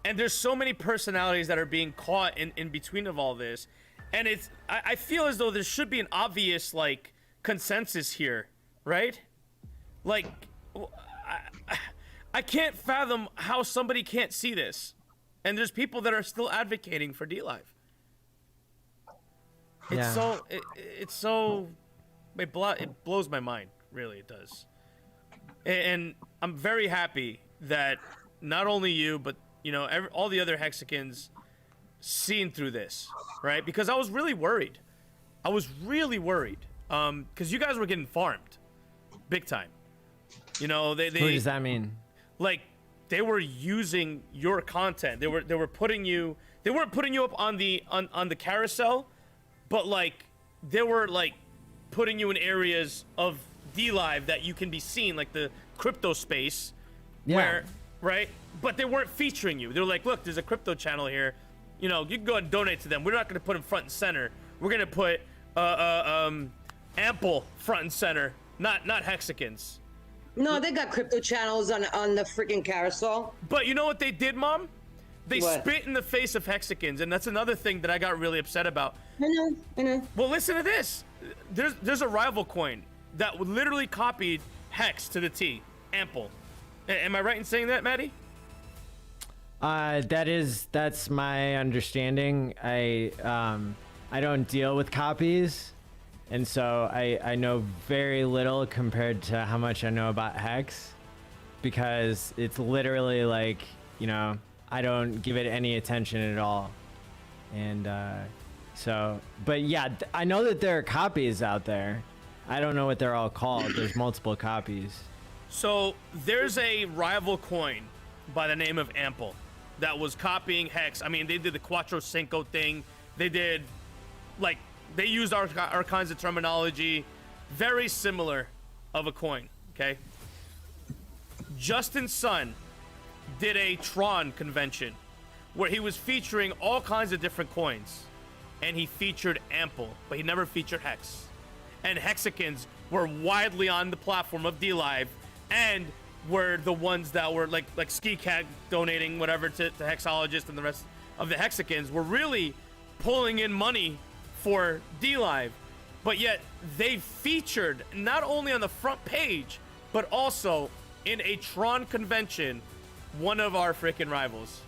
and there's so many personalities that are being caught in between of all this, and I feel as though there should be an obvious like consensus here, right? Like, I can't fathom how somebody can't see this, and there's people that are still advocating for D Live. It blows my mind, really, it does. And I'm very happy that not only you, but all the other Hexicans seen through this, right? Because I was really worried. Because you guys were getting farmed, big time. What does that mean? Like, they were using your content. They were putting you. They weren't putting you up on the carousel, but like they were like putting you in areas of D Live that you can be seen, like the crypto space, where, right? But they weren't featuring you. They're like, look, there's a crypto channel here. You know, you can go and donate to them. We're not going to put them front and center. We're going to put Ample front and center, not Hexicans. No, they got crypto channels on the freaking carousel. But you know what they did, Mom? They What? spit in the face of Hexicans, and that's another thing that I got really upset about. I know. Well, listen to this. There's a rival coin that literally copied Hex to the T. Ample. Am I right in saying that, Maddie? That's my understanding. I don't deal with copies, and so I know very little compared to how much I know about Hex, because it's literally like, you know, I don't give it any attention at all. And so, but yeah, I know that there are copies out there. I don't know what they're all called. There's multiple copies. So there's a rival coin by the name of Ample that was copying Hex. I mean, they did the Cuatro Cinco thing. They did, like, they used our kinds of terminology, very similar of a coin, okay? Justin Sun did a Tron convention where he was featuring all kinds of different coins, and he featured Ample, but he never featured Hex. And Hexicans were widely on the platform of DLive, and were the ones that were like Ski Cat donating whatever to Hexologist, and the rest of the Hexicans were really pulling in money for DLive. But yet they featured not only on the front page, but also in a Tron convention, one of our freaking rivals.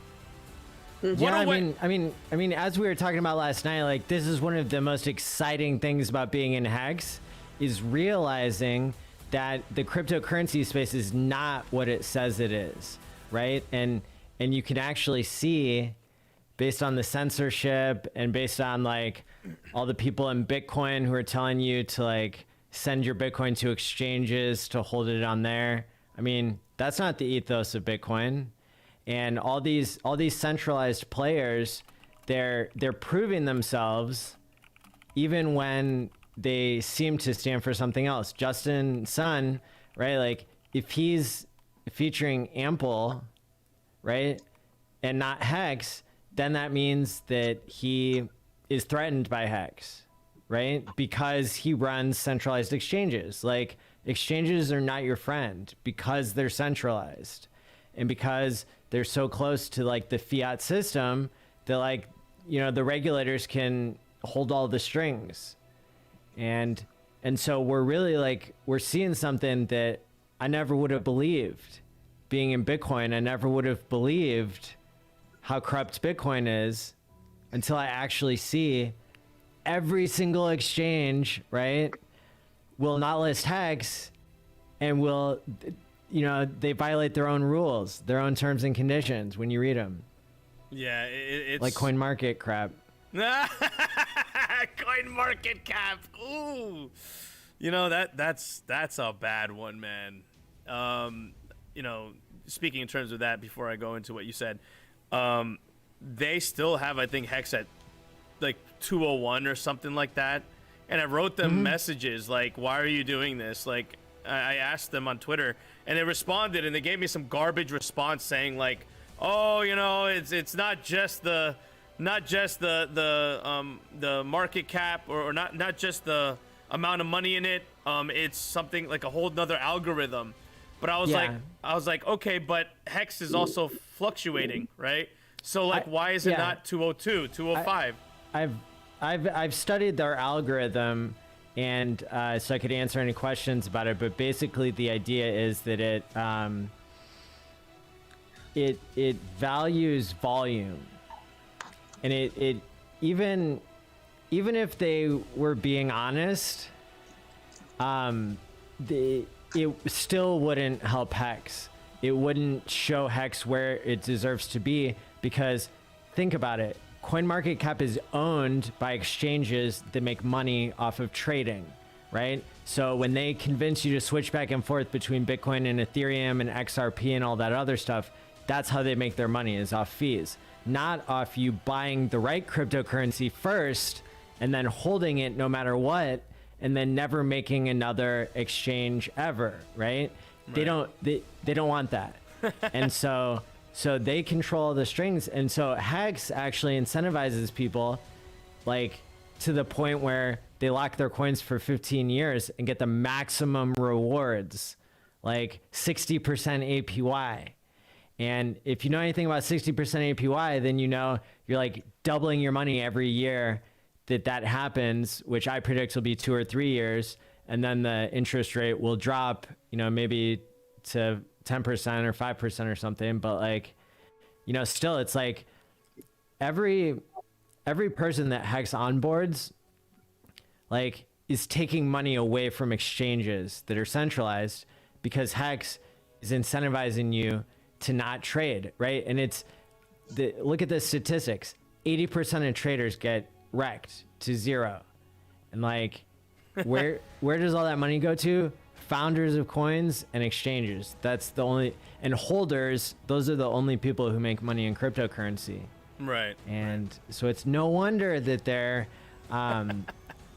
Yeah, I mean, as we were talking about last night, like, this is one of the most exciting things about being in Hex, is realizing that the cryptocurrency space is not what it says it is, right? And you can actually see, based on the censorship and based on like all the people in Bitcoin who are telling you to like send your Bitcoin to exchanges to hold it on there. I mean, that's not the ethos of Bitcoin. And all these centralized players, they're proving themselves even when they seem to stand for something else. Justin Sun, right? Like, if he's featuring Ample, right, and not Hex, then that means that he is threatened by Hex, right? Because he runs centralized exchanges. Like, exchanges are not your friend because they're centralized. And because they're so close to like the fiat system that, like, you know, the regulators can hold all the strings. And so we're really like, we're seeing something that I never would have believed. Being in Bitcoin, I never would have believed how corrupt Bitcoin is until I actually see every single exchange, right, will not list Hex, and will, you know, they violate their own rules, their own terms and conditions when you read them. Yeah, it's like CoinMarket crap. CoinMarketCap. Ooh, you know, that's a bad one, man. You know, speaking in terms of that, before I go into what you said, they still have, I think, Hex at like 201 or something like that. And I wrote them messages like, "Why are you doing this?" Like, I asked them on Twitter, and they responded, and they gave me some garbage response saying like, "Oh, you know, it's not just the market cap, or not just the amount of money in it. It's something like a whole nother algorithm." But I was like, okay, but Hex is also fluctuating, right? So like, why is it not 202, 205? I've studied their algorithm, and so I could answer any questions about it. But basically, the idea is that it values volume, and it even if they were being honest, it still wouldn't help Hex. It wouldn't show Hex where it deserves to be, because think about it. CoinMarketCap is owned by exchanges that make money off of trading, right? So when they convince you to switch back and forth between Bitcoin and Ethereum and XRP and all that other stuff, that's how they make their money, is off fees, not off you buying the right cryptocurrency first and then holding it no matter what, and then never making another exchange ever, right? They don't want that. And so they control the strings, and so Hex actually incentivizes people, like, to the point where they lock their coins for 15 years and get the maximum rewards, like 60% APY. And if you know anything about 60% APY, then you know you're like doubling your money every year that happens, which I predict will be 2 or 3 years. And then the interest rate will drop, you know, maybe to 10% or 5% or something. But like, you know, still it's like every person that Hex onboards, like, is taking money away from exchanges that are centralized, because Hex is incentivizing you to not trade, right? And look at the statistics. 80% of traders get wrecked to zero. And like, where does all that money go to? Founders of coins and exchanges. That's the only, and holders, those are the only people who make money in cryptocurrency. Right. And so it's no wonder that they're,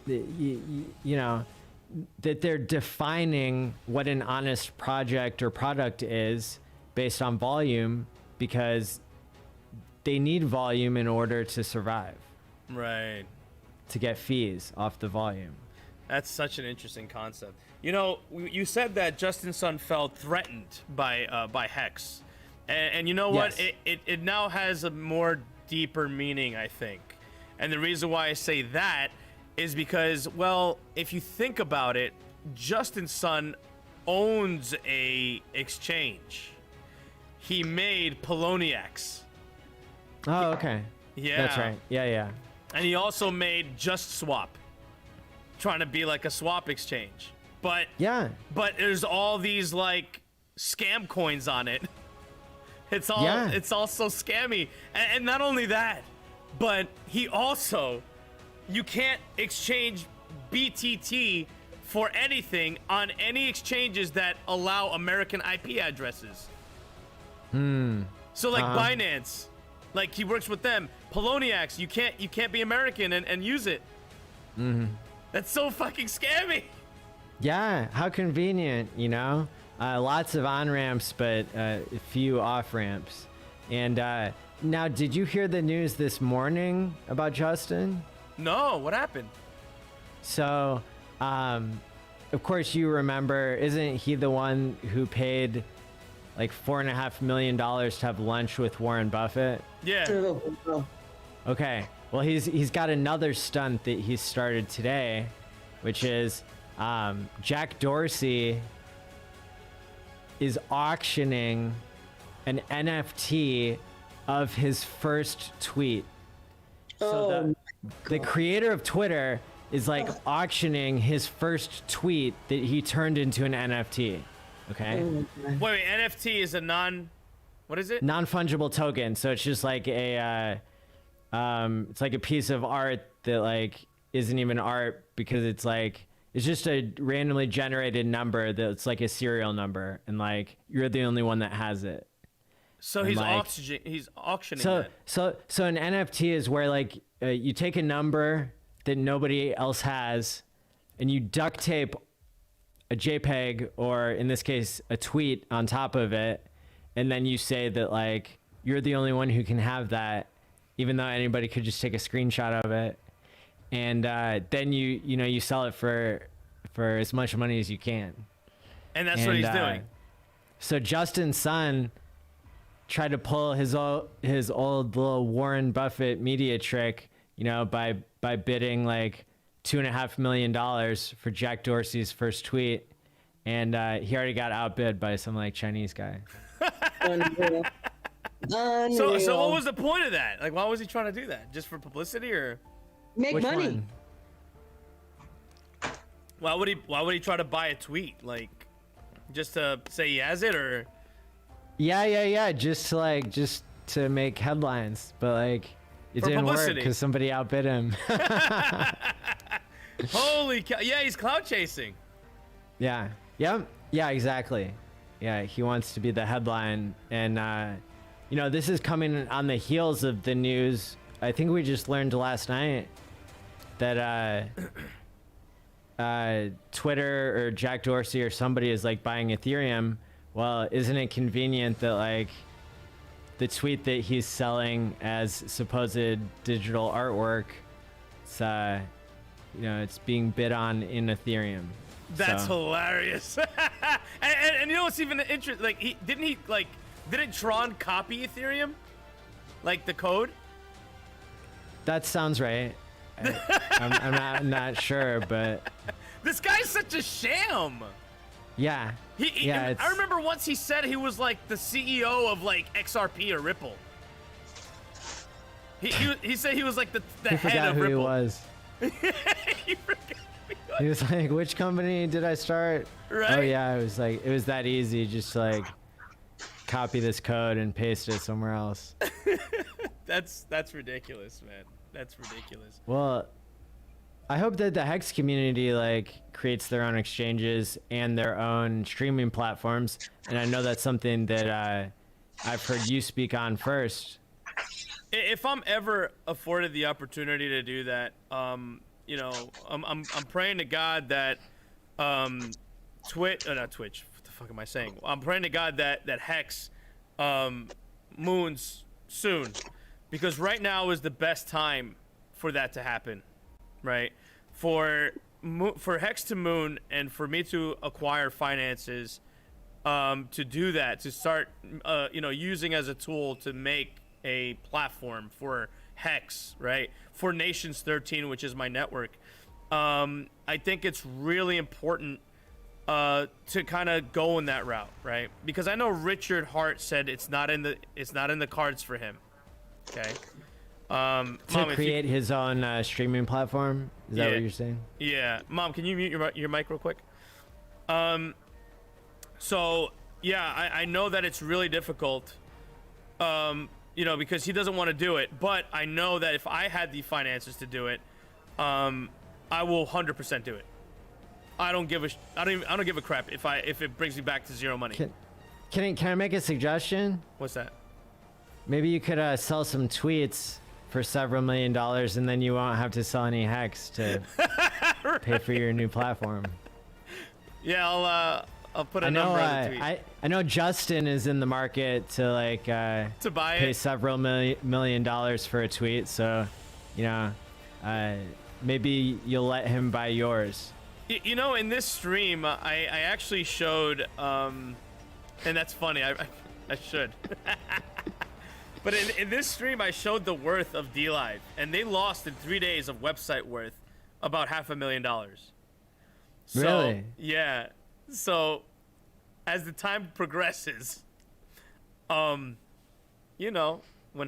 you know, that they're defining what an honest project or product is based on volume, because they need volume in order to survive. Right. To get fees off the volume. That's such an interesting concept. You know, you said that Justin Sun felt threatened by Hex, and you know what? Yes. It now has a more deeper meaning, I think. And the reason why I say that is because, well, if you think about it, Justin Sun owns a exchange. He made Poloniex. Oh, okay. Yeah. That's right. Yeah. And he also made Just Swap, trying to be like a swap exchange. But yeah. But there's all these like scam coins on it. It's all so scammy. And not only that, but he also, you can't exchange BTT for anything on any exchanges that allow American IP addresses. So like Binance, like he works with them. Poloniex, you can't be American and use it. That's so fucking scammy. Yeah, how convenient, you know? Lots of on-ramps, but few off-ramps. And now, did you hear the news this morning about Justin? No, what happened? So, of course you remember, isn't he the one who paid like $4.5 million to have lunch with Warren Buffett? Yeah. Okay. Well, he's got another stunt that he started today, which is Jack Dorsey is auctioning an NFT of his first tweet. So the creator of Twitter is like auctioning his first tweet that he turned into an NFT. Okay. Wait, NFT is a what is it? Non-fungible token. So it's just like it's like a piece of art that like isn't even art, because it's like, it's just a randomly generated number that's like a serial number, and like you're the only one that has it. So and he's like, auctioning that. So an NFT is where like you take a number that nobody else has, and you duct tape a JPEG, or in this case a tweet, on top of it, and then you say that like you're the only one who can have that, even though anybody could just take a screenshot of it. And then you sell it for as much money as you can. And that's what he's doing. So Justin Sun tried to pull his old little Warren Buffett media trick, you know, by bidding like $2.5 million for Jack Dorsey's first tweet, and he already got outbid by some like Chinese guy. Unreal. So what was the point of that? Like, why was he trying to do that? Just for publicity, or make Which money? one? Why would he try to buy a tweet? Like, just to say he has it, or? Yeah. Just to make headlines, but like it For didn't work publicity. because somebody outbid him. Holy cow! Yeah, he's cloud chasing. Yeah. Yep. Yeah. Exactly. Yeah. He wants to be the headline, and this is coming on the heels of the news. I think we just learned last night that Twitter or Jack Dorsey or somebody is like buying Ethereum. well, isn't it convenient that like the tweet that he's selling as supposed digital artwork, it's it's being bid on in Ethereum. That's So- hilarious. and you know what's even interesting? Like, didn't Tron copy Ethereum? Like the code? That sounds right. I'm not sure, but This guy's such a sham. yeah. Yeah, I remember once he said he was like the CEO of like XRP or Ripple. He said he was like the I head forgot of who Ripple. he was. He forgot who he was. He was like, which company did I start? Right? Oh yeah, it was that easy, just to, like copy this code and paste it somewhere else. That's ridiculous, man. That's ridiculous. Well, I hope that the Hex community like creates their own exchanges and their own streaming platforms, and I know that's something that I've heard you speak on first. If I'm ever afforded the opportunity to do that, I'm praying to God that not Twitch. What the fuck am I saying? I'm praying to God that Hex moons soon, because right now is the best time for that to happen, right? For Hex to moon and for me to acquire finances to do that, to start using as a tool to make a platform for Hex, right? For Nations 13, which is my network. I think it's really important to kind of go in that route, right? Because I know Richard Hart said it's not in the cards for him. Okay. To Mom, create his own streaming platform. Is that Yeah. what you're saying? Yeah, Mom, can you mute your mic real quick? So yeah, I know that it's really difficult. Because he doesn't want to do it, but I know that if I had the finances to do it, I will 100% do it. I don't give a crap if it brings me back to zero money. Can I make a suggestion? What's that? Maybe you could sell some tweets for several $1 million, and then you won't have to sell any Hex to pay for your new platform. Yeah, I'll put a I know. number on the tweet. I know Justin is in the market to like to buy pay it. several $1 million for a tweet. So, maybe you'll let him buy yours. In this stream, I actually showed, and that's funny. I should. But in this stream, I showed the worth of DLive, and they lost in 3 days of website worth about $500,000. So, Really? Yeah. So, as the time progresses, when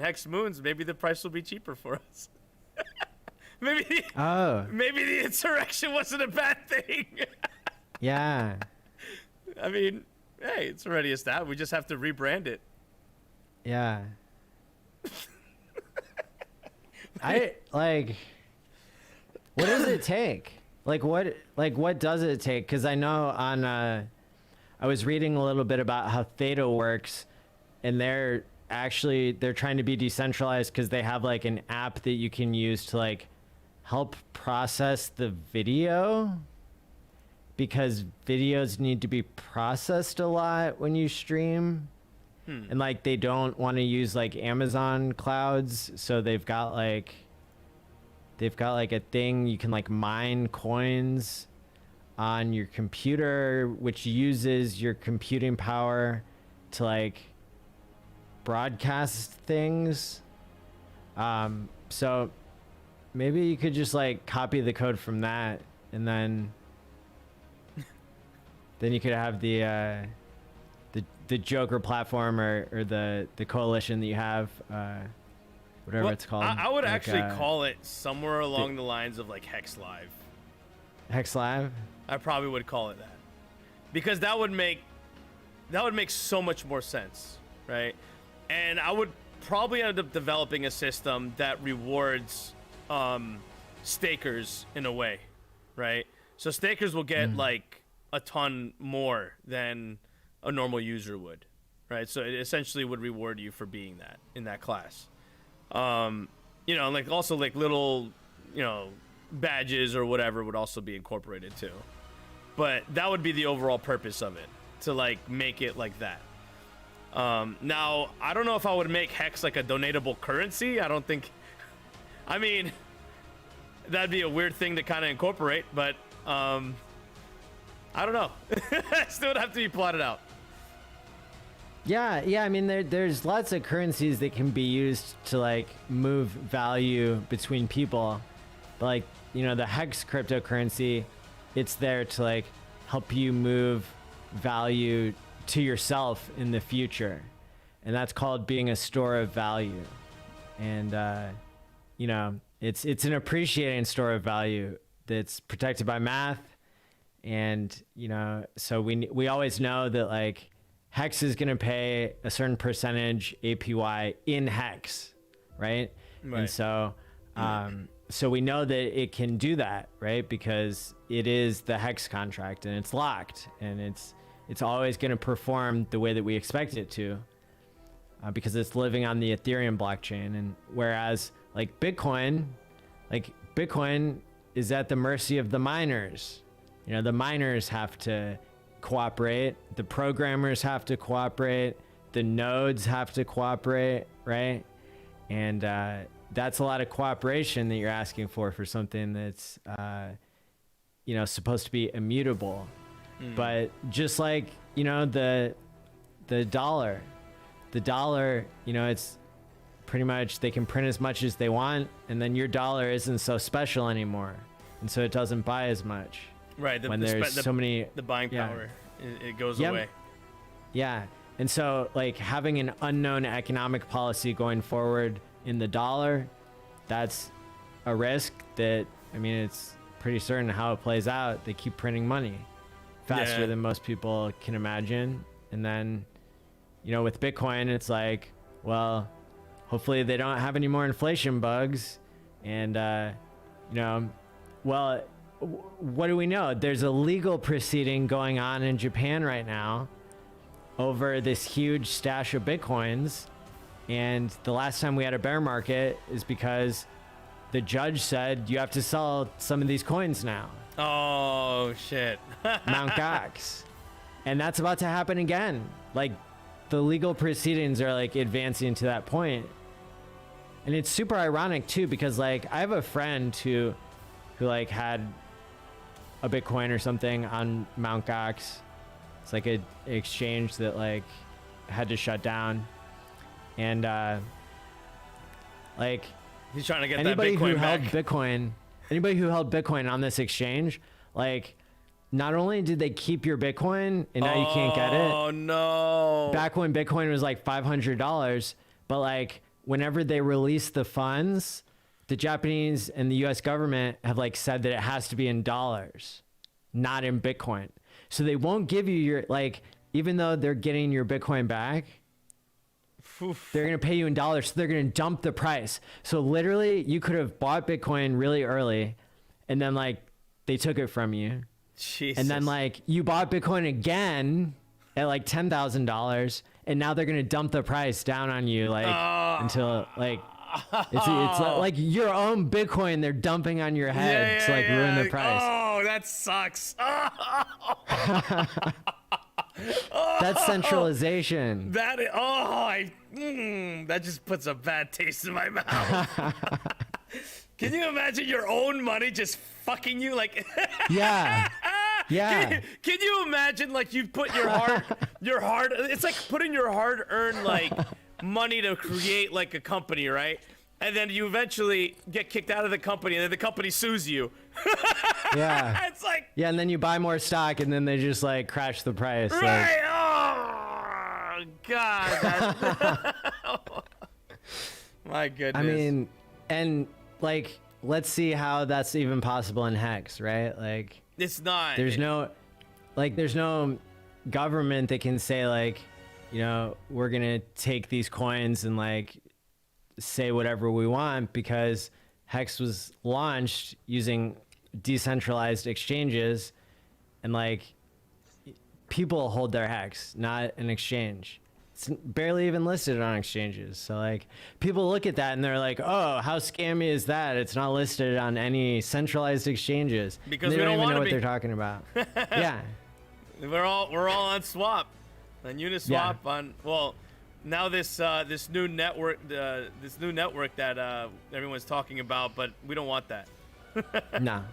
Hex moons, maybe the price will be cheaper for us. maybe the insurrection wasn't a bad thing. Yeah. I mean, hey, it's already established. We just have to rebrand it. Yeah. What does it take? What does it take? Because I know I was reading a little bit about how Theta works, and they're trying to be decentralized because they have like an app that you can use to like help process the video, because videos need to be processed a lot when you stream. And like they don't want to use like Amazon clouds, so they've got like a thing you can like mine coins on your computer, which uses your computing power to like broadcast things. So maybe you could just like copy the code from that, and then you could have the Joker platform or the coalition that you have, whatever Well, it's called. I would like, actually call it somewhere along the lines of like Hex Live. Hex Live. I probably would call it that, because that would make so much more sense, right? And I would probably end up developing a system that rewards stakers in a way, right? So stakers will get like a ton more than a normal user would, right? So it essentially would reward you for being that in that class. Like also like little, badges or whatever would also be incorporated too. But that would be the overall purpose of it. to like make it like that. Now I don't know if I would make Hex like a donatable currency. I don't think. I mean, that'd be a weird thing to kind of incorporate, but I don't know. Still would have to be plotted out. Yeah, I mean, there's lots of currencies that can be used to like move value between people, but like, you know, the Hex cryptocurrency, it's there to like help you move value to yourself in the future, and that's called being a store of value. And you know, it's an appreciating store of value that's protected by math, and you know, so we always know that like Hex is going to pay a certain percentage APY in Hex, right? And so so we know that it can do that, right? Because it is the Hex contract and it's locked, and it's always going to perform the way that we expect it to, because it's living on the Ethereum blockchain. And whereas like Bitcoin is at the mercy of the miners. You know, the miners have to cooperate, the programmers have to cooperate, the nodes have to cooperate, right? And that's a lot of cooperation that you're asking for something that's you know, supposed to be immutable. But just like, you know, the dollar, you know, it's pretty much they can print as much as they want, and then your dollar isn't so special anymore, and so it doesn't buy as much. Right. When there's so many, the buying power, it goes away. Yeah. And so like having an unknown economic policy going forward in the dollar, that's a risk that, I mean, it's pretty certain how it plays out. They keep printing money faster than most people can imagine. And then, you know, with Bitcoin, it's like, well, hopefully they don't have any more inflation bugs. And, you know, well, what do we know? There's a legal proceeding going on in Japan right now over this huge stash of Bitcoins. And the last time we had a bear market is because the judge said you have to sell some of these coins now. Oh, shit. Mount Gox. And that's about to happen again. Like, the legal proceedings are like advancing to that point. And it's super ironic too, because like I have a friend who like had a Bitcoin or something on Mount Gox. It's like an exchange that like had to shut down. And like he's trying to get anybody that Bitcoin who back. held Bitcoin, anybody who held Bitcoin on this exchange, like not only did they keep your Bitcoin and now you can't get it. Oh no. Back when Bitcoin was like $500, but like whenever they release the funds, the Japanese and the US government have like said that it has to be in dollars, not in Bitcoin. So they won't give you your, like, even though they're getting your Bitcoin back, they're going to pay you in dollars. So they're going to dump the price. So literally you could have bought Bitcoin really early and then like they took it from you. Jesus. And then like you bought Bitcoin again at like $10,000 and now they're going to dump the price down on you like until like it's like your own Bitcoin they're dumping on your head to like ruin the price. Oh, that sucks. That's centralization. That just puts a bad taste in my mouth. Can you imagine your own money just fucking you like? Yeah. Can you imagine like you put your hard it's like putting your hard-earned like money to create like a company, right? And then you eventually get kicked out of the company and then the company sues you. Yeah. It's like, yeah, and then you buy more stock and then they just like crash the price. right. Oh God. My goodness. I mean, and like let's see how that's even possible in Hex, right? Like it's not. There's no government that can say like, you know, we're gonna take these coins and like say whatever we want, because Hex was launched using decentralized exchanges, and like people hold their Hex, not an exchange. It's barely even listed on exchanges. So like people look at that and they're like, oh, how scammy is that? It's not listed on any centralized exchanges. Because they we don't even want know to what be. they're talking about. Yeah. We're all on Swap, on Uniswap, Yeah. on now this new network that everyone's talking about, but we don't want that. No.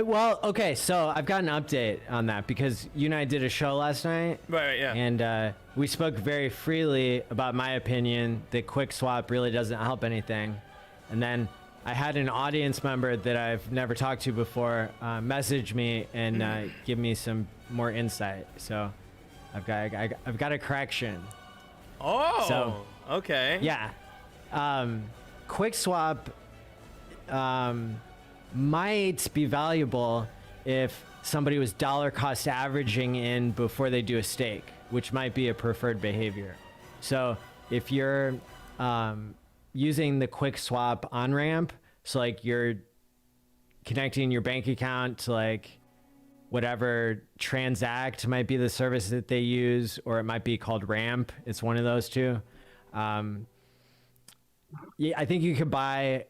Well, okay, so I've got an update on that because you and I did a show last night. Right, yeah. And we spoke very freely about my opinion that QuickSwap really doesn't help anything. And then I had an audience member that I've never talked to before message me and give me some more insight. So I've got a correction. Oh, So- okay. Yeah. QuickSwap might be valuable if somebody was dollar cost averaging in before they do a stake, which might be a preferred behavior. So if you're using the QuickSwap on ramp, so like you're connecting your bank account to like whatever Transact might be the service that they use, or it might be called Ramp. It's one of those two. Yeah, I think you could buy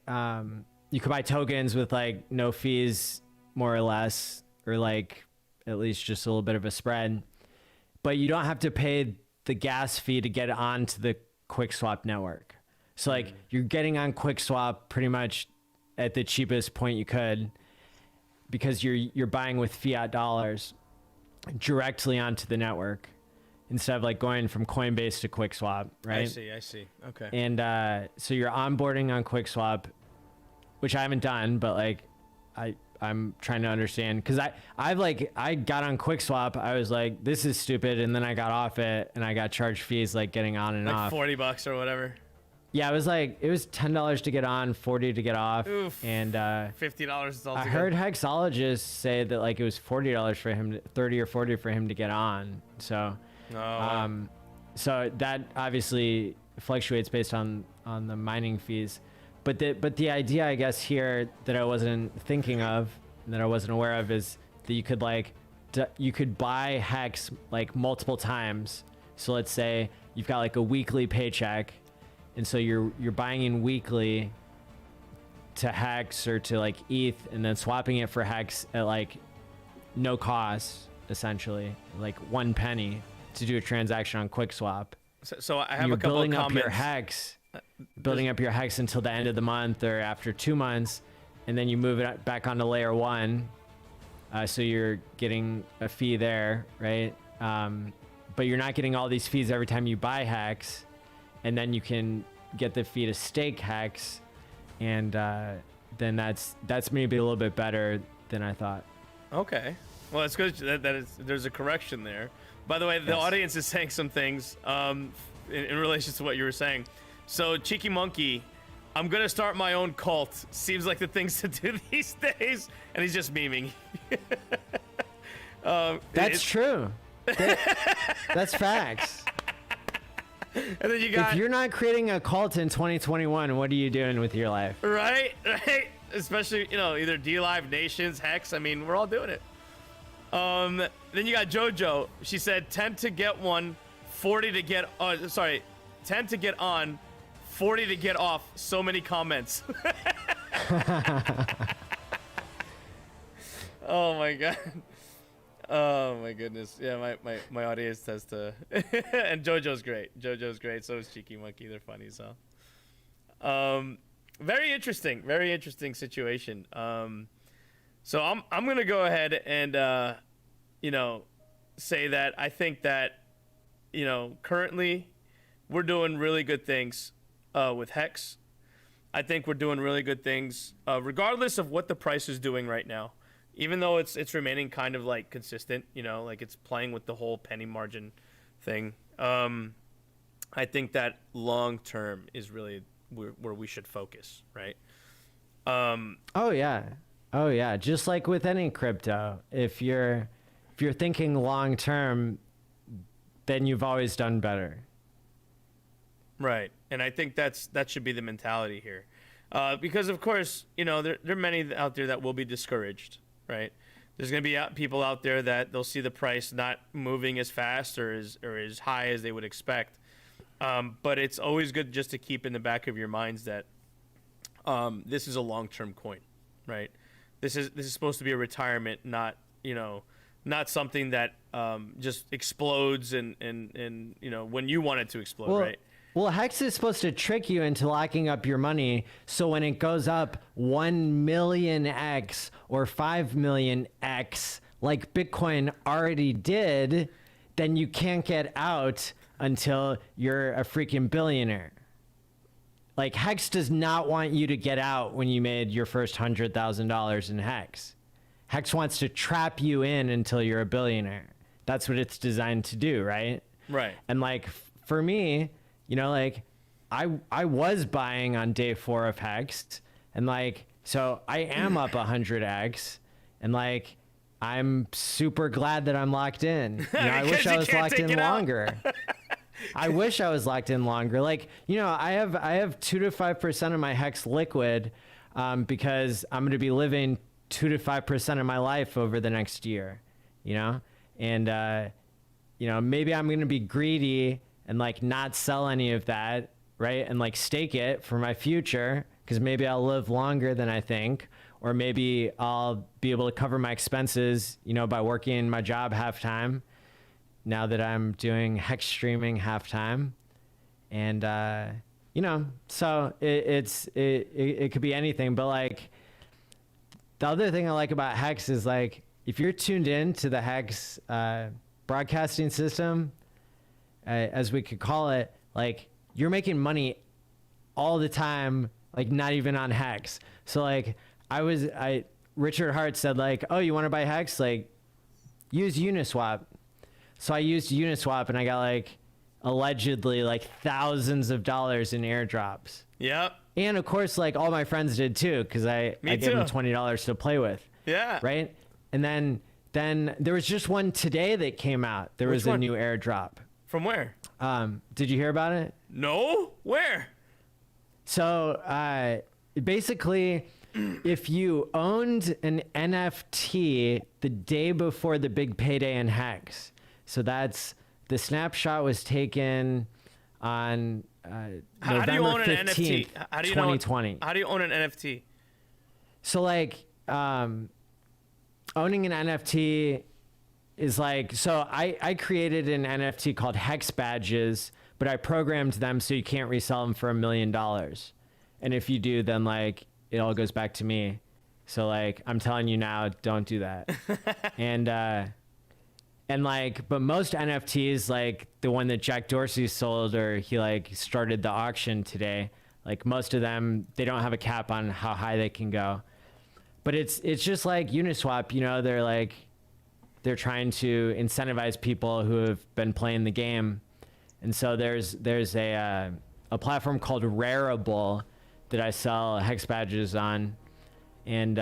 tokens with like no fees, more or less, or like at least just a little bit of a spread. But you don't have to pay the gas fee to get onto the QuickSwap network. So like you're getting on QuickSwap pretty much at the cheapest point you could, because you're buying with fiat dollars directly onto the network instead of like going from Coinbase to QuickSwap, right? I see. Okay. And so you're onboarding on QuickSwap, which I haven't done, but like I'm trying to understand, because I got on QuickSwap, I was like, this is stupid, and then I got off it and I got charged fees like getting on and Like off. $40 or whatever. Yeah, it was $10 to get on, $40 to get off. Oof. And $50 is all I together. heard Hexologists say that like it was $40 for him, 30 or 40 for him to get on. So so that obviously fluctuates based on the mining fees. But the idea, I guess, here that I wasn't thinking of, that I wasn't aware of, is that you could buy Hex like multiple times. So let's say you've got like a weekly paycheck, and so you're buying in weekly to Hex or to like ETH, and then swapping it for Hex at like no cost, essentially, like 1 penny to do a transaction on QuickSwap. So I have You're a couple building of up your comments. Hex, building up your Hex until the end of the month or after 2 months, and then you move it back onto layer 1. So you're getting a fee there, right? But you're not getting all these fees every time you buy Hex, and then you can get the fee to stake Hex, and then that's maybe a little bit better than I thought. Okay. Well, it's good that there's a correction there. By the way, the Yes. audience is saying some things in relation to what you were saying. So, Cheeky Monkey, I'm going to start my own cult. Seems like the things to do these days. And he's just memeing. That's true. That's facts. And then you got... If you're not creating a cult in 2021, what are you doing with your life? Right? Especially, either D-Live, Nations, Hex. I mean, we're all doing it. Then you got JoJo. She said 10 to get one, 40 to get 10 to get on, 40 to get off. So many comments. Oh my god. Oh my goodness. Yeah, my audience has to and JoJo's great. JoJo's great, so is Cheeky Monkey. They're funny, so. Very interesting situation. So I'm gonna go ahead and say that I think that currently we're doing really good things with Hex. I think we're doing really good things regardless of what the price is doing right now. Even though it's remaining kind of like consistent, like it's playing with the whole penny margin thing. I think that long term is really where we should focus, right? Oh yeah. Just like with any crypto, if you're thinking long term, then you've always done better. Right, and I think that should be the mentality here, because of course there are many out there that will be discouraged, right? There's gonna be people out there that they'll see the price not moving as fast or as high as they would expect, but it's always good just to keep in the back of your minds that this is a long-term coin, right? This is supposed to be a retirement, not not something that just explodes and you know, when you want it to explode, right? Well, Hex is supposed to trick you into locking up your money, so when it goes up 1 million X or 5 million X, like Bitcoin already did, then you can't get out until you're a freaking billionaire. Like, Hex does not want you to get out when you made your first $100,000 in Hex. Hex wants to trap you in until you're a billionaire. That's what it's designed to do, right? Right. And like, for me, you know, like, I was buying on day 4 of Hex, and like, so I am up 100x, and like, I'm super glad that I'm locked in. You know, I wish I was locked in longer. I wish I was locked in longer. Like, you know, I have 2 to 5% of my Hex liquid, because I'm going to be living 2 to 5% of my life over the next year, you know, and you know, maybe I'm going to be greedy and like not sell any of that, right? And like stake it for my future, because maybe I'll live longer than I think, or maybe I'll be able to cover my expenses, you know, by working my job half time now that I'm doing Hex streaming half time. And you know, so it could be anything, but like, the other thing I like about Hex is like, if you're tuned in to the Hex broadcasting system, as we could call it, like, you're making money all the time, like not even on Hex. So like, Richard Hart said like, oh, you want to buy Hex? Like, use Uniswap. So I used Uniswap and I got like allegedly like thousands of dollars in airdrops. Yep. And of course, like, all my friends did too, because I gave them $20 to play with. Yeah. Right. And then there was just one today that came out. There was a new airdrop. From where? Did you hear about it? No. Where? So basically, if you owned an NFT the day before the big payday in Hex, so that's the snapshot was taken on How do you own November an 15th, NFT? How do you 2020. How do you own an NFT? So like, owning an NFT is like, so I created an NFT called Hex Badges, but I programmed them so you can't resell them for $1 million. And if you do, then like, it all goes back to me. So like, I'm telling you now, don't do that. And like, but most NFTs, like the one that Jack Dorsey sold, or he like started the auction today, like most of them, they don't have a cap on how high they can go. But it's just like Uniswap, you know, they're trying to incentivize people who have been playing the game. And so there's a platform called Rarible that I sell Hex Badges on. And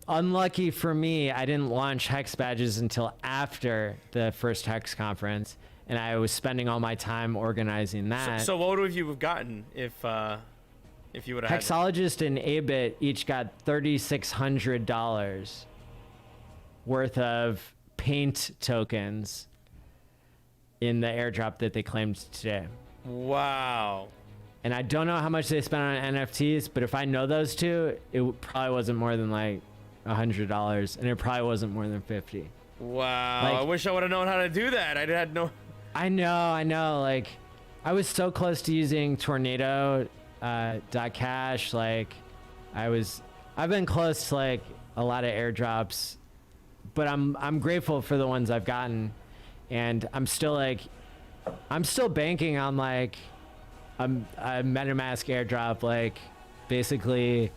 unlucky for me, I didn't launch Hex Badges until after the first Hex conference, and I was spending all my time organizing that. So what would you have gotten if you would have? Hexologist and Abit each got $3,600 worth of paint tokens in the airdrop that they claimed today. Wow. And I don't know how much they spent on NFTs, but if I know those two, it probably wasn't more than like $100, and it probably wasn't more than 50. Wow. Like, I wish I would have known how to do that. I had no. I know. Like, I was so close to using Tornado .cash. Like, I've been close to like a lot of airdrops, but I'm grateful for the ones I've gotten, and I'm still banking on like a MetaMask airdrop, like basically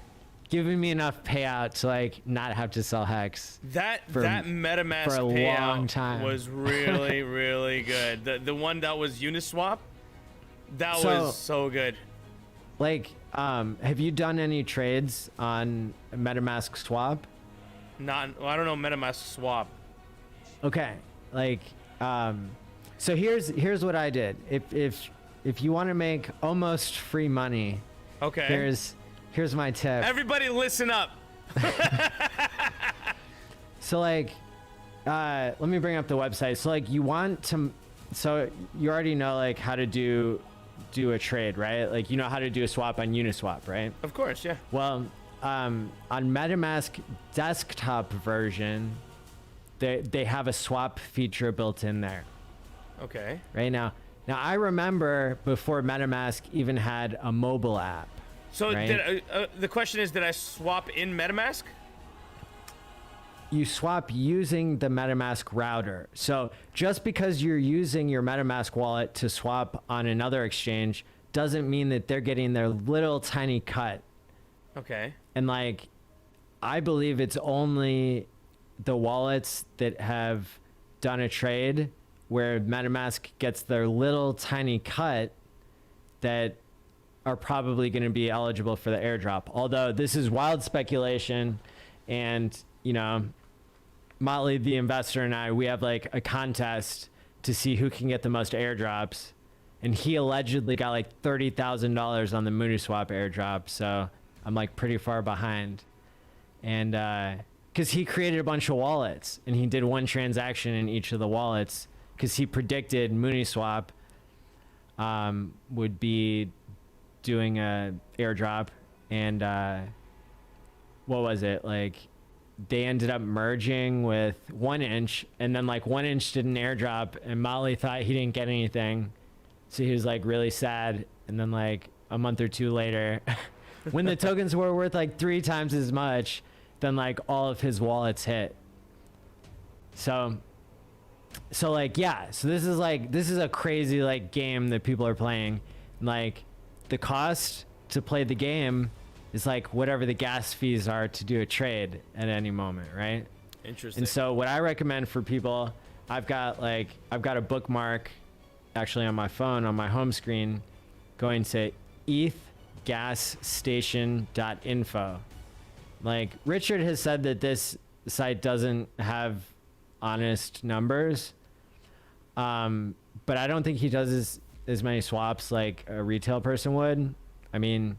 giving me enough payout to like not have to sell Hex. That MetaMask for a payout long time was really really good. The one that was Uniswap, that was so good. Like, have you done any trades on MetaMask Swap? I don't know MetaMask Swap. Okay, like, so here's what I did. If you want to make almost free money, okay, here's my tip. Everybody listen up. So like, let me bring up the website. So like, so you already know like how to do a trade, right? Like, you know how to do a swap on Uniswap, right? Of course, yeah. Well, on MetaMask desktop version, they have a swap feature built in there. Okay. Right now I remember before MetaMask even had a mobile app. So right? the question is, did I swap in MetaMask? You swap using the MetaMask router. So just because you're using your MetaMask wallet to swap on another exchange doesn't mean that they're getting their little tiny cut. Okay. And like, I believe it's only the wallets that have done a trade where MetaMask gets their little tiny cut that are probably going to be eligible for the airdrop. Although this is wild speculation, and you know, Motley the investor and I, we have like a contest to see who can get the most airdrops, and he allegedly got like $30,000 on the Mooniswap airdrop, so I'm like pretty far behind. And because he created a bunch of wallets and he did one transaction in each of the wallets because he predicted Mooniswap would be doing a airdrop, and what was it, like they ended up merging with 1inch, and then like 1inch did an airdrop and Molly thought he didn't get anything, so he was like really sad. And then like a month or two later when the tokens were worth like 3 times as much, then like all of his wallets hit. So like, yeah, so this is a crazy like game that people are playing. Like the cost to play the game is like whatever the gas fees are to do a trade at any moment, right? Interesting. And so what I recommend for people, I've got a bookmark actually on my phone on my home screen going to ethgasstation.info. Like Richard has said that this site doesn't have honest numbers, but I don't think he does as many swaps like a retail person would. I mean,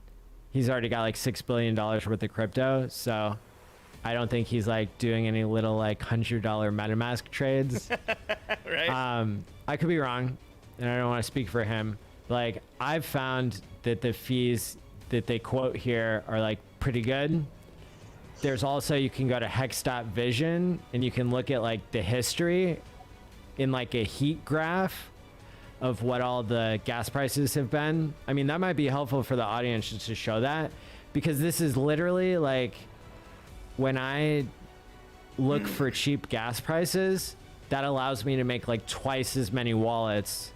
he's already got like $6 billion worth of crypto, so I don't think he's like doing any little like $100 MetaMask trades. Right. I could be wrong, and I don't want to speak for him. Like I've found that the fees that they quote here are like pretty good. There's also, you can go to hex.vision and you can look at like the history in like a heat graph of what all the gas prices have been. I mean, that might be helpful for the audience just to show that, because this is literally like when I look for cheap gas prices, that allows me to make like twice as many wallets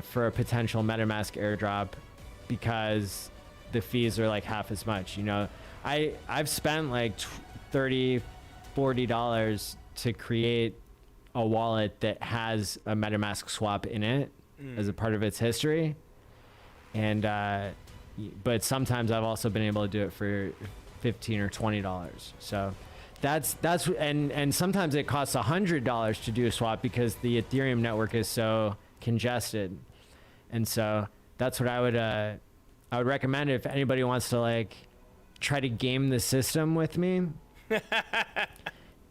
for a potential MetaMask airdrop, because the fees are like half as much. You know, I've spent like $30-$40 to create a wallet that has a MetaMask swap in it as a part of its history, and but sometimes I've also been able to do it for $15 or $20. So that's and sometimes it costs $100 to do a swap because the Ethereum network is so congested. And so that's what I would recommend if anybody wants to like try to game the system with me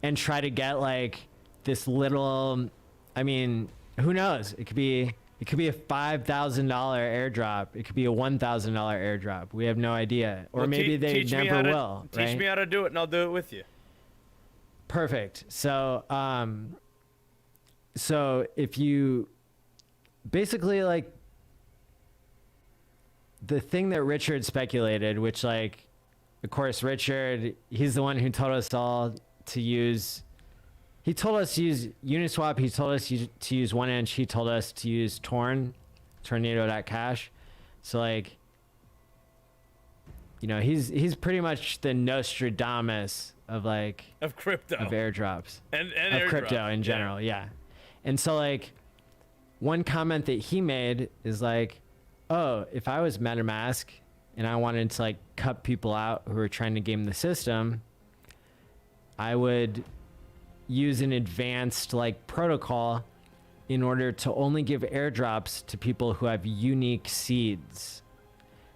and try to get like this little, I mean, who knows? It could be a $5,000 airdrop. It could be a $1,000 airdrop. We have no idea. Or well, maybe they never will. Teach me how to do it and I'll do it with you. Perfect. So, so if you basically like the thing that Richard speculated, which like, of course, Richard, he's the one who told us all to use, he told us to use Uniswap. He told us to use 1inch. He told us to use Tornado.cash. So like, you know, he's pretty much the Nostradamus of like, of crypto, of airdrops and of crypto in general. Yeah. And so like, one comment that he made is like, oh, if I was MetaMask and I wanted to like cut people out who are trying to game the system, I would use an advanced like protocol in order to only give airdrops to people who have unique seeds.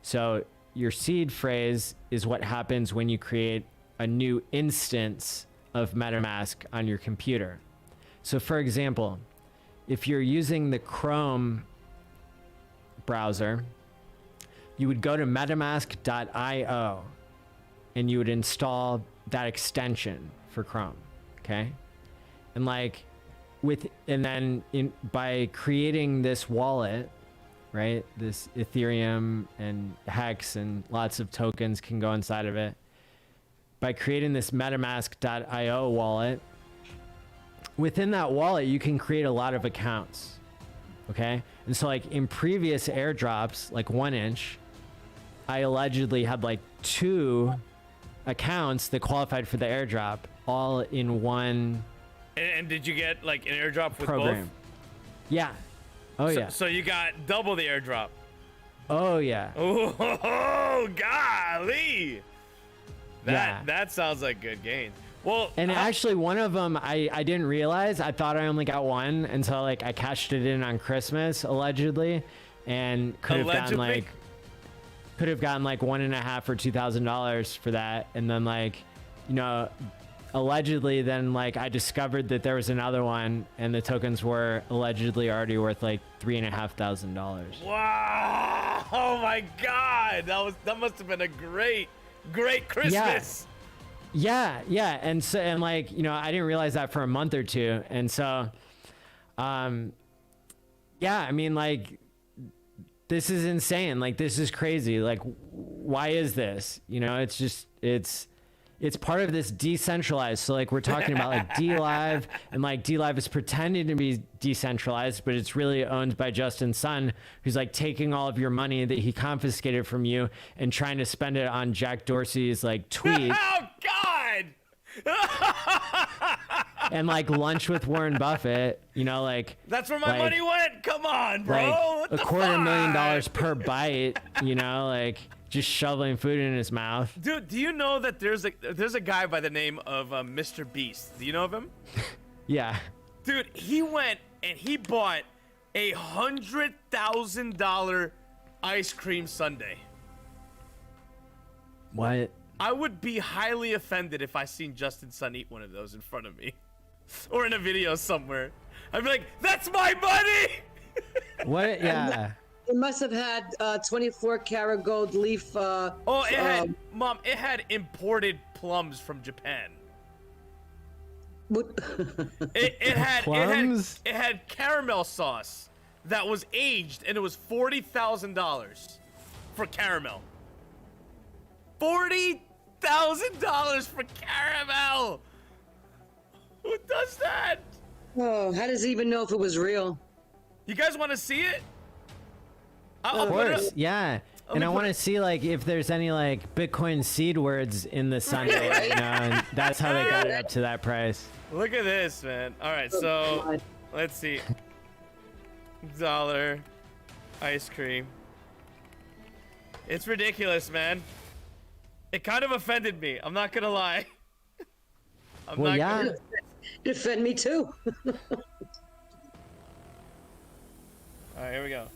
So your seed phrase is what happens when you create a new instance of MetaMask on your computer. So for example, if you're using the Chrome browser, you would go to metamask.io and you would install that extension for Chrome. Okay. And like by creating this wallet, right? This Ethereum and Hex and lots of tokens can go inside of it. By creating this MetaMask.io wallet, within that wallet, you can create a lot of accounts. Okay. And so like in previous airdrops, like 1inch, I allegedly had like 2 accounts that qualified for the airdrop all in one And did you get like an airdrop with program. both? Yeah. Oh So, yeah. so you got double the airdrop. Oh yeah. Oh, golly. Yeah. That sounds like good gains. Well, And actually one of them I didn't realize. I thought I only got one until like I cashed it in on Christmas allegedly, and could have gotten like $1,500 or $2,000 for that. And then like, you know, allegedly then like I discovered that there was another one and the tokens were allegedly already worth like $3,500. wow. Oh my God. That must have been a great Christmas. Yeah. And so, and like, you know, I didn't realize that for a month or two. And so, yeah, I mean, like, this is insane. Like, this is crazy. Like, why is this? You know, it's just, it's part of this decentralized. So like we're talking about like DLive, and like DLive is pretending to be decentralized, but it's really owned by Justin Sun, who's like taking all of your money that he confiscated from you and trying to spend it on Jack Dorsey's like tweet. Oh God. And like lunch with Warren Buffett, you know, like That's where my like- money went. Come on, bro. like What the $250,000 fuck? per bite, you know, like just shoveling food in his mouth. Dude, do you know that there's a guy by the name of Mr. Beast? Do you know of him? Yeah. Dude, he went and he bought a $100,000 ice cream sundae. What? I would be highly offended if I seen Justin Sun eat one of those in front of me, or in a video somewhere. I'd be like, "That's my money." What? Yeah. It must have had 24 karat gold leaf. Oh, it had, Mom, it had imported plums from Japan. What? It had Plums? it had caramel sauce that was aged, and it was $40,000 for caramel. $40,000 for caramel. Who does that? Oh, how does he even know if it was real? You guys want to see it? I'll Of put it course, up. yeah. me And I put want to it- see like if there's any like Bitcoin seed words in the Sunday, you know, and that's how they got it up to that price. Look at this, man. All right, so let's see. Dollar ice cream. It's ridiculous, man. It kind of offended me. I'm not gonna lie. I'm Well, not yeah. gonna... Defend me too. All right, here we go.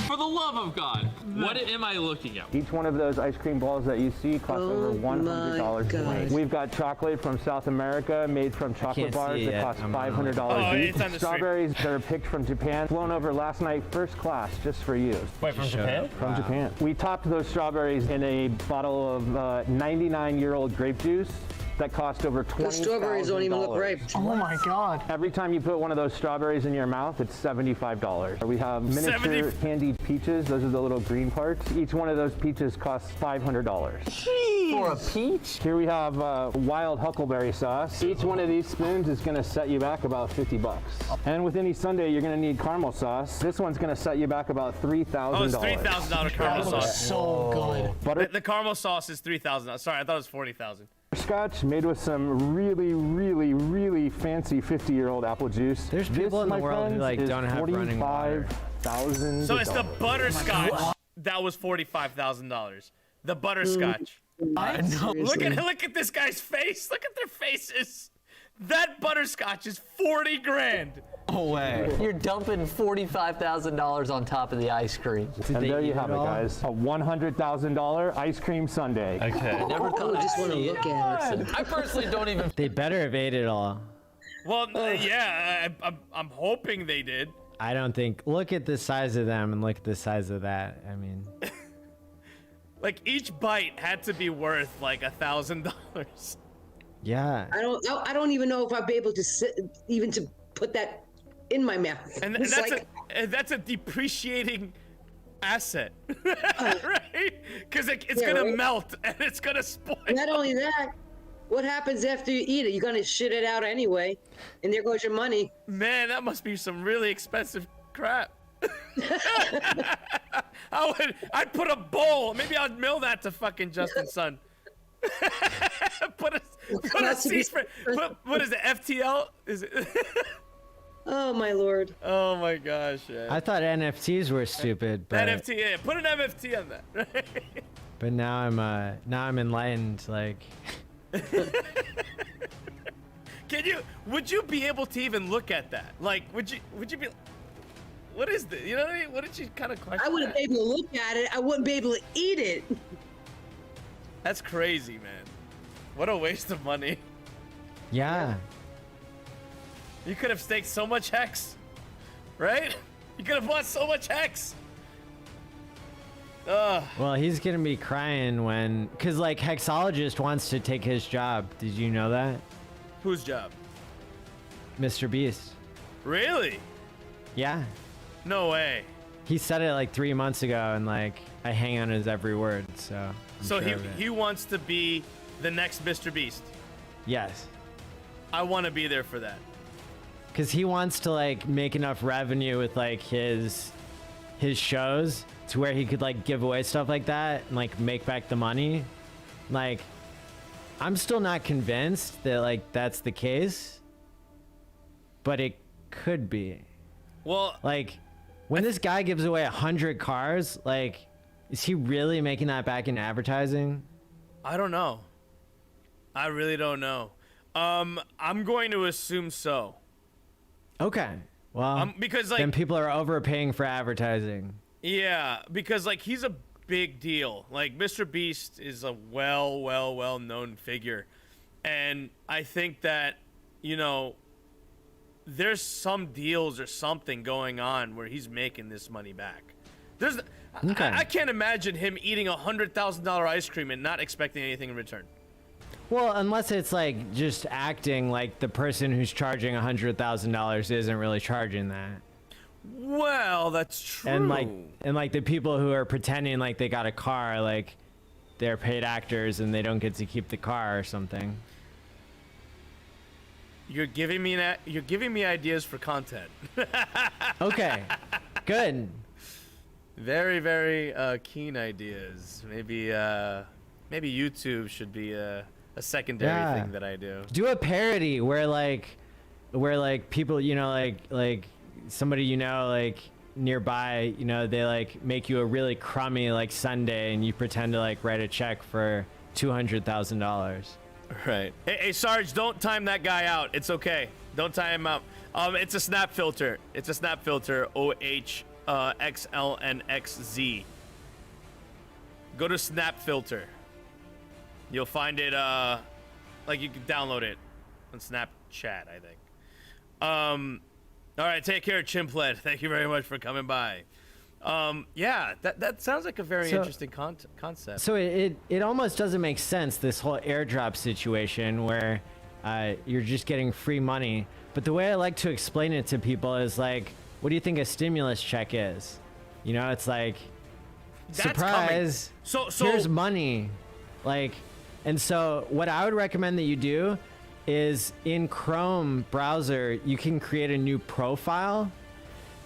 For the love of God, what am I looking at? Each one of those ice cream balls that you see costs over $100 to God. make. We've got chocolate from South America made from chocolate can't bars see that it. cost I'm $500 Oh, each. it's on the stream. Strawberries that are picked from Japan, flown over last night first class just for you. Wait, from Japan? From Japan. We topped those strawberries in a bottle of 99-year-old grape juice that cost over $20,000. The strawberries don't even look ripe. Oh my God. Every time you put one of those strawberries in your mouth, it's $75. We have miniature 70 candied peaches. Those are the little green parts. Each one of those peaches costs $500. For a peach? Here we have wild huckleberry sauce. Each one of these spoons is going to set you back about $50. And with any sundae, you're going to need caramel sauce. This one's going to set you back about $3,000. Oh, it's $3,000 caramel sauce. So good. The caramel sauce is $3,000. Sorry, I thought it was $40,000. Scotch made with some really, really, really fancy 50-year-old apple juice. There's people in the my world who, friends, like, is don't have running water. $45,000. So it's the butterscotch that was $45,000. The butterscotch. Look at this guy's face. Look at their faces. That butterscotch is 40 grand. No way. You're dumping $45,000 on top of the ice cream. And they there eat you it have it, all? guys. A $100,000 ice cream sundae. Okay. Oh, I just want to look at it. I personally don't even. They better have ate it all. Well, yeah, I'm hoping they did. I don't think. Look at the size of them and look at the size of that. I mean, Like each bite had to be worth like $1,000. Yeah. I don't even know if I'd be able to even to put that in my mouth. And It's that's a depreciating asset, right? Because it's gonna melt and it's gonna spoil. Not only that, what happens after you eat it? You're gonna shit it out anyway, and there goes your money. Man, that must be some really expensive crap. I'd put a bowl. Maybe I'd mail that to fucking Justin's son. put a seat for, what is it? FTL? Is it? Oh my lord. Oh my gosh. Yeah. I thought NFTs were stupid, but NFT. Yeah, put an NFT on that. but now I'm enlightened. Like, would you be able to even look at that? Like, would you be? What is this? You know what I mean? What did you kind of question? I wouldn't be able to look at it. I wouldn't be able to eat it. That's crazy, man. What a waste of money. yeah. You could have staked so much hex, right? You could have bought so much hex. Ugh. Well, he's gonna be crying cause like Hexologist wants to take his job. Did you know that? Whose job? Mr. Beast. Really? Yeah. No way. He said it like 3 months ago, and like I hang on his every word. So. I'm So sure of it. he wants to be the next Mr. Beast. Yes. I want to be there for that. Cause he wants to like make enough revenue with like his shows to where he could like give away stuff like that and like make back the money. Like, I'm still not convinced that like that's the case, but it could be. Well, like when this guy gives away 100 cars, like, is he really making that back in advertising? I don't know. I really don't know. I'm going to assume so. Okay. Well, because like then people are overpaying for advertising. Yeah, because like he's a big deal. Like Mr. Beast is a well known figure, and I think that, you know, there's some deals or something going on where he's making this money back. There's, okay. I can't imagine him eating $100,000 ice cream and not expecting anything in return. Well, unless it's like just acting like the person who's charging $100,000 isn't really charging that. Well, that's true. And like the people who are pretending like they got a car, like they're paid actors and they don't get to keep the car or something. You're giving me ideas for content. Okay, good. Very, very keen ideas. Maybe YouTube should be a secondary thing that I do. Do a parody where like people, you know, like somebody, you know, like nearby, you know, they like make you a really crummy like sundae and you pretend to like write a check for $200,000. Right. Hey, Sarge, don't time that guy out. It's okay. Don't time him out. It's a snap filter. It's a snap filter. OHXLNXZ. Go to snap filter. You'll find it. Like you can download it on Snapchat, I think. All right. Take care, Chimplet. Thank you very much for coming by. Yeah, that sounds like a very interesting concept. So it almost doesn't make sense, this whole airdrop situation where you're just getting free money. But the way I like to explain it to people is like, what do you think a stimulus check is? You know, it's like, That's surprise, so here's money. Like, and so what I would recommend that you do is in Chrome browser, you can create a new profile.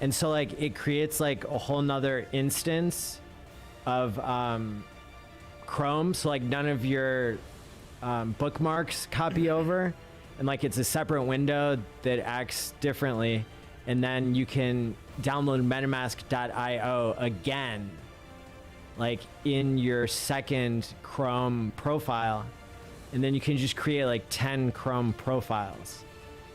And so like it creates like a whole nother instance of Chrome. So like none of your bookmarks copy over, and like it's a separate window that acts differently. And then you can download metamask.io again, like in your second Chrome profile. And then you can just create like 10 Chrome profiles,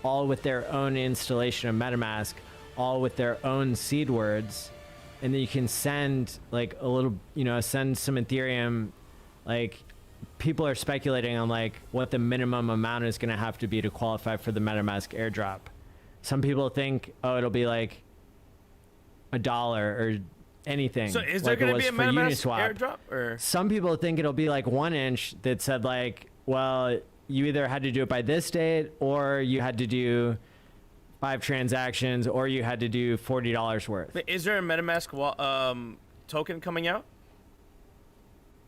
all with their own installation of MetaMask, all with their own seed words. And then you can send like a little, you know, send some Ethereum. Like people are speculating on like what the minimum amount is going to have to be to qualify for the MetaMask airdrop. Some people think, oh, it'll be like $1 or anything. So is there like going to be a MetaMask Uniswap. airdrop? Or? Some people think it'll be like 1 inch that said like, well, you either had to do it by this date, or you had to do 5 transactions, or you had to do $40 worth. Is there a MetaMask token coming out?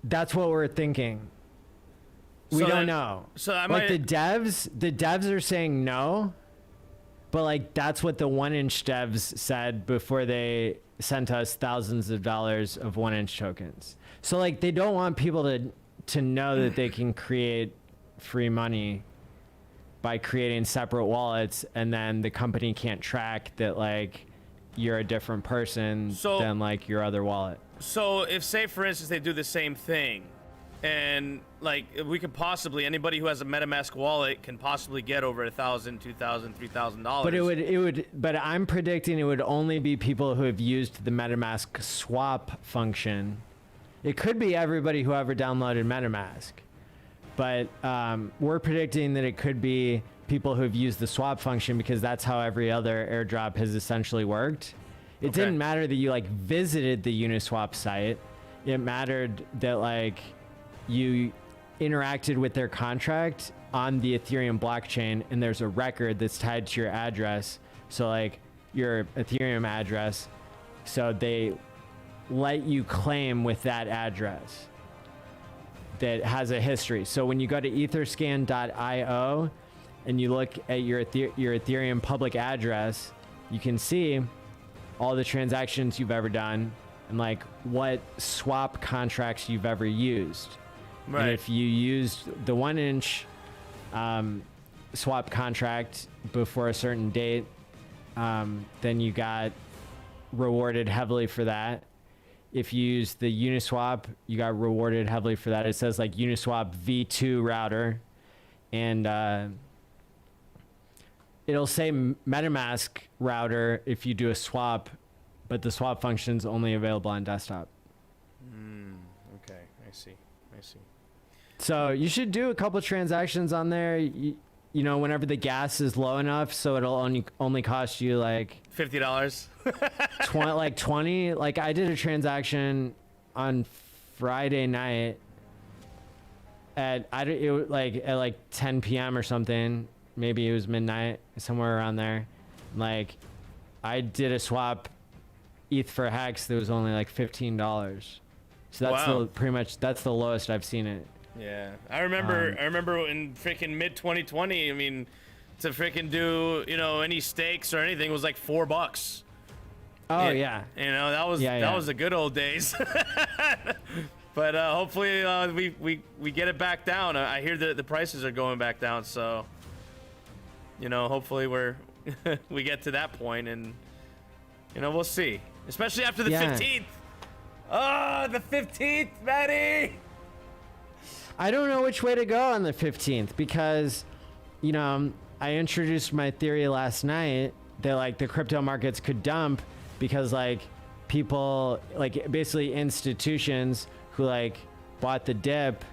That's what we're thinking. We So don't then- know. so I like might- the devs are saying no, but like that's what the 1inch devs said before they sent us thousands of dollars of 1inch tokens. So like they don't want people to know that they can create free money by creating separate wallets, and then the company can't track that like you're a different person than like your other wallet. So if, say, for instance, they do the same thing, and like we could possibly, anybody who has a MetaMask wallet can possibly get over $1,000, $2,000, $3,000. But I'm predicting it would only be people who have used the MetaMask swap function. It could be everybody who ever downloaded MetaMask, but we're predicting that it could be people who have used the swap function, because that's how every other airdrop has essentially worked. It didn't matter that you like visited the Uniswap site. It mattered that like you interacted with their contract on the Ethereum blockchain, and there's a record that's tied to your address. So like your Ethereum address. So they let you claim with that address that has a history. So when you go to etherscan.io and you look at your Ethereum public address, you can see all the transactions you've ever done and like what swap contracts you've ever used. Right. And if you used the 1inch swap contract before a certain date, then you got rewarded heavily for that. If you use the Uniswap, you got rewarded heavily for that. It says like Uniswap V2 router, and it'll say MetaMask router if you do a swap, but the swap function's only available on desktop. Okay, I see. So you should do a couple transactions on there. You know, whenever the gas is low enough, so it'll only cost you like $50. 20. Like I did a transaction on Friday night at 10 p.m. or something. Maybe it was midnight, somewhere around there. Like I did a swap ETH for Hex that was only like $15. So that's pretty much that's the lowest I've seen it. Yeah, I remember in freaking mid 2020. I mean, to freaking do any stakes or anything was like $4. Oh yeah. That was that was the good old days. But hopefully we get it back down. I hear that the prices are going back down, so hopefully we get to that point, and we'll see. Especially after the 15th. Oh, the 15th, Maddie. I don't know which way to go on the 15th, because, I introduced my theory last night that like the crypto markets could dump because like people, like basically institutions who like bought the dip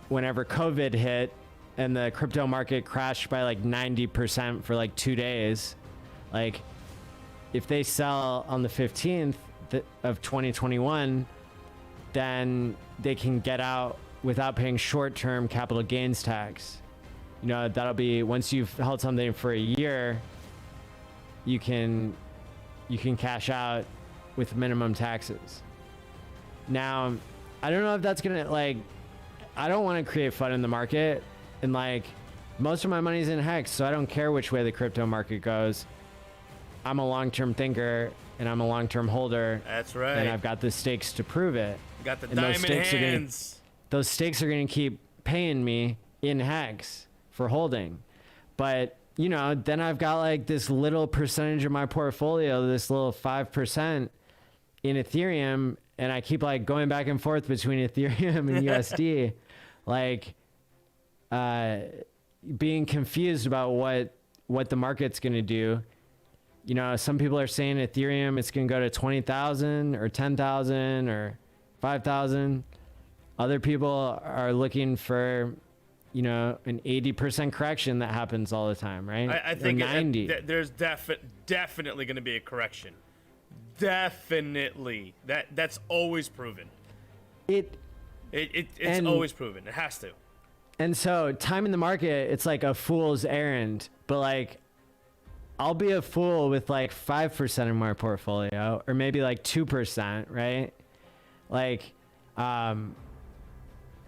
whenever COVID hit and the crypto market crashed by like 90% for like 2 days. Like if they sell on the 15th of 2021, then they can get out without paying short-term capital gains tax. That'll be, once you've held something for a year, you can cash out with minimum taxes. Now, I don't know if that's gonna I don't want to create fun in the market, and most of my money's in Hex, so I don't care which way the crypto market goes. I'm a long-term thinker and I'm a long-term holder. That's right. And I've got the stakes to prove it. Got the And diamond hands. Those stakes are going to keep paying me in Hex for holding. But, then I've got this little percentage of my portfolio, this little 5% in Ethereum, and I keep going back and forth between Ethereum and USD, being confused about what the market's going to do. Some people are saying Ethereum, it's going to go to 20,000 or 10,000 or 5,000. Other people are looking for, an 80% correction that happens all the time, right? I think or 90. There's definitely going to be a correction. Definitely. That's always proven. It's always proven. It has to. And so time in the market, it's like a fool's errand. But like, I'll be a fool with like 5% of my portfolio, or maybe like 2%, right? Like, and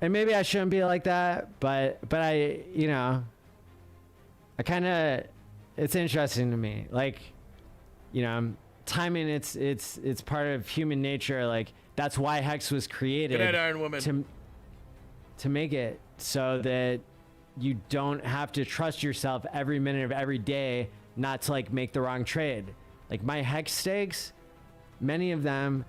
maybe I shouldn't be like that, but I, you know, I kind of, it's interesting to me. Like, you know, timing, it's part of human nature. Like, that's why Hex was created. Good night, Iron Woman. To make it so that you don't have to trust yourself every minute of every day not to like make the wrong trade. Like my Hex stakes, many of them,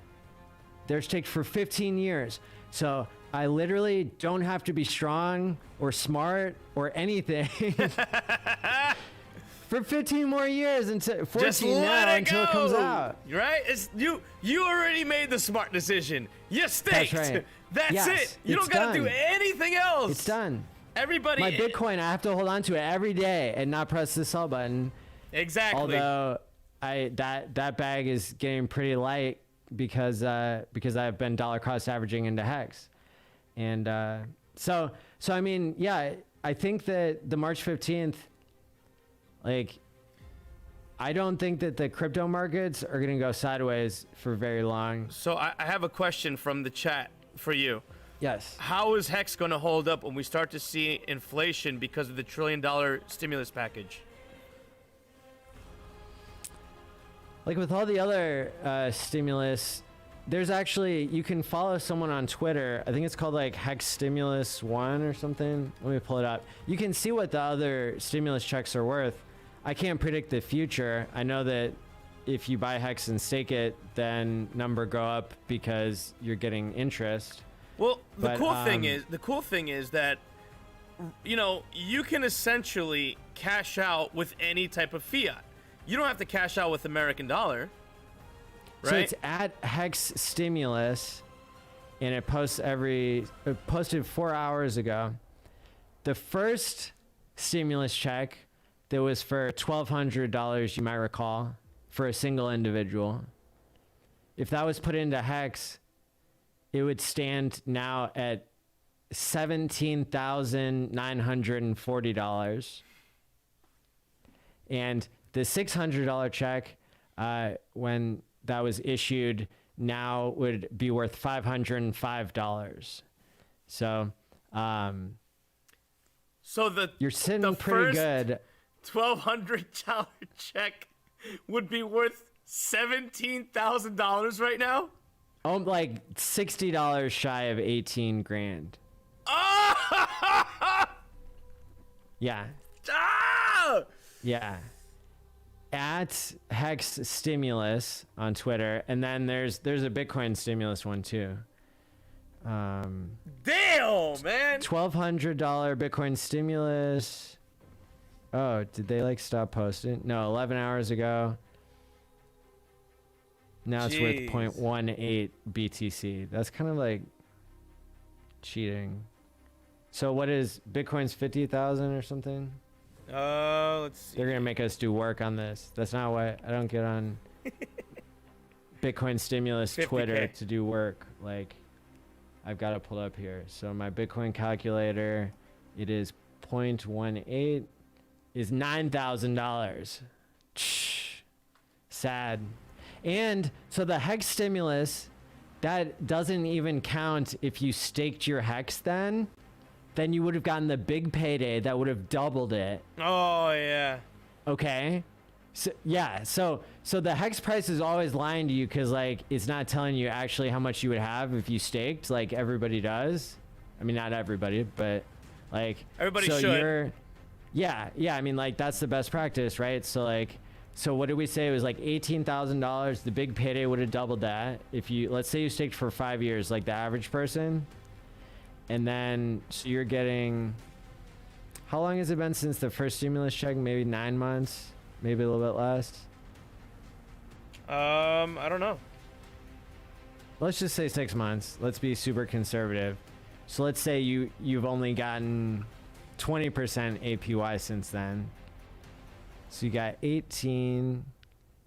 they're staked for 15 years. So I literally don't have to be strong or smart or anything for 15 more years until 14 Just let now it until it comes out. Right? It's you already made the smart decision. You staked. That's right. That's Yes, it. You it's don't gotta do done. anything else. It's done. Everybody. My Bitcoin, I have to hold on to it every day and not press the sell button. Exactly. Although that bag is getting pretty light because I've been dollar cost averaging into Hex, and so I mean, yeah, I think that the March 15th, like, I don't think that the crypto markets are gonna go sideways for very long. So I have a question from the chat for you. Yes. How is Hex going to hold up when we start to see inflation because of the $1 trillion stimulus package? Like with all the other stimulus, there's actually, you can follow someone on Twitter. I think it's called like Hex Stimulus 1 or something. Let me pull it up. You can see what the other stimulus checks are worth. I can't predict the future. I know that if you buy Hex and stake it, then number go up because you're getting interest. Well, the But, cool thing is that, you know, you can essentially cash out with any type of fiat. You don't have to cash out with American dollar, right? So it's at Hex Stimulus, and it posted 4 hours ago. The first stimulus check that was for $1,200, you might recall, for a single individual. If that was put into Hex, it would stand now at $17,940. And the $600 check, when that was issued, now would be worth $505. So, you're sitting the pretty first good. $1,200 check would be worth $17,000 right now. Oh, like $60 shy of 18 grand. Oh! Yeah. Ah! Yeah. At Hex Stimulus on Twitter, and then there's a Bitcoin Stimulus one too. Damn, man. $1,200 Bitcoin Stimulus. Oh, did they like stop posting? No, 11 hours ago. Now it's worth Jeez. 0.18 BTC. That's kind of like cheating. So what is Bitcoin's 50,000 or something? Let's see. They're gonna make us do work on this. That's not why I don't get on Bitcoin Stimulus 50K. Twitter to do work. Like, I've got it pulled up here. So my Bitcoin calculator, it is 0.18 is $9,000. Sad. And so the Hex Stimulus, that doesn't even count if you staked your Hex then you would have gotten the big payday that would have doubled it. Oh, yeah. Okay. So yeah, so the Hex price is always lying to you because like it's not telling you actually how much you would have if you staked like everybody does. I mean, not everybody, but like Everybody so should. Yeah, I mean, like that's the best practice, right? So like, so what did we say? It was like $18,000. The big payday would have doubled that. If you, let's say you staked for 5 years, like the average person, and then so you're getting, how long has it been since the first stimulus check? Maybe 9 months, maybe a little bit less. I don't know. Let's just say 6 months. Let's be super conservative. So let's say you've only gotten 20% APY since then. So you got 18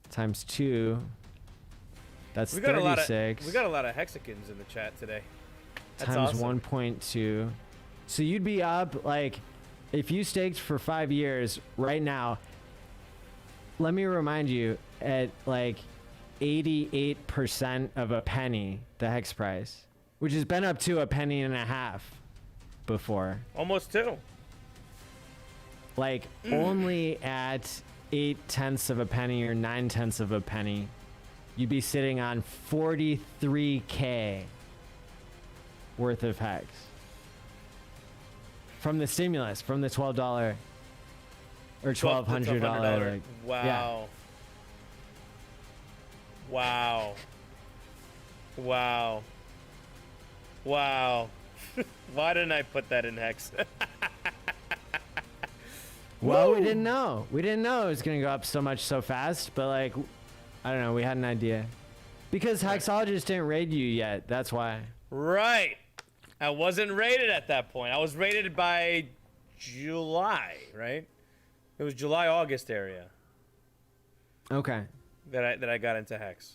times 2. That's 36. We got a lot of hexagons in the chat today. That's times awesome. 1.2. So you'd be up, like, if you staked for 5 years right now, let me remind you, at like 88% of a penny, the hex price, which has been up to a penny and a half before. Almost 2. Like, only at 0.8 of a penny or 0.9 of a penny, you'd be sitting on 43K worth of hex. From the stimulus, from the $12 or $1,200. Like, wow. Yeah. Wow. Wow. Wow. Why didn't I put that in hex? Well, we didn't know. We didn't know it was going to go up so much so fast, but like, I don't know. We had an idea. Because Hexologists didn't raid you yet. That's why. Right. I wasn't rated at that point. I was rated by July, right? It was July, August area. Okay. That I got into hex.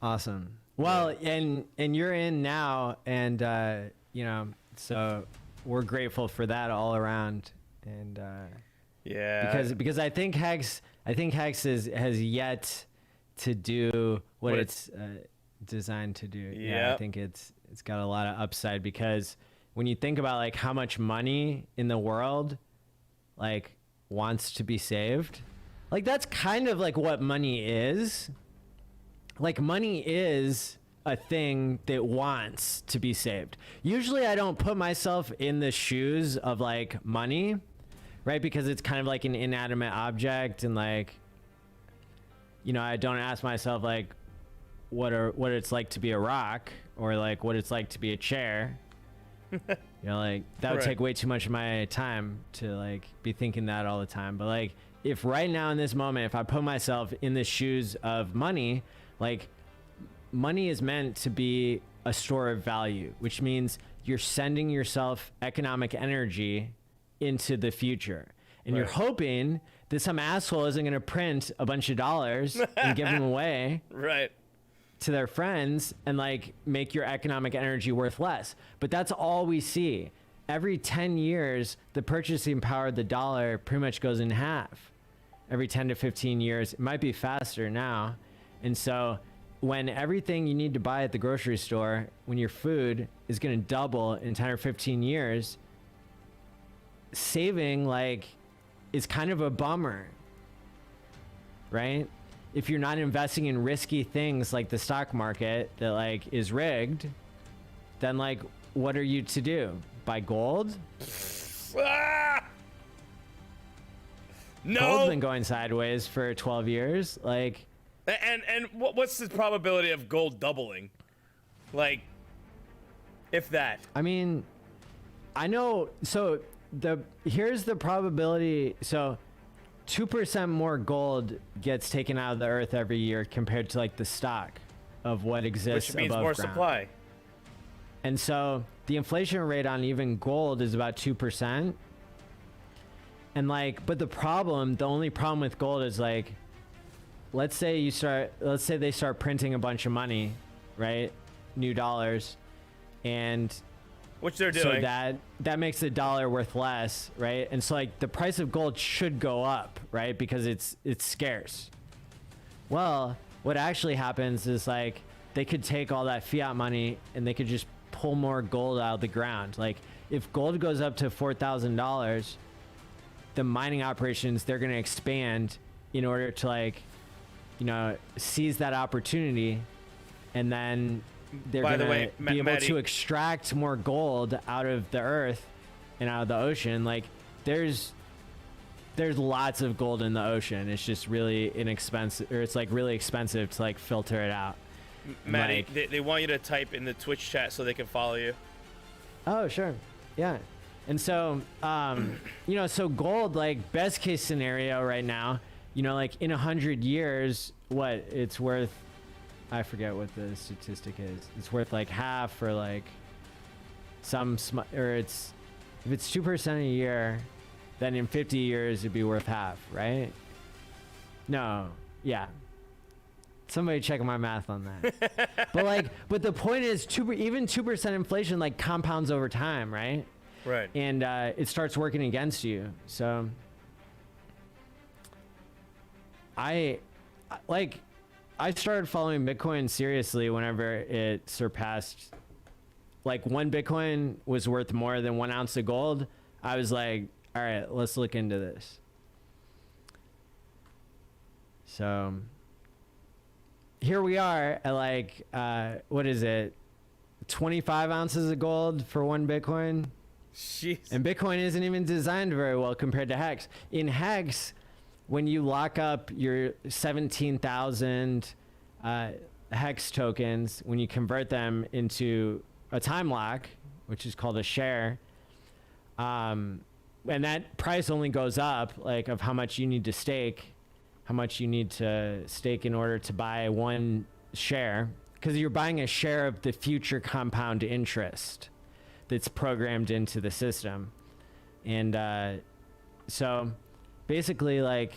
Awesome. Well, and you're in now, and you know, so we're grateful for that all around. And yeah, because I think hex has yet to do what it's designed to do. Yeah, I think it's got a lot of upside, because when you think about like how much money in the world like wants to be saved, like that's kind of like what money is. Like money is a thing that wants to be saved. Usually I don't put myself in the shoes of like money, right? Because it's kind of like an inanimate object, and like, you know, I don't ask myself like what it's like to be a rock, or like what it's like to be a chair. You know, like that would take way too much of my time to like be thinking that all the time. But like, if right now in this moment, if I put myself in the shoes of money, like money is meant to be a store of value, which means you're sending yourself economic energy into the future. And you're hoping that some asshole isn't going to print a bunch of dollars and give them away to their friends and like make your economic energy worth less. But that's all we see. Every 10 years, the purchasing power of the dollar pretty much goes in half. Every 10 to 15 years, it might be faster now. And so when everything you need to buy at the grocery store, when your food is going to double in 10 or 15 years, saving like is kind of a bummer, right? If you're not investing in risky things like the stock market that like is rigged, then like what are you to do? Buy gold? No. Gold's been going sideways for 12 years. Like, and what's the probability of gold doubling? Like, if that. I mean, I know. So here's the probability. So 2% more gold gets taken out of the earth every year compared to like the stock of what exists which means above more ground. Supply. And so the inflation rate on even gold is about 2%. And like, but the only problem with gold is like, let's say they start printing a bunch of money, right? New dollars. And which they're doing. So that makes the dollar worth less, right? And so like the price of gold should go up, right? Because it's scarce. Well, what actually happens is like they could take all that fiat money and they could just pull more gold out of the ground. Like if gold goes up to $4,000, the mining operations, they're going to expand in order to like, you know, seize that opportunity, and then they're going to be able to extract more gold out of the earth and out of the ocean. Like there's lots of gold in the ocean. It's just really inexpensive, or it's like really expensive to like filter it out. Maddie, like, they want you to type in the Twitch chat so they can follow you. Oh, sure. Yeah. And so, you know, so gold, like best case scenario right now, you know, like in 100 years, what it's worth, I forget what the statistic is. It's worth like half, or like or if it's 2% a year, then in 50 years it'd be worth half, right? No. Yeah. Somebody check my math on that. But the point is even 2% inflation like compounds over time, right? Right. And it starts working against you. So I started following Bitcoin seriously whenever it surpassed, like, one Bitcoin was worth more than 1 ounce of gold. I was like, all right, let's look into this. So here we are at, like, what is it? 25 ounces of gold for 1 Bitcoin. Jeez. And Bitcoin isn't even designed very well compared to Hex. In Hex, when you lock up your 17,000 Hex tokens, when you convert them into a time lock, which is called a share, and that price only goes up, like, of how much you need to stake, in order to buy 1 share, because you're buying a share of the future compound interest that's programmed into the system. And so basically, like,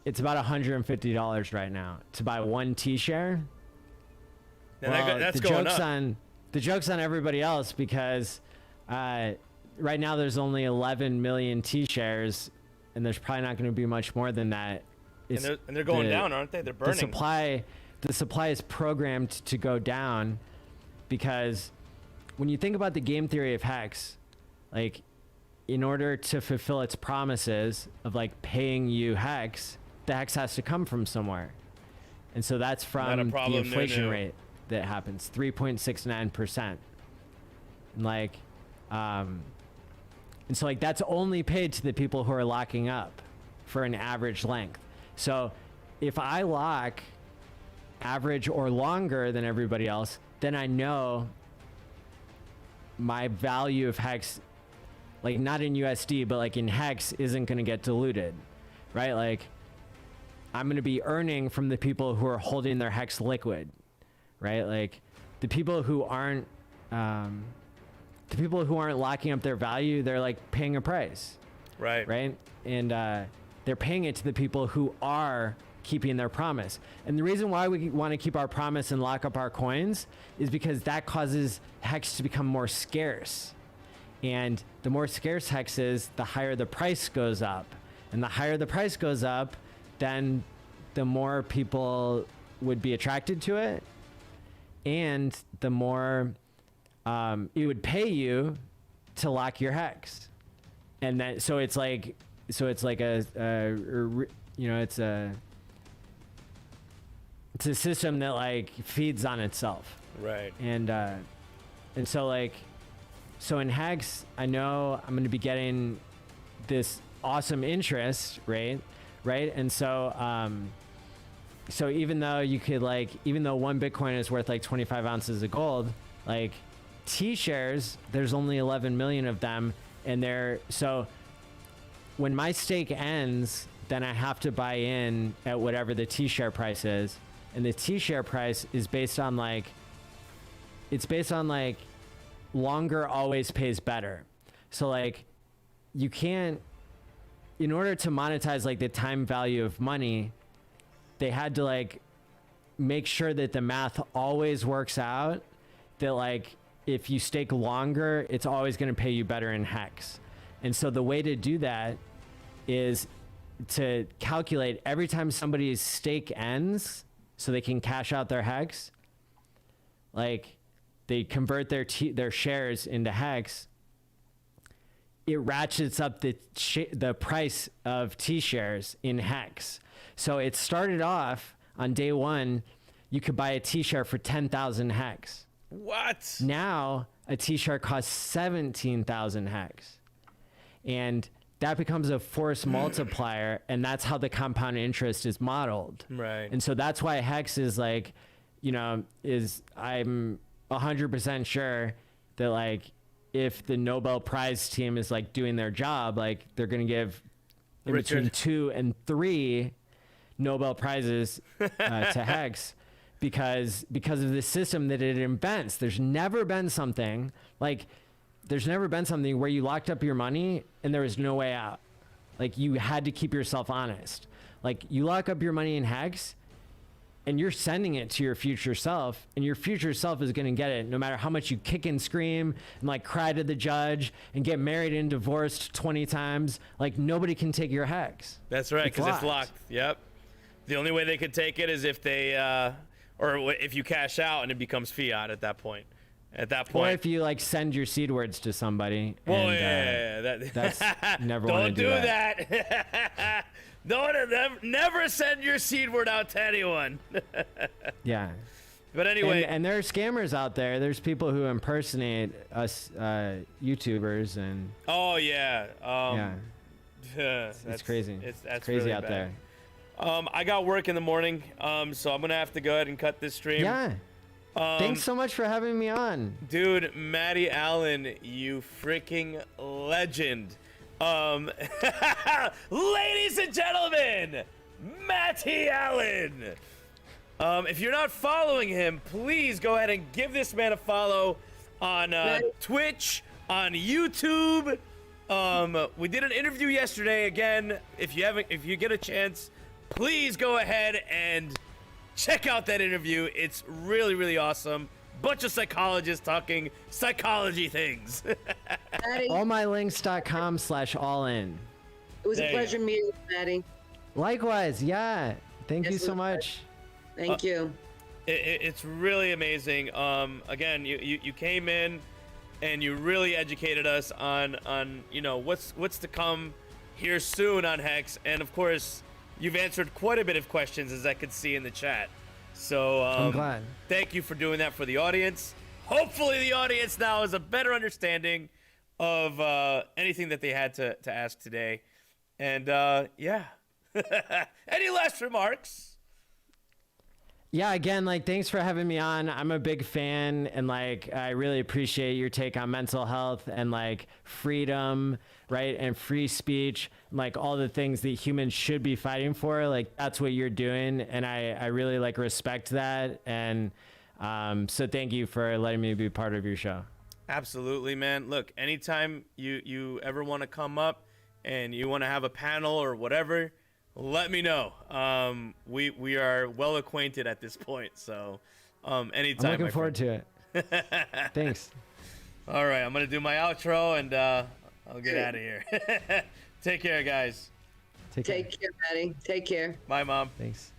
it's about $150 right now to buy 1 T-share. Well, that's going up. The joke's on everybody else, because right now there's only 11 million T-shares, and there's probably not going to be much more than that. And they're going down, aren't they? They're burning. The supply is programmed to go down, because when you think about the game theory of Hex, like, in order to fulfill its promises of, like, paying you Hex, the Hex has to come from somewhere. And so that's from the inflation rate that happens, 3.69%. And, like, and so, like, that's only paid to the people who are locking up for an average length. So if I lock average or longer than everybody else, then I know my value of Hex, like, not in USD, but, like, in Hex, isn't going to get diluted, right? Like, I'm going to be earning from the people who are holding their Hex liquid, right? Like, the people who aren't locking up their value, they're, like, paying a price, right? And they're paying it to the people who are keeping their promise. And the reason why we want to keep our promise and lock up our coins is because that causes Hex to become more scarce. And the more scarce Hex is, the higher the price goes up. And the higher the price goes up, then the more people would be attracted to it, and the more it would pay you to lock your Hex. And that, so it's like it's a system that, like, feeds on itself. Right. And so, like, so in Hex, I know I'm going to be getting this awesome interest rate, right? And so, so even though you could, like, even though 1 Bitcoin is worth, like, 25 ounces of gold, like, T-shares, there's only 11 million of them, and so when my stake ends, then I have to buy in at whatever the T-share price is. And the T-share price is based on, like, longer always pays better. So, like, you can't, in order to monetize, like, the time value of money, they had to, like, make sure that the math always works out, that, like, if you stake longer, it's always going to pay you better in Hex. And so the way to do that is to calculate every time somebody's stake ends, so they can cash out their Hex, like, they convert their shares into Hex, it ratchets up the price of T-shares in Hex. So it started off on day 1, you could buy a T-share for 10,000 Hex. What? Now a T-share costs 17,000 Hex. And that becomes a force multiplier, and that's how the compound interest is modeled. Right. And so that's why Hex is, like, you know, I'm 100% sure that, like, if the Nobel Prize team is, like, doing their job, like, they're going to give in between 2 and 3 Nobel Prizes to Hex because of the system that it invents. There's never been something where you locked up your money and there was no way out. Like, you had to keep yourself honest. Like, you lock up your money in Hex, and you're sending it to your future self, and your future self is going to get it no matter how much you kick and scream and like cry to the judge and get married and divorced 20 times. Like, nobody can take your hex. That's right, because it's locked. Yep. The only way they could take it is if they, or if you cash out and it becomes fiat at that point. At that point. Or if you like send your seed words to somebody. Well, and, that's never want Don't to do that. Never send your seed word out to anyone. Yeah. But anyway. And there are scammers out there. There's people who impersonate us YouTubers and. Oh, yeah. It's crazy. That's crazy really out bad. there. I got work in the morning, so I'm going to have to go ahead and cut this stream. Yeah. Thanks so much for having me on. Dude, Matty Allen, you freaking legend. Ladies and gentlemen, Matty Allen. If you're not following him, please go ahead and give this man a follow on Twitch, on YouTube. We did an interview yesterday. Again, if you get a chance, please go ahead and check out that interview. It's really, really awesome. Bunch of psychologists talking psychology things. It allmylinks.com/allin. was a pleasure meeting you, Maddie. Likewise, yeah. Thank you so much. Thank you. It's really amazing. Again, you came in and you really educated us on what's to come here soon on Hex, and of course you've answered quite a bit of questions, as I could see in the chat. So I'm glad. Thank you for doing that for the audience. Hopefully the audience now has a better understanding of anything that they had to ask today. And yeah. Any last remarks? Yeah, again, like, thanks for having me on. I'm a big fan, and like, I really appreciate your take on mental health and like freedom, right? And free speech, like all the things that humans should be fighting for. Like, that's what you're doing, and I really like respect that. And so thank you for letting me be part of your show. Absolutely, man. Look, anytime you ever want to come up and you want to have a panel or whatever, let me know. We are well acquainted at this point, so anytime. I'm looking forward to it. Thanks. All right, I'm gonna do my outro and I'll get out of here. Take care, guys. Take care, Maddie. Take care. Bye, Mom. Thanks.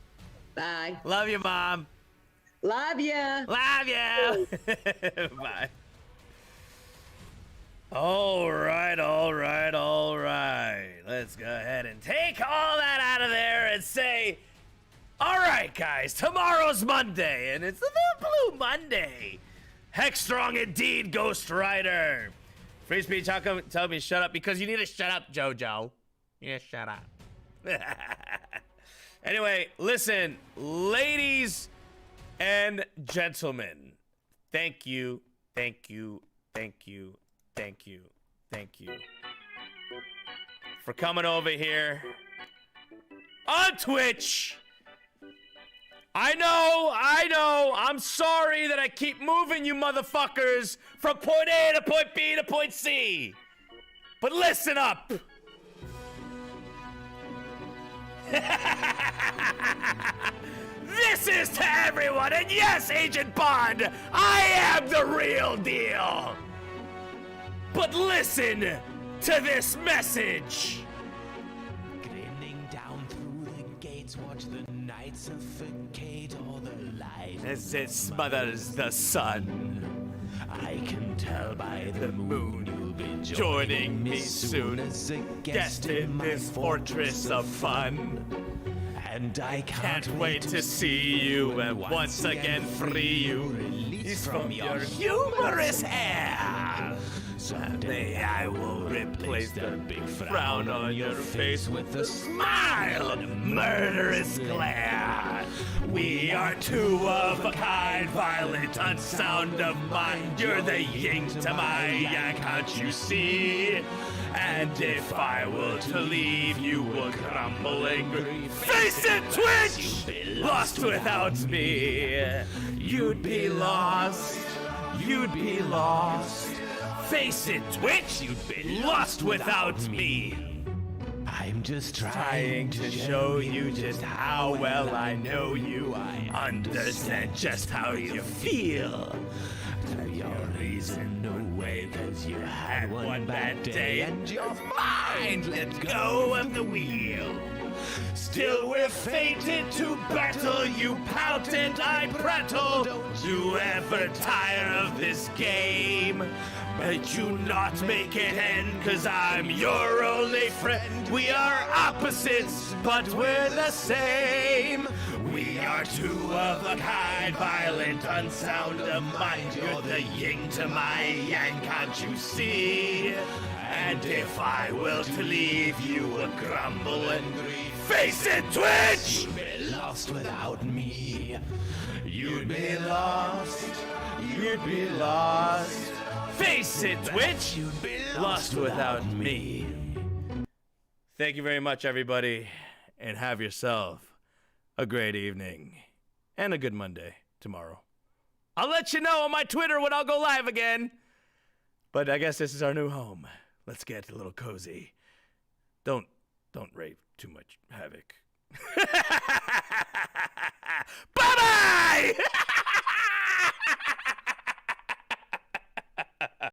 Bye. Love you, Mom. Love ya. Love you. Bye. All right. Let's go ahead and take all that out of there and say, all right, guys, tomorrow's Monday, and it's the Blue Monday. Hex strong indeed, Ghost Rider. Free speech, how come tell me shut up? Because you need to shut up, JoJo. You need to shut up. Anyway, listen, ladies and gentlemen, thank you for coming over here on Twitch. I know, I'm sorry that I keep moving you motherfuckers from point A to point B to point C. But listen up. This is to everyone, and yes, Agent Bond, I am the real deal. But listen to this message. Grinning down through the gates, watch the night suffocate all the light. As it smothers the sun. I can tell by the moon you'll be Joining me soon as a guest in this fortress of fun. And I Can't wait to see you and once again free you. Release from your humorous air. Someday I will replace the big frown on your face with a smile and murderous glare. We are two of a kind, violent, unsound of mind. You're the yin to my yang, can't you see? And if I were to leave, you would crumble angry. Face it, Twitch! Lost without me. You'd be lost. You'd be lost. Face it, Twitch! You'd be lost without me. I'm just Trying to show you just how well I know you. I understand just how you feel. Your reason away, cause you had one bad day and your mind let go of the wheel. Still we're fated to battle, you pout and I prattle. Don't you ever tire of this game? Bet you not make it end, cause I'm your only friend. We are opposites, but we're the same. We are two of a kind, violent, unsound of mind. You're the yin to my yang, can't you see? And if I will to leave, you will grumble and grieve. Face it, Twitch! You'd be lost without me. You'd be lost. You'd be lost. Face it, Twitch! You'd be lost without me. Thank you very much, everybody, and have yourself a great evening and a good Monday tomorrow. I'll let you know on my Twitter when I'll go live again. But I guess this is our new home. Let's get a little cozy. Don't rape too much havoc.